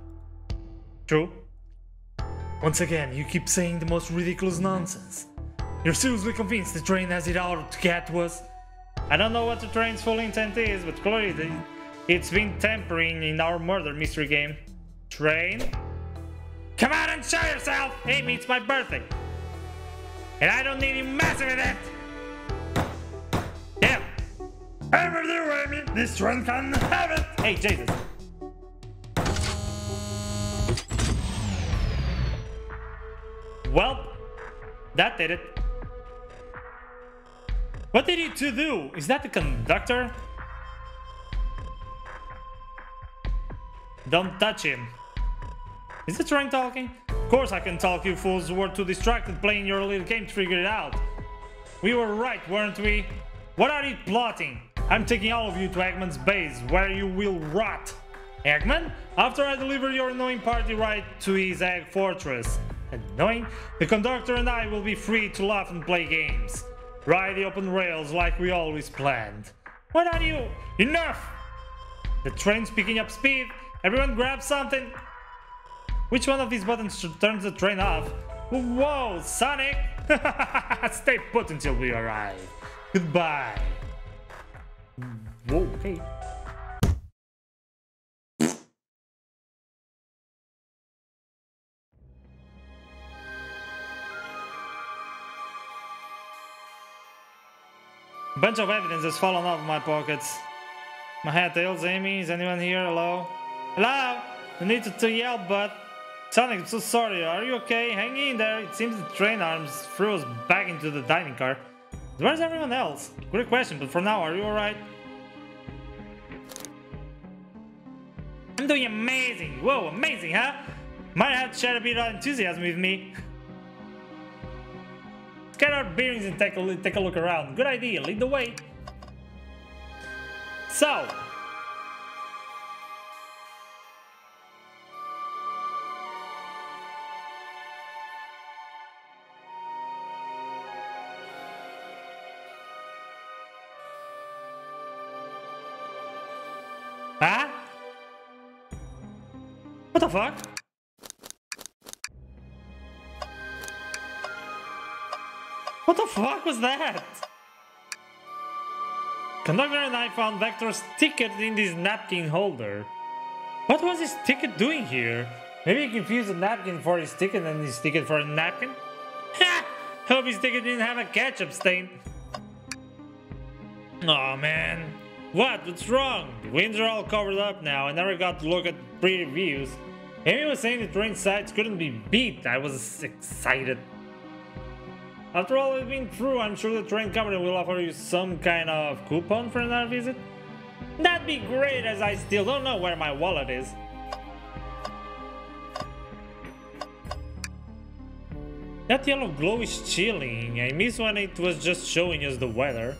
True. Once again, you keep saying the most ridiculous nonsense. You're seriously convinced the train has it out to get to us? I don't know what the train's full intent is, but clearly it's been tampering in our murder mystery game. Train? Come out and show yourself! Amy, it's my birthday! And I don't need you messing with it! Damn! I'm with you, Amy. This train can have it. Hey, Jesus. Well, that did it. What did you two do? Is that the conductor? Don't touch him. Is the train talking? Of course I can talk, you fools were too distracted playing your little game to figure it out. We were right, weren't we? What are you plotting? I'm taking all of you to Eggman's base, where you will rot. Eggman? After I deliver your annoying party right to his egg fortress. Annoying? The conductor and I will be free to laugh and play games. Ride the open rails like we always planned. What are you? Enough! The train's picking up speed. Everyone grab something. Which one of these buttons turns the train off? Whoa, Sonic! Stay put until we arrive. Goodbye. Whoa, okay. A bunch of evidence has fallen off my pockets. My hat, tails, Amy, is anyone here? Hello? Hello? No need to yell, but... Sonic, I'm so sorry. Are you okay? Hang in there. It seems the train arms threw us back into the dining car. Where's everyone else? Great question, but for now, are you alright? I'm doing amazing. Whoa, amazing, huh? Might have to share a bit of enthusiasm with me. Get our bearings and take a look around. Good idea. Lead the way. So... Huh? What the fuck? What the fuck was that? Conductor and I found Vector's ticket in this napkin holder. What was his ticket doing here? Maybe he confused a napkin for his ticket and his ticket for a napkin? Ha! Hope his ticket didn't have a ketchup stain. Oh man. What's wrong? The winds are all covered up now. I never got to look at previews. Amy was saying the train sides couldn't be beat. I was excited. After all we've been through, I'm sure the train company will offer you some kind of coupon for another visit. That'd be great, as I still don't know where my wallet is. That yellow glow is chilling. I miss when it was just showing us the weather.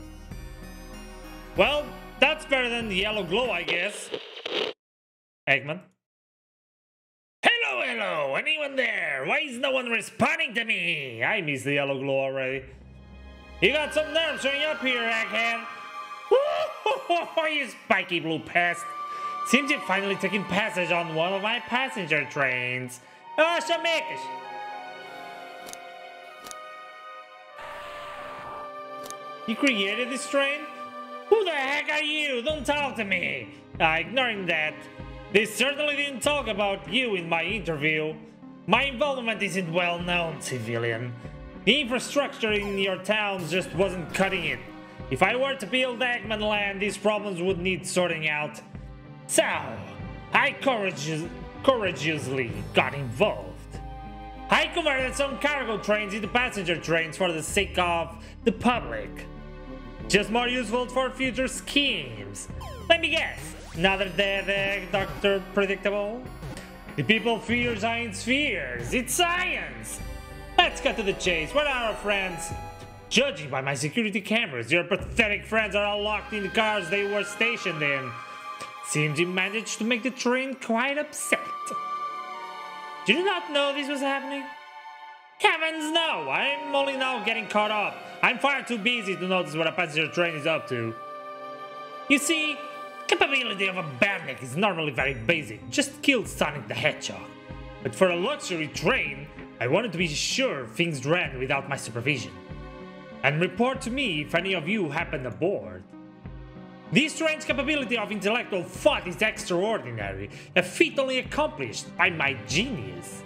Well, that's better than the yellow glow, I guess. Eggman. Hello, hello! Anyone there? Why is no one responding to me? I miss the yellow glow already. You got some nerve showing up here, egghead. Woo-ho-ho-ho, you spiky blue pest. Seems you're finally taking passage on one of my passenger trains. Oh, Shamekish. You created this train? Who the heck are you? Don't talk to me. Ignoring that. They certainly didn't talk about you in my interview. My involvement isn't well known, civilian. The infrastructure in your towns just wasn't cutting it. If I were to build Eggman Land, these problems would need sorting out. So, I courageously got involved. I converted some cargo trains into passenger trains for the sake of the public. Just more useful for future schemes. Let me guess. Another dead egg, Dr. Predictable? The people fear science fears. It's science! Let's cut to the chase. Where are our friends? Judging by my security cameras, your pathetic friends are all locked in the cars they were stationed in. Seems you managed to make the train quite upset. Did you not know this was happening? Heavens no! I'm only now getting caught up. I'm far too busy to notice what a passenger train is up to. You see, capability of a bandit is normally very basic. Just kill Sonic the Hedgehog. But for a luxury train, I wanted to be sure things ran without my supervision. And report to me if any of you happened aboard. This train's capability of intellectual thought is extraordinary, a feat only accomplished by my genius.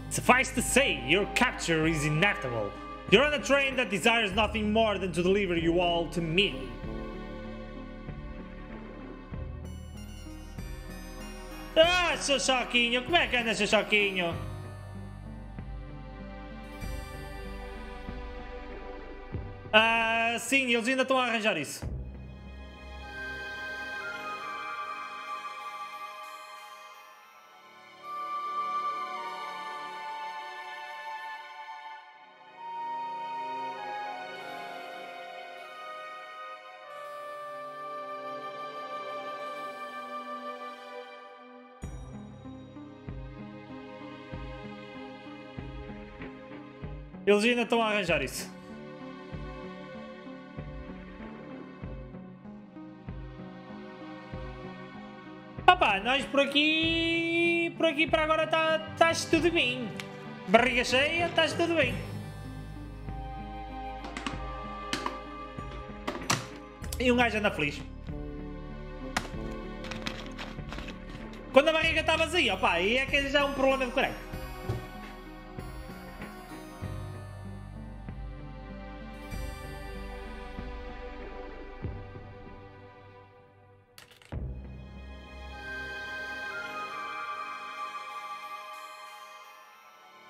Suffice to say, your capture is inevitable. You're on a train that desires nothing more than to deliver you all to me. Ah, seu Choquinho, como é que anda, seu Choquinho? Sim, eles ainda estão a arranjar isso. Eles ainda estão a arranjar isso. Opa, nós por aqui para agora estás tudo bem. Barriga cheia, estás tudo bem. E um gajo anda feliz. Quando a barriga está vazia, opa, aí é que já é um problema de caralho.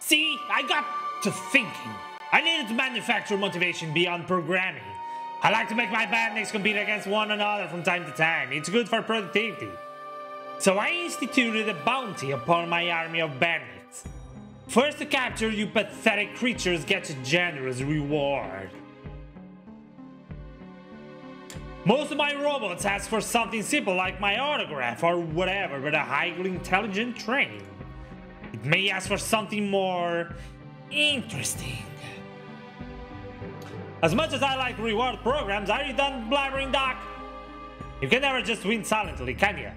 See, I got to thinking. I needed to manufacture motivation beyond programming. I like to make my bandits compete against one another from time to time. It's good for productivity. So I instituted a bounty upon my army of bandits. First to capture you pathetic creatures gets a generous reward. Most of my robots ask for something simple like my autograph or whatever, but a highly intelligent train it may ask for something more interesting. As much as I like reward programs, are you done blabbering, Doc? You can never just win silently, can you?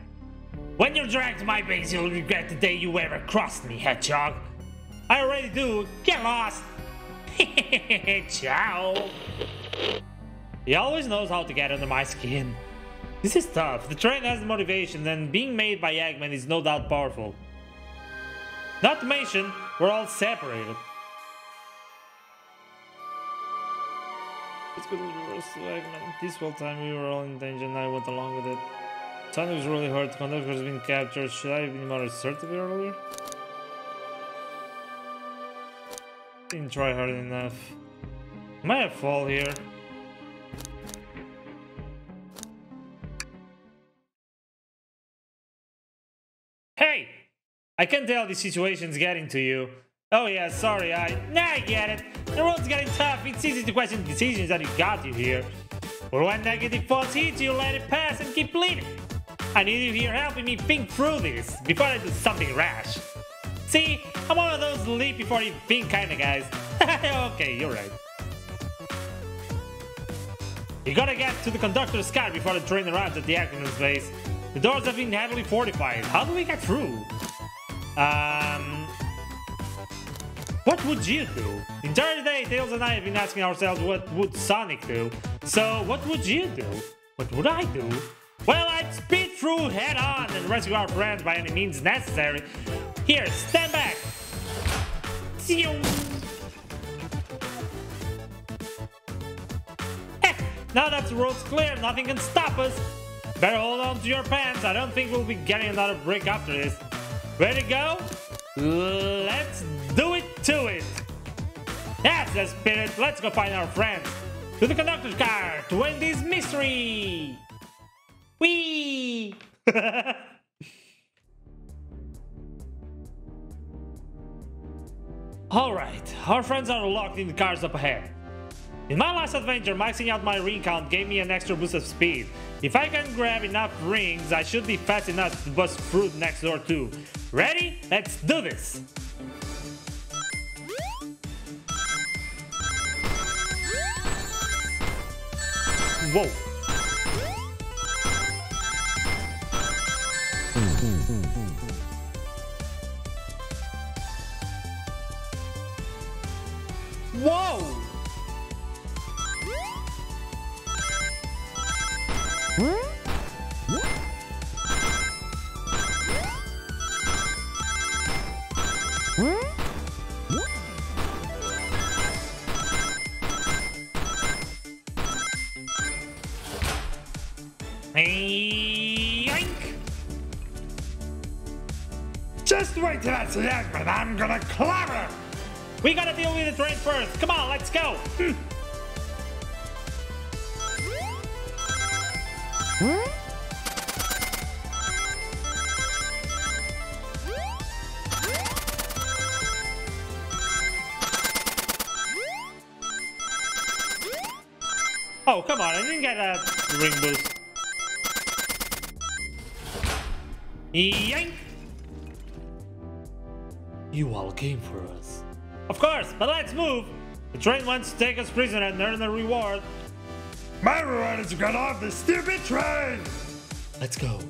When you're dragged to my base, you'll regret the day you ever crossed me, Hedgehog. I already do. Get lost. Ciao. He always knows how to get under my skin. This is tough. The train has motivation, and being made by Eggman is no doubt powerful. Not to mention, we're all separated. Let's go to the reverse to Eggman. This whole time we were all in danger and I went along with it. Sonic was really hurt. The conductor has been captured. Should I have been more assertive earlier? Didn't try hard enough. Might have fall here. Hey! I can tell the situation's getting to you. Oh yeah, sorry, I get it. The world's getting tough. It's easy to question the decisions that got you here. But when negative thoughts hit you, let it pass and keep leading. I need you here helping me think through this before I do something rash. See, I'm one of those leap before you think kinda guys. Okay, you're right. You gotta get to the conductor's car before the train arrives at the accident place. The doors have been heavily fortified. How do we get through? What would you do? The entire day, Tails and I have been asking ourselves what would Sonic do. So, what would you do? What would I do? Well, I'd speed through head on and rescue our friends by any means necessary. Here, stand back. Now that the road's clear, nothing can stop us. Better hold on to your pants. I don't think we'll be getting another break after this. Ready to go? Let's do it to it. That's the spirit. Let's go find our friends. To the conductor's car to end this mystery. Whee! Alright, our friends are locked in the cars up ahead. In my last adventure, maxing out my ring count gave me an extra boost of speed. If I can grab enough rings, I should be fast enough to bust through next door too. Ready? Let's do this! Whoa! Whoa! Yoink! Just wait till I see Eggman, I'm gonna clobber! We gotta deal with the train first. Come on, let's go! Oh, come on, I didn't get a ring boost. Yank! You all came for us. Of course, but let's move! The train wants to take us prisoner and earn a reward. My reward is to get off this stupid train! Let's go.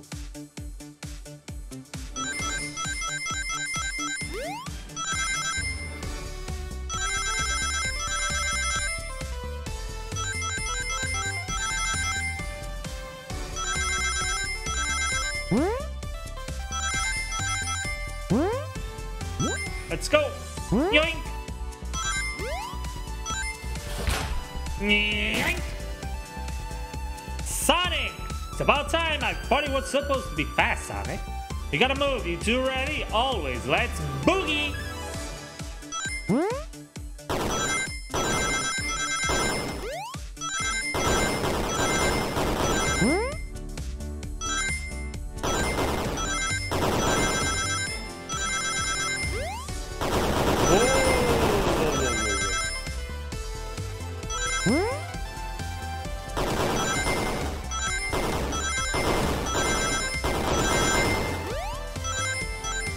Let's go! Yoink! Yoink! Sonic! It's about time. I thought it was supposed to be fast, Sonic. You gotta move. You two ready? Always. Let's boogie!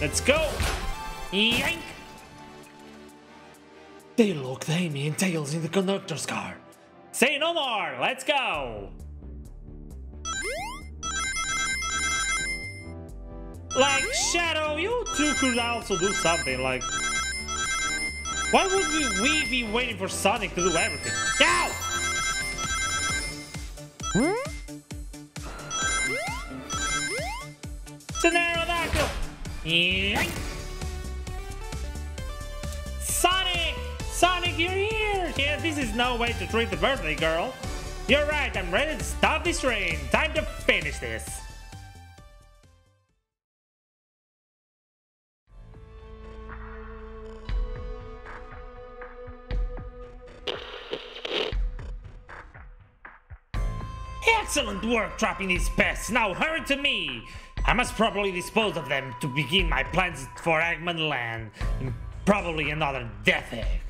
Let's go! Yank! They locked Amy and Tails in the conductor's car. Say no more! Let's go! Like, Shadow, you two could also do something like... Why would we be waiting for Sonic to do everything? Ow! Pterodactyl! Yeah. Sonic! Sonic, you're here! Yeah, this is no way to treat the birthday girl. You're right, I'm ready to stop this train. Time to finish this. Excellent work trapping these pests. Now hurry to me. I must properly dispose of them to begin my plans for Eggman Land. And probably another Death Egg.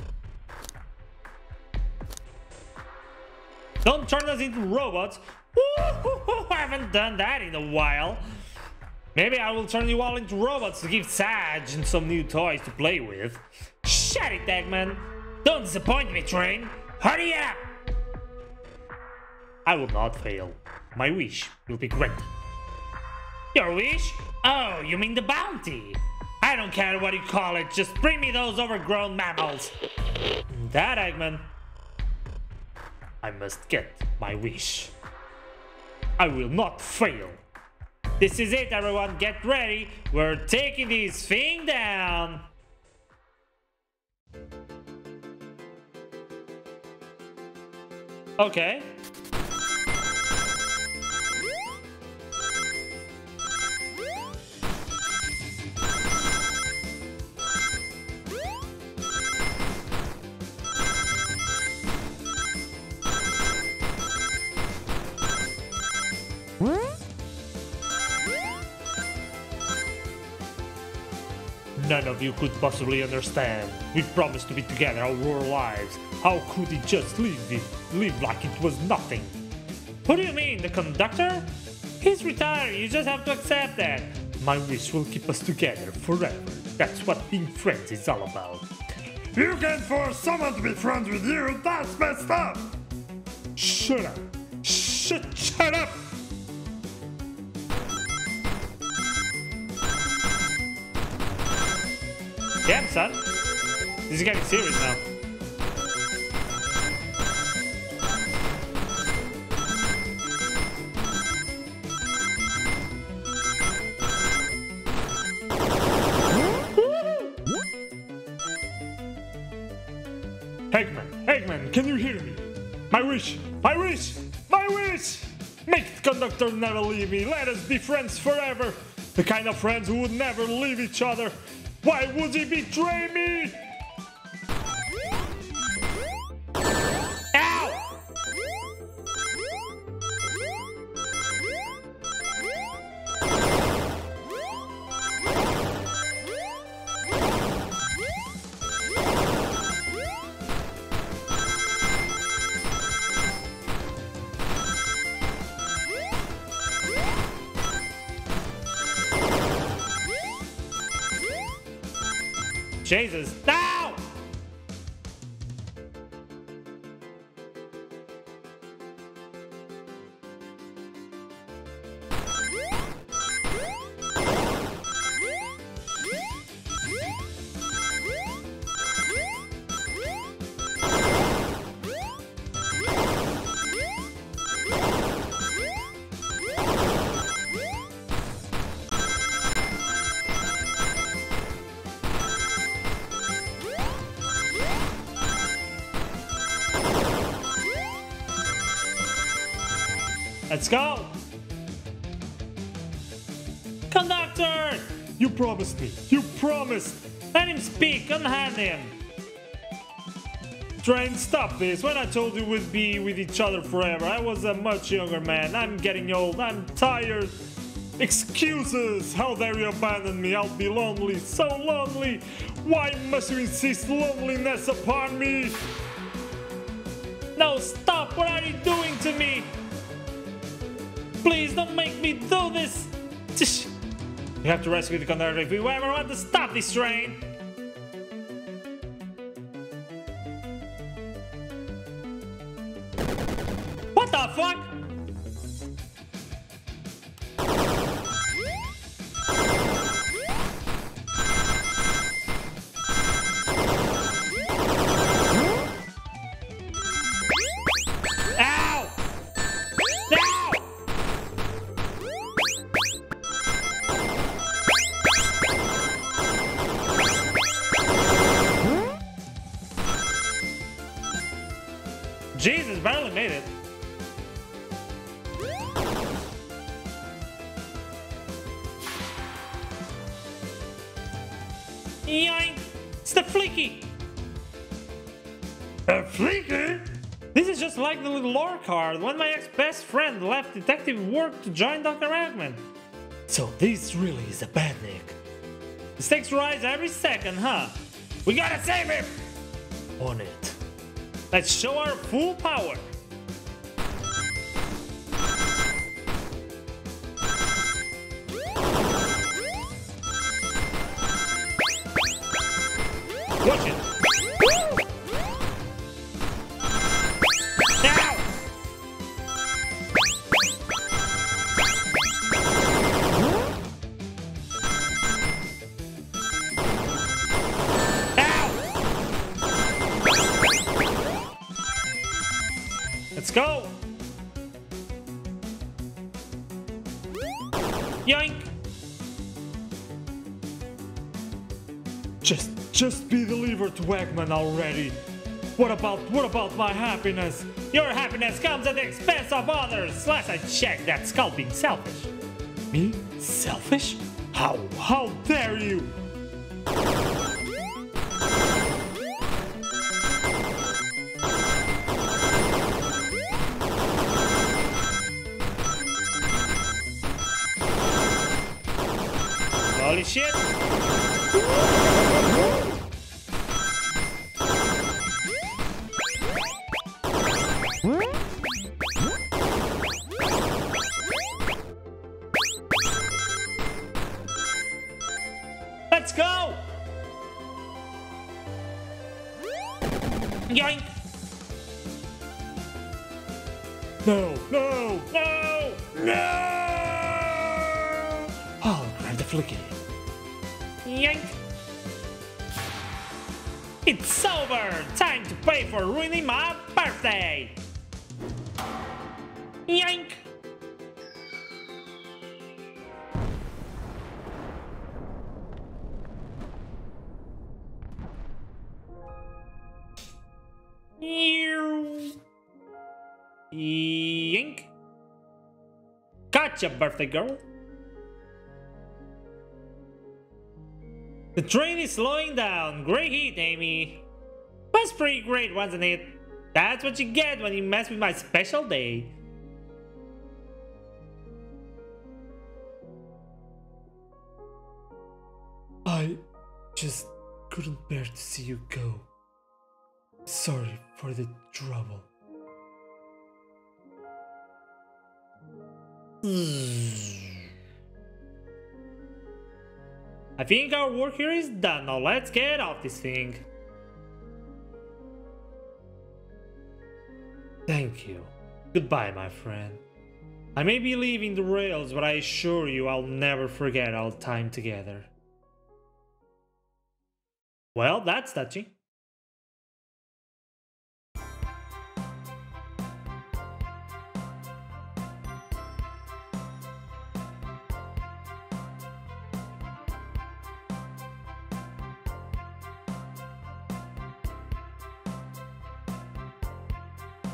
Don't turn us into robots. I haven't done that in a while. Maybe I will turn you all into robots to give Sag and some new toys to play with. Shut it, Eggman. Don't disappoint me, Train. Hurry up! I will not fail. My wish will be granted. Your wish? Oh, you mean the bounty? I don't care what you call it, just bring me those overgrown mammals. That, Eggman. I must get my wish. I will not fail. This is it, everyone. Get ready. We're taking this thing down. Okay. None of you could possibly understand. We promised to be together our whole lives. How could he just live like it was nothing? What do you mean, the conductor? He's retiring, you just have to accept that. My wish will keep us together forever. That's what being friends is all about. You can't force someone to be friends with you, that's messed up! Shut up! Shut up! Damn, son. This is getting serious now. Eggman, can you hear me? My wish! My wish! My wish! Make the conductor never leave me. Let us be friends forever. The kind of friends who would never leave each other. Why would he betray me? Ow! Jesus, no! Let's go! Conductor! You promised me. You promised. Let him speak, unhand him! Train, stop this. When I told you we'd be with each other forever, I was a much younger man. I'm getting old. I'm tired. Excuses! How dare you abandon me? I'll be lonely. So lonely. Why must you insist loneliness upon me? No, stop! What are you doing to me? Please don't make me do this! We have to rescue the conductor if we ever want to stop this train! What the fuck? Jesus, barely made it. Yoink! It's the Fleeky! A Fleeky? This is just like the little lore card when my ex-best friend left detective work to join Dr. Eggman. So this really is a badnik. The stakes rise every second, huh? We gotta save him! On it. Let's show our full power. Watch it. Now! Let's go! Yoink! Just be the lever to Eggman already. What about my happiness? Your happiness comes at the expense of others. Last I checked, that skull being selfish. Me? Selfish? How dare you? Holy shit! Let's go! Yoink! No! No! I'll grab the Fleeky. Yoink! It's over! Time to pay for ruining my birthday! Yoink! Yoink! Gotcha, birthday girl! The train is slowing down. Great hit, Amy. Was pretty great, wasn't it? That's what you get when you mess with my special day. I just couldn't bear to see you go. Sorry for the trouble. I think our work here is done. Now let's get off this thing. Thank you. Goodbye, my friend. I may be leaving the rails, but I assure you I'll never forget our time together. Well, that's touching.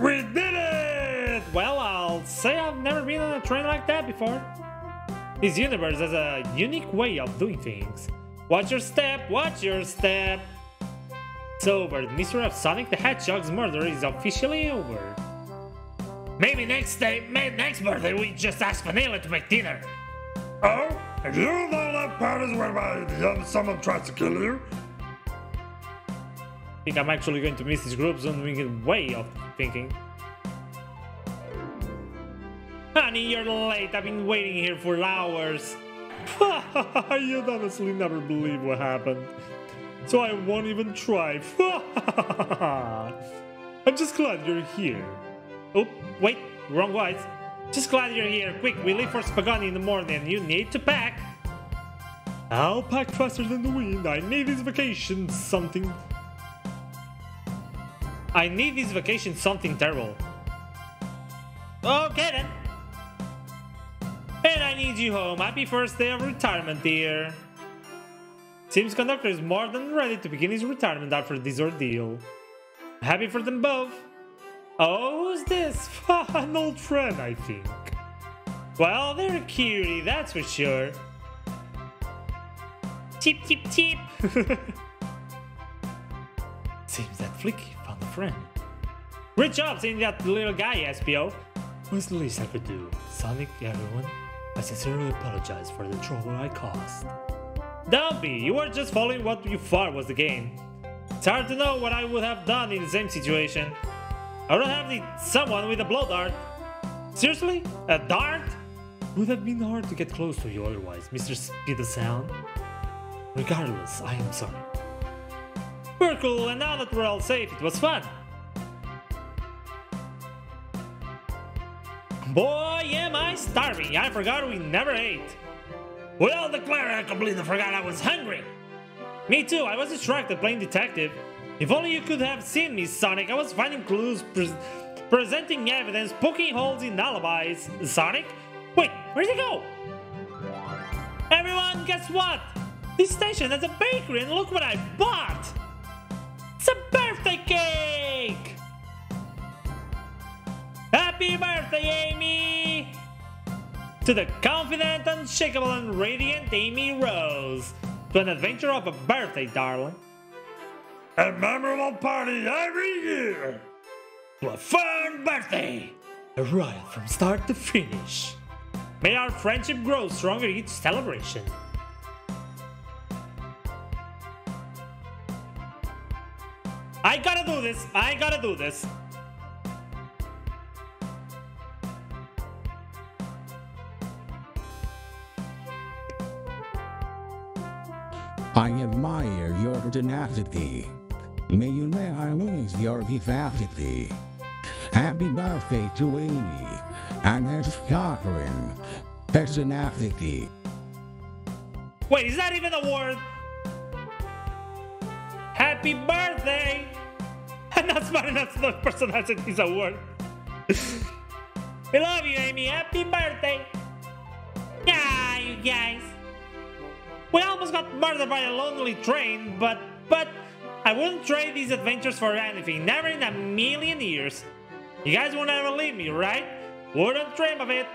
We did it! Well, I'll say I've never been on a train like that before. This universe has a unique way of doing things. Watch your step, watch your step! It's over. The mystery of Sonic the Hedgehog's murder is officially over. Maybe next birthday we just ask Vanilla to make dinner. Oh? And you don't have parties whereby someone tries to kill you? I think I'm actually going to miss this group's own way of thinking. Honey, you're late. I've been waiting here for hours. You'd honestly never believe what happened. So I won't even try. I'm just glad you're here. Oh, wait, wrong voice. Just glad you're here. Quick, we leave for Spagani in the morning. You need to pack. I'll pack faster than the wind. I need this vacation something. I need this vacation something terrible. Okay then. And I need you home. Happy first day of retirement, dear. Seems conductor is more than ready to begin his retirement after this ordeal. Happy for them both. Oh, who's this? An old friend, I think. Well, they're a cutie, that's for sure. Chip, chip, chip. Seems that Flicky found a friend. Great job seeing that little guy, SPO. What's the least I could do? Sonic, everyone, I sincerely apologize for the trouble I caused. Don't be, you were just following what you thought was the game. It's hard to know what I would have done in the same situation. I would have needed someone with a blow dart. Seriously? A dart? Would have been hard to get close to you otherwise, Mr. Speed the Sound. Regardless, I am sorry. We're cool, and now that we're all safe, it was fun. Boy, am I starving. I forgot we never ate. Well, declare I completely forgot I was hungry. Me too, I was distracted playing detective. If only you could have seen me, Sonic. I was finding clues, presenting evidence, poking holes in alibis. Sonic? Wait, where'd he go? Everyone, guess what? This station has a bakery and look what I bought! It's a birthday cake! Happy birthday, Amy! To the confident, unshakable, and radiant Amy Rose. To an adventure of a birthday, darling. A memorable party every year. To a fun birthday. A riot from start to finish. May our friendship grow stronger each celebration. I gotta do this. I gotta do this. I admire your tenacity. May you never lose your vivacity. Happy birthday to Amy and his Catherine. Personality. Wait, is that even a word? Happy birthday! I'm not smart enough to know if personality is a word. We love you, Amy. Happy birthday! Yeah, you guys. We almost got murdered by a lonely train, but I wouldn't trade these adventures for anything. Never in a million years. You guys won't ever leave me, right? Wouldn't dream of it.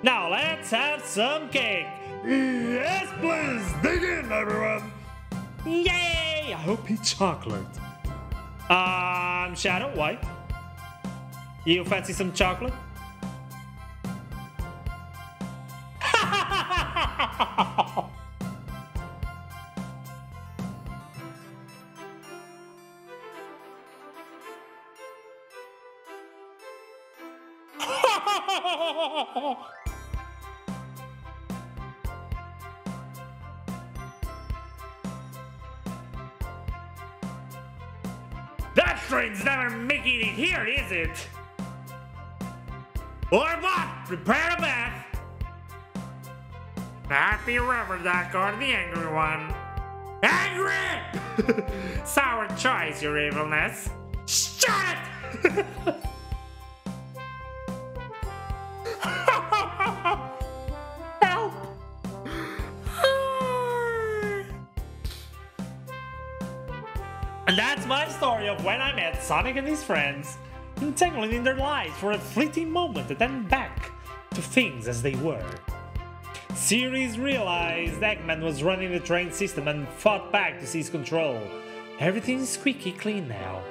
Now let's have some cake. Yes, please. Dig in, everyone. Yay! I hope it's chocolate. Shadow, why? You fancy some chocolate? That train's never making it here, is it? Or what? Prepare a bath. Happy rubber duck or the angry one. Angry! Sour choice, your evilness. Shut it! Help! And that's my story of when I met Sonic and his friends, entangling in their lives for a fleeting moment and then back to things as they were. Ceres realized Eggman was running the train system and fought back to seize control. Everything's squeaky clean now.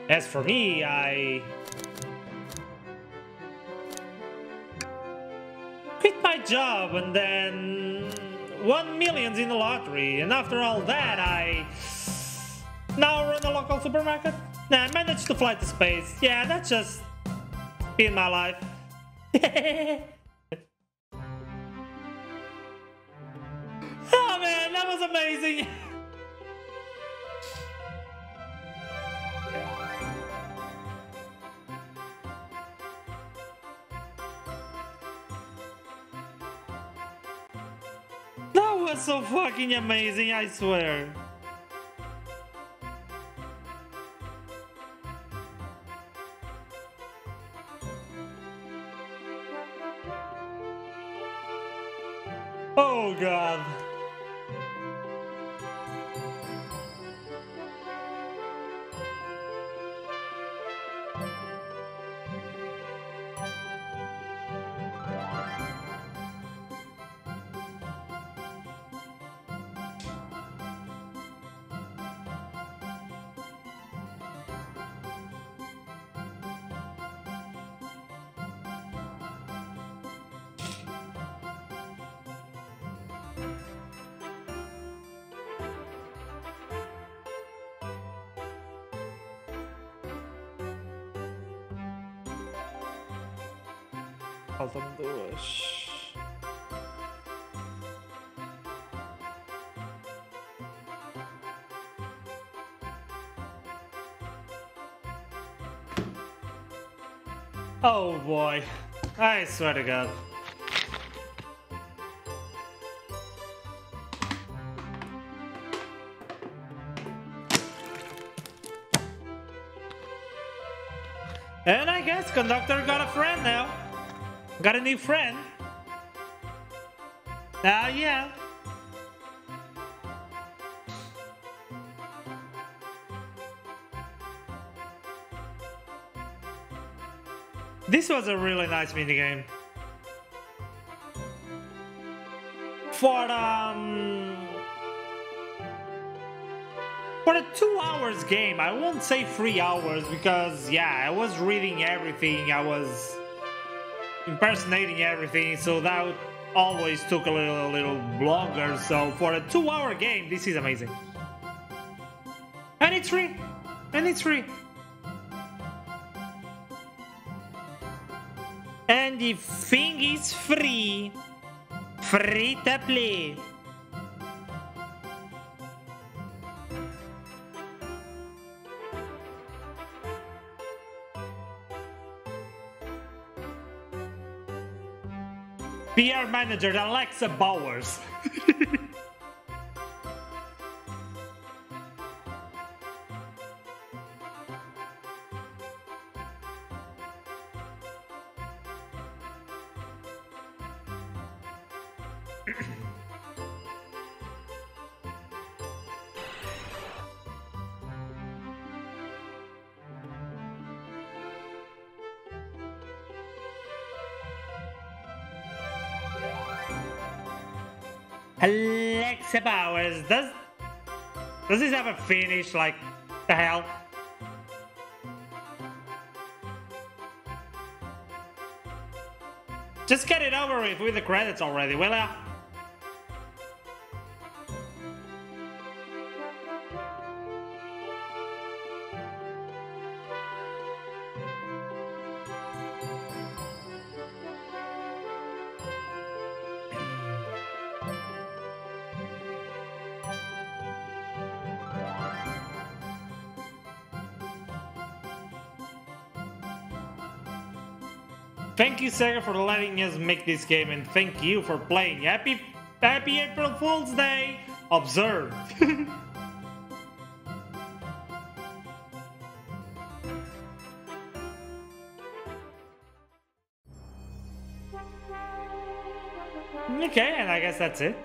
As for me, I quit my job and then won millions in the lottery, and after all that I now run a local supermarket. Nah, managed to fly to space. Yeah, that's just been my life. Oh man, that was amazing. That was so fucking amazing, I swear. Oh god. Faltam duas. Oh boy. I swear to God. And I guess Conductor got a friend now. Got a new friend. Yeah. This was a really nice minigame. For a 2 hours game, I won't say 3 hours because yeah, I was reading everything, I was impersonating everything, so that always took a little longer. So for a 2-hour game, this is amazing. And it's free. And it's free. And the thing is free. Free to play. PR manager Alexa Bowers. Alexa Bowers, does this have a finish? Like, the hell? Just get it over with the credits already, will ya? Thank you, Sega, for letting us make this game, and thank you for playing. Happy April Fool's Day! Observed. Okay, and I guess that's it.